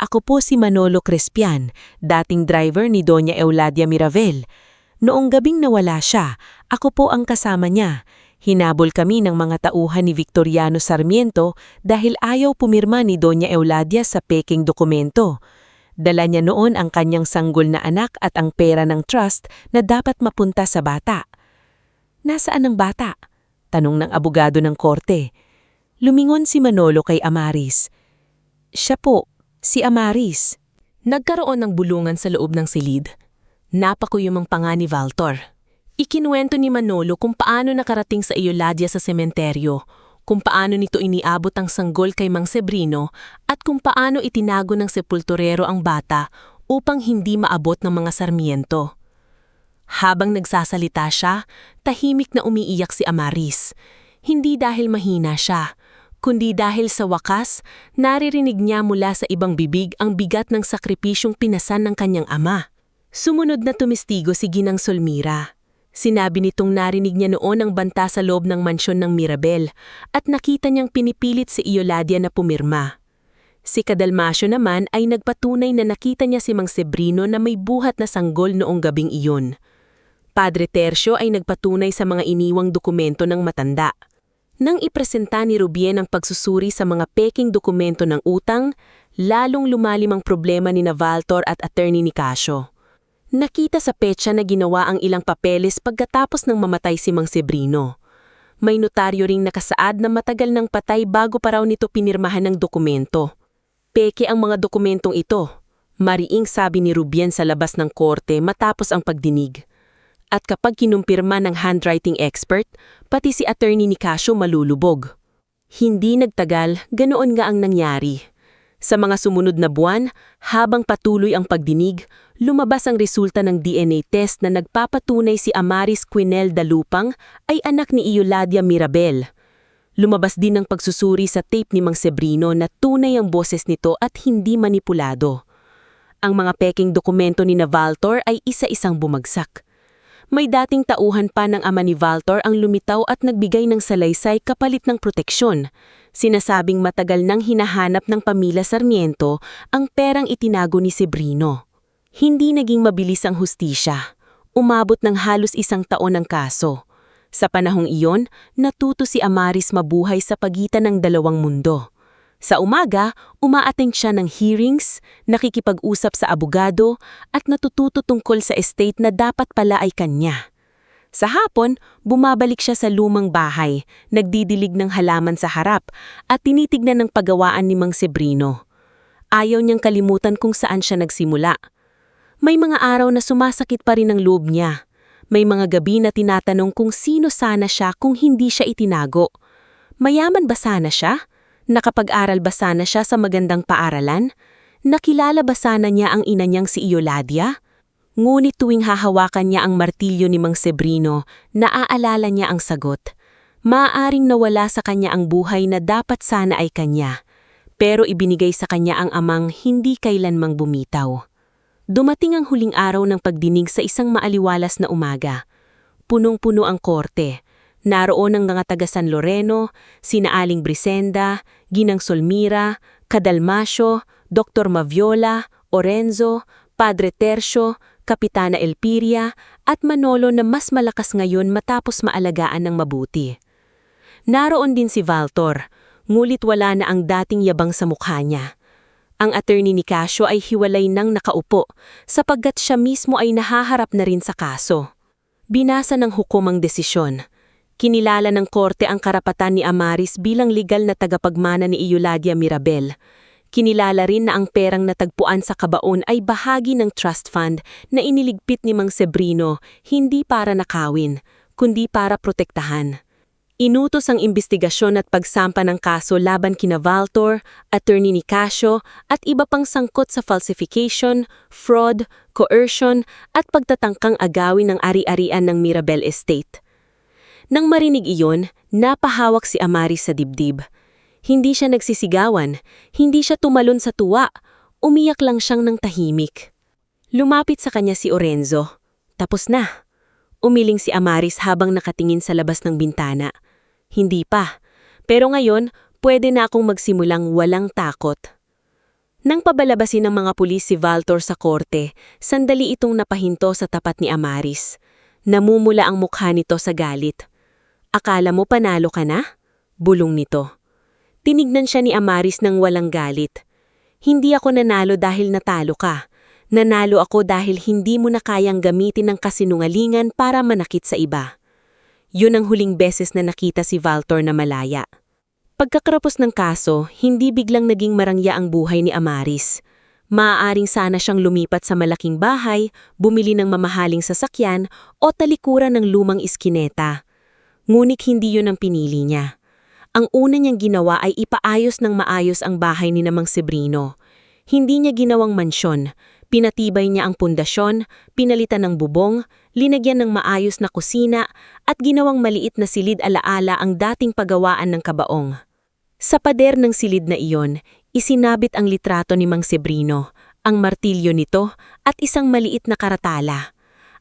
Ako po si Manolo Crespian, dating driver ni Doña Euladia Miravel. Noong gabing nawala siya, ako po ang kasama niya. Hinabol kami ng mga tauhan ni Victoriano Sarmiento dahil ayaw pumirma ni Doña Euladia sa peking dokumento. Dala niya noon ang kanyang sanggol na anak at ang pera ng trust na dapat mapunta sa bata. Nasaan ang bata? Tanong ng abogado ng korte. Lumingon si Manolo kay Amaris. Siya po, si Amaris. Nagkaroon ng bulungan sa loob ng silid. Napakuyumang panga ni Valtor. Ikinuwento ni Manolo kung paano nakarating sa Euladia sa sementeryo, kung paano nito iniabot ang sanggol kay Mang Sebrino at kung paano itinago ng sepulturero ang bata upang hindi maabot ng mga Sarmiento. Habang nagsasalita siya, tahimik na umiiyak si Amaris. Hindi dahil mahina siya, kundi dahil sa wakas, naririnig niya mula sa ibang bibig ang bigat ng sakripisyong pinasan ng kanyang ama. Sumunod na tumistigo si Ginang Solmira. Sinabi nitong narinig niya noon ang banta sa loob ng mansyon ng Mirabel at nakita niyang pinipilit si Euladia na pumirma. Si Cadalmasio naman ay nagpatunay na nakita niya si Mang Sebrino na may buhat na sanggol noong gabing iyon. Padre Tercio ay nagpatunay sa mga iniwang dokumento ng matanda. Nang ipresenta ni Rubien ang pagsusuri sa mga peking dokumento ng utang, lalong lumalim ang problema ni Valtor at Attorney Nicasio. Nakita sa petsa na ginawa ang ilang papeles pagkatapos ng mamatay si Mang Sebrino. May notaryo ring nakasaad na matagal ng patay bago pa raw nito pinirmahan ng dokumento. Peke ang mga dokumentong ito, mariing sabi ni Rubien sa labas ng korte matapos ang pagdinig. At kapag kinumpirma ng handwriting expert, pati si Attorney Nicasio malulubog. Hindi nagtagal, ganoon nga ang nangyari. Sa mga sumunod na buwan, habang patuloy ang pagdinig, lumabas ang resulta ng DNA test na nagpapatunay si Amaris Quinel Dalupang ay anak ni Euladia Mirabel. Lumabas din ang pagsusuri sa tape ni Mang Sebrino na tunay ang boses nito at hindi manipulado. Ang mga peking dokumento ni Valtor ay isa-isang bumagsak. May dating tauhan pa ng ama ni Valtor ang lumitaw at nagbigay ng salaysay kapalit ng proteksyon. Sinasabing matagal nang hinahanap ng pamilya Sarmiento ang perang itinago ni Sebrino. Hindi naging mabilis ang hustisya. Umabot ng halos 1 taon ang kaso. Sa panahong iyon, natuto si Amaris mabuhay sa pagitan ng dalawang mundo. Sa umaga, umaattend siya ng hearings, nakikipag-usap sa abogado at natututo tungkol sa estate na dapat pala ay kanya. Sa hapon, bumabalik siya sa lumang bahay, nagdidilig ng halaman sa harap at tinitignan ng pagawaan ni Mang Sebrino. Ayaw niyang kalimutan kung saan siya nagsimula. May mga araw na sumasakit pa rin ang loob niya. May mga gabi na tinatanong kung sino sana siya kung hindi siya itinago. Mayaman ba sana siya? Nakapag-aral ba sana siya sa magandang paaralan? Nakilala ba sana niya ang ina niyang si Euladia? Ngunit tuwing hahawakan niya ang martilyo ni Mang Sebrino, naaalala niya ang sagot. Maaaring nawala sa kanya ang buhay na dapat sana ay kanya, pero ibinigay sa kanya ang amang hindi kailanmang bumitaw. Dumating ang huling araw ng pagdinig sa isang maaliwalas na umaga. Punong-puno ang korte. Naroon ang mga taga San Loreno, sina Aling Brisenda, Ginang Solmira, Cadalmasio, Dr. Maviola, Orenzo, Padre Tercio, Kapitana Elpiria, at Manolo na mas malakas ngayon matapos maalagaan ng mabuti. Naroon din si Valtor, ngulit wala na ang dating yabang sa mukha niya. Ang Attorney Nicasio ay hiwalay nang nakaupo, sapagkat siya mismo ay nahaharap na rin sa kaso. Binasa ng hukom ang desisyon. Kinilala ng korte ang karapatan ni Amaris bilang legal na tagapagmana ni Euladia Mirabel. Kinilala rin na ang perang natagpuan sa kabaon ay bahagi ng trust fund na iniligpit ni Mang Sebrino hindi para nakawin, kundi para protektahan. Inutos ang imbestigasyon at pagsampa ng kaso laban kina Valtor, attorney ni Casio, at iba pang sangkot sa falsification, fraud, coercion, at pagtatangkang agawin ng ari-arian ng Mirabel Estate. Nang marinig iyon, napahawak si Amaris sa dibdib. Hindi siya nagsisigawan, hindi siya tumalon sa tuwa, umiyak lang siyang ng tahimik. Lumapit sa kanya si Orenzo. Tapos na. Umiling si Amaris habang nakatingin sa labas ng bintana. Hindi pa. Pero ngayon, pwede na akong magsimulang walang takot. Nang pabalabasin ng mga pulis si Valtor sa korte, sandali itong napahinto sa tapat ni Amaris. Namumula ang mukha nito sa galit. Akala mo panalo ka na? Bulong nito. Tinignan siya ni Amaris ng walang galit. Hindi ako nanalo dahil natalo ka. Nanalo ako dahil hindi mo na kayang gamitin ng kasinungalingan para manakit sa iba. Yun ang huling beses na nakita si Valtor na malaya. Pagkakarapos ng kaso, hindi biglang naging marangya ang buhay ni Amaris. Maaaring sana siyang lumipat sa malaking bahay, bumili ng mamahaling sasakyan o talikuran ng lumang iskineta. Ngunit hindi yun ang pinili niya. Ang una niyang ginawa ay ipaayos ng maayos ang bahay ni Mang Sebrino. Hindi niya ginawang mansyon. Pinatibay niya ang pundasyon, pinalitan ng bubong, linagyan ng maayos na kusina, at ginawang maliit na silid alaala ang dating pagawaan ng kabaong. Sa pader ng silid na iyon, isinabit ang litrato ni Mang Sebrino, ang martilyo nito, at isang maliit na karatala.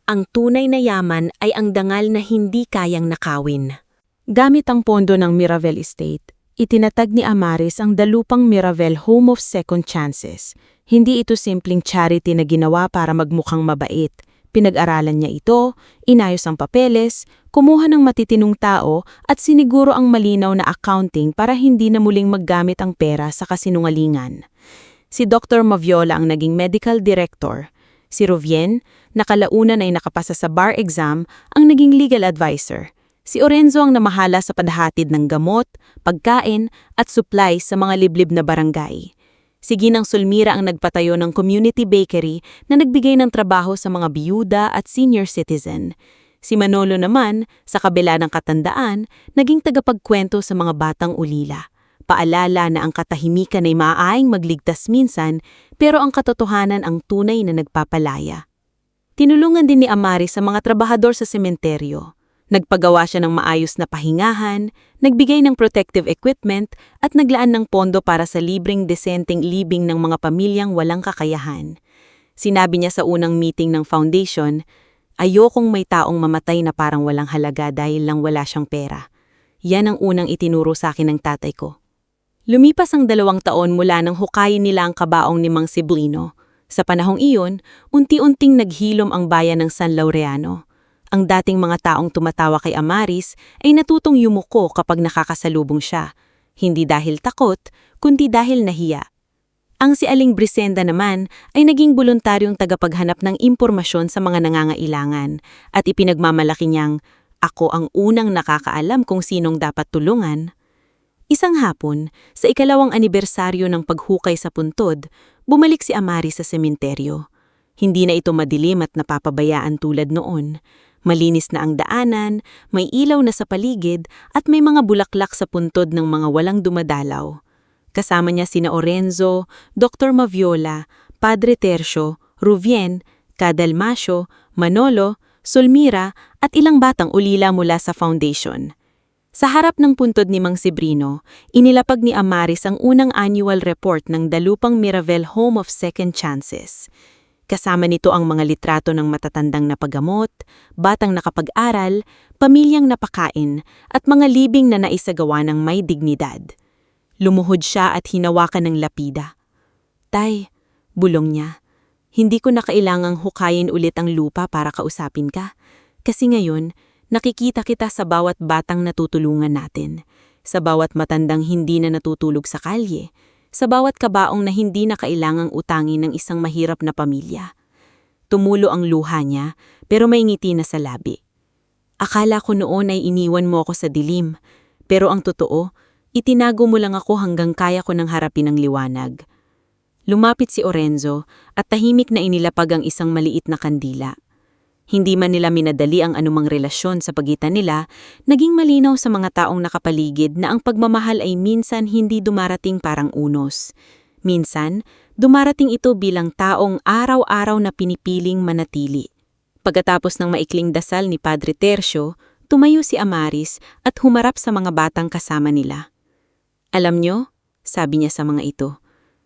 Ang tunay na yaman ay ang dangal na hindi kayang nakawin. Gamit ang pondo ng Mirabel Estate, itinatag ni Amaris ang dalupang Mirabel Home of Second Chances. Hindi ito simpleng charity na ginawa para magmukhang mabait. Pinag-aralan niya ito, inayos ang papeles, kumuha ng matitinong tao at siniguro ang malinaw na accounting para hindi na muling maggamit ang pera sa kasinungalingan. Si Dr. Maviola ang naging medical director. Si Rovien, nakalaunan ay nakapasa sa bar exam, ang naging legal advisor. Si Orenzo ang namahala sa paghahatid ng gamot, pagkain at supplies sa mga liblib na barangay. Si Ginang Sulmira ang nagpatayo ng community bakery na nagbigay ng trabaho sa mga biyuda at senior citizen. Si Manolo naman, sa kabila ng katandaan, naging tagapagkwento sa mga batang ulila. Paalala na ang katahimikan ay maaaring magligtas minsan, pero ang katotohanan ang tunay na nagpapalaya. Tinulungan din ni Amaris sa mga trabahador sa sementeryo. Nagpagawa siya ng maayos na pahingahan, nagbigay ng protective equipment at naglaan ng pondo para sa libreng desenteng libing ng mga pamilyang walang kakayahan. Sinabi niya sa unang meeting ng foundation, "Ayokong may taong mamatay na parang walang halaga dahil lang wala siyang pera." Yan ang unang itinuro sa akin ng tatay ko. Lumipas ang 2 taon mula nang hukayin nila ang kabaong ni Mang Sebrino. Sa panahong iyon, unti-unting naghilom ang bayan ng San Laureano. Ang dating mga taong tumatawa kay Amaris ay natutong yumuko kapag nakakasalubong siya. Hindi dahil takot, kundi dahil nahiya. Ang si Aling Brisenda naman ay naging voluntaryong tagapaghanap ng impormasyon sa mga nangangailangan at ipinagmamalaki niyang, "Ako ang unang nakakaalam kung sinong dapat tulungan." Isang hapon, sa 2nd anibersaryo ng paghukay sa puntod, bumalik si Amaris sa sementeryo. Hindi na ito madilim at napapabayaan tulad noon. Malinis na ang daanan, may ilaw na sa paligid at may mga bulaklak sa puntod ng mga walang dumadalaw. Kasama niya sina Orenzo, Dr. Maviola, Padre Tercio, Rovien, Cadalmasio, Manolo, Sulmira at ilang batang ulila mula sa foundation. Sa harap ng puntod ni Mang Sebrino, inilapag ni Amaris ang unang annual report ng dalupang Mirabel Home of Second Chances. Kasama nito ang mga litrato ng matatandang napagamot, batang nakapag-aral, pamilyang napakain, at mga libing na naisagawa ng may dignidad. Lumuhod siya at hinawakan ng lapida. "Tay," bulong niya, "hindi ko na kailangang hukayin ulit ang lupa para kausapin ka. Kasi ngayon, nakikita kita sa bawat batang natutulungan natin, sa bawat matandang hindi na natutulog sa kalye, sa bawat kabaong na hindi na kailangang utangin ng isang mahirap na pamilya." Tumulo ang luha niya, pero may ngiti na sa labi. "Akala ko noon ay iniwan mo ako sa dilim, pero ang totoo, itinago mo lang ako hanggang kaya ko nang harapin ang liwanag." Lumapit si Orenzo at tahimik na inilapag ang isang maliit na kandila. Hindi man nila minadali ang anumang relasyon sa pagitan nila, naging malinaw sa mga taong nakapaligid na ang pagmamahal ay minsan hindi dumarating parang unos. Minsan, dumarating ito bilang taong araw-araw na pinipiling manatili. Pagkatapos ng maikling dasal ni Padre Tercio, tumayo si Amaris at humarap sa mga batang kasama nila. "Alam nyo," sabi niya sa mga ito,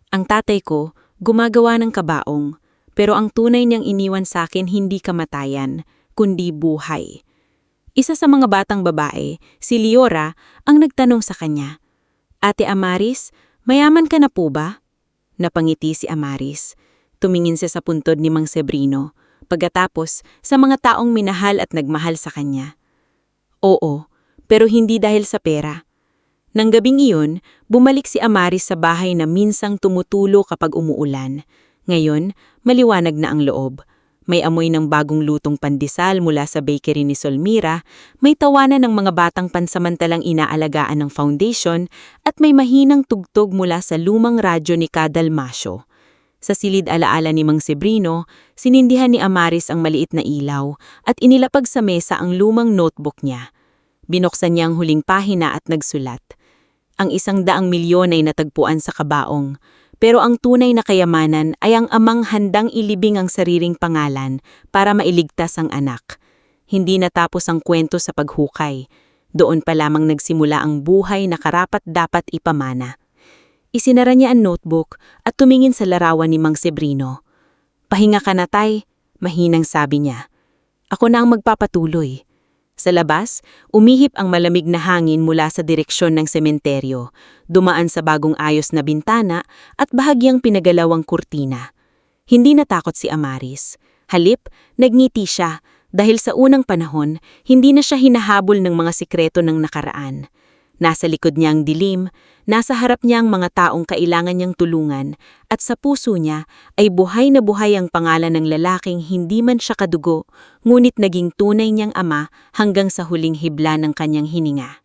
"ang tatay ko gumagawa ng kabaong, pero ang tunay niyang iniwan sa akin hindi kamatayan, kundi buhay." Isa sa mga batang babae, si Leora, ang nagtanong sa kanya, "Ate Amaris, mayaman ka na po ba?" Napangiti si Amaris. Tumingin siya sa puntod ni Mang Sebrino, pagkatapos sa mga taong minahal at nagmahal sa kanya. "Oo, pero hindi dahil sa pera." Nang gabing iyon, bumalik si Amaris sa bahay na minsang tumutulo kapag umuulan. Ngayon, maliwanag na ang loob. May amoy ng bagong lutong pandesal mula sa bakery ni Solmira, may tawanan ng mga batang pansamantalang inaalagaan ng foundation, at may mahinang tugtog mula sa lumang radyo ni Cadalmasio. Sa silid alaala ni Mang Sebrino, sinindihan ni Amaris ang maliit na ilaw at inilapag sa mesa ang lumang notebook niya. Binuksan niya ang huling pahina at nagsulat. Ang 100,000,000 ay natagpuan sa kabaong, pero ang tunay na kayamanan ay ang amang handang ilibing ang sariling pangalan para mailigtas ang anak. Hindi natapos ang kwento sa paghukay. Doon pa lamang nagsimula ang buhay na karapat-dapat ipamana. Isinara niya ang notebook at tumingin sa larawan ni Mang Sebrino. "Pahinga ka na, tay," mahinang sabi niya. "Ako na ang magpapatuloy." Sa labas, umihip ang malamig na hangin mula sa direksyon ng sementeryo, dumaan sa bagong ayos na bintana at bahagyang pinagalawang kurtina. Hindi natakot si Amaris. Halip, nagngiti siya dahil sa unang panahon, hindi na siya hinahabol ng mga sikreto ng nakaraan. Nasa likod niya ang dilim, nasa harap niya ang mga taong kailangan niyang tulungan, at sa puso niya ay buhay na buhay ang pangalan ng lalaking hindi man siya kadugo, ngunit naging tunay niyang ama hanggang sa huling hibla ng kanyang hininga.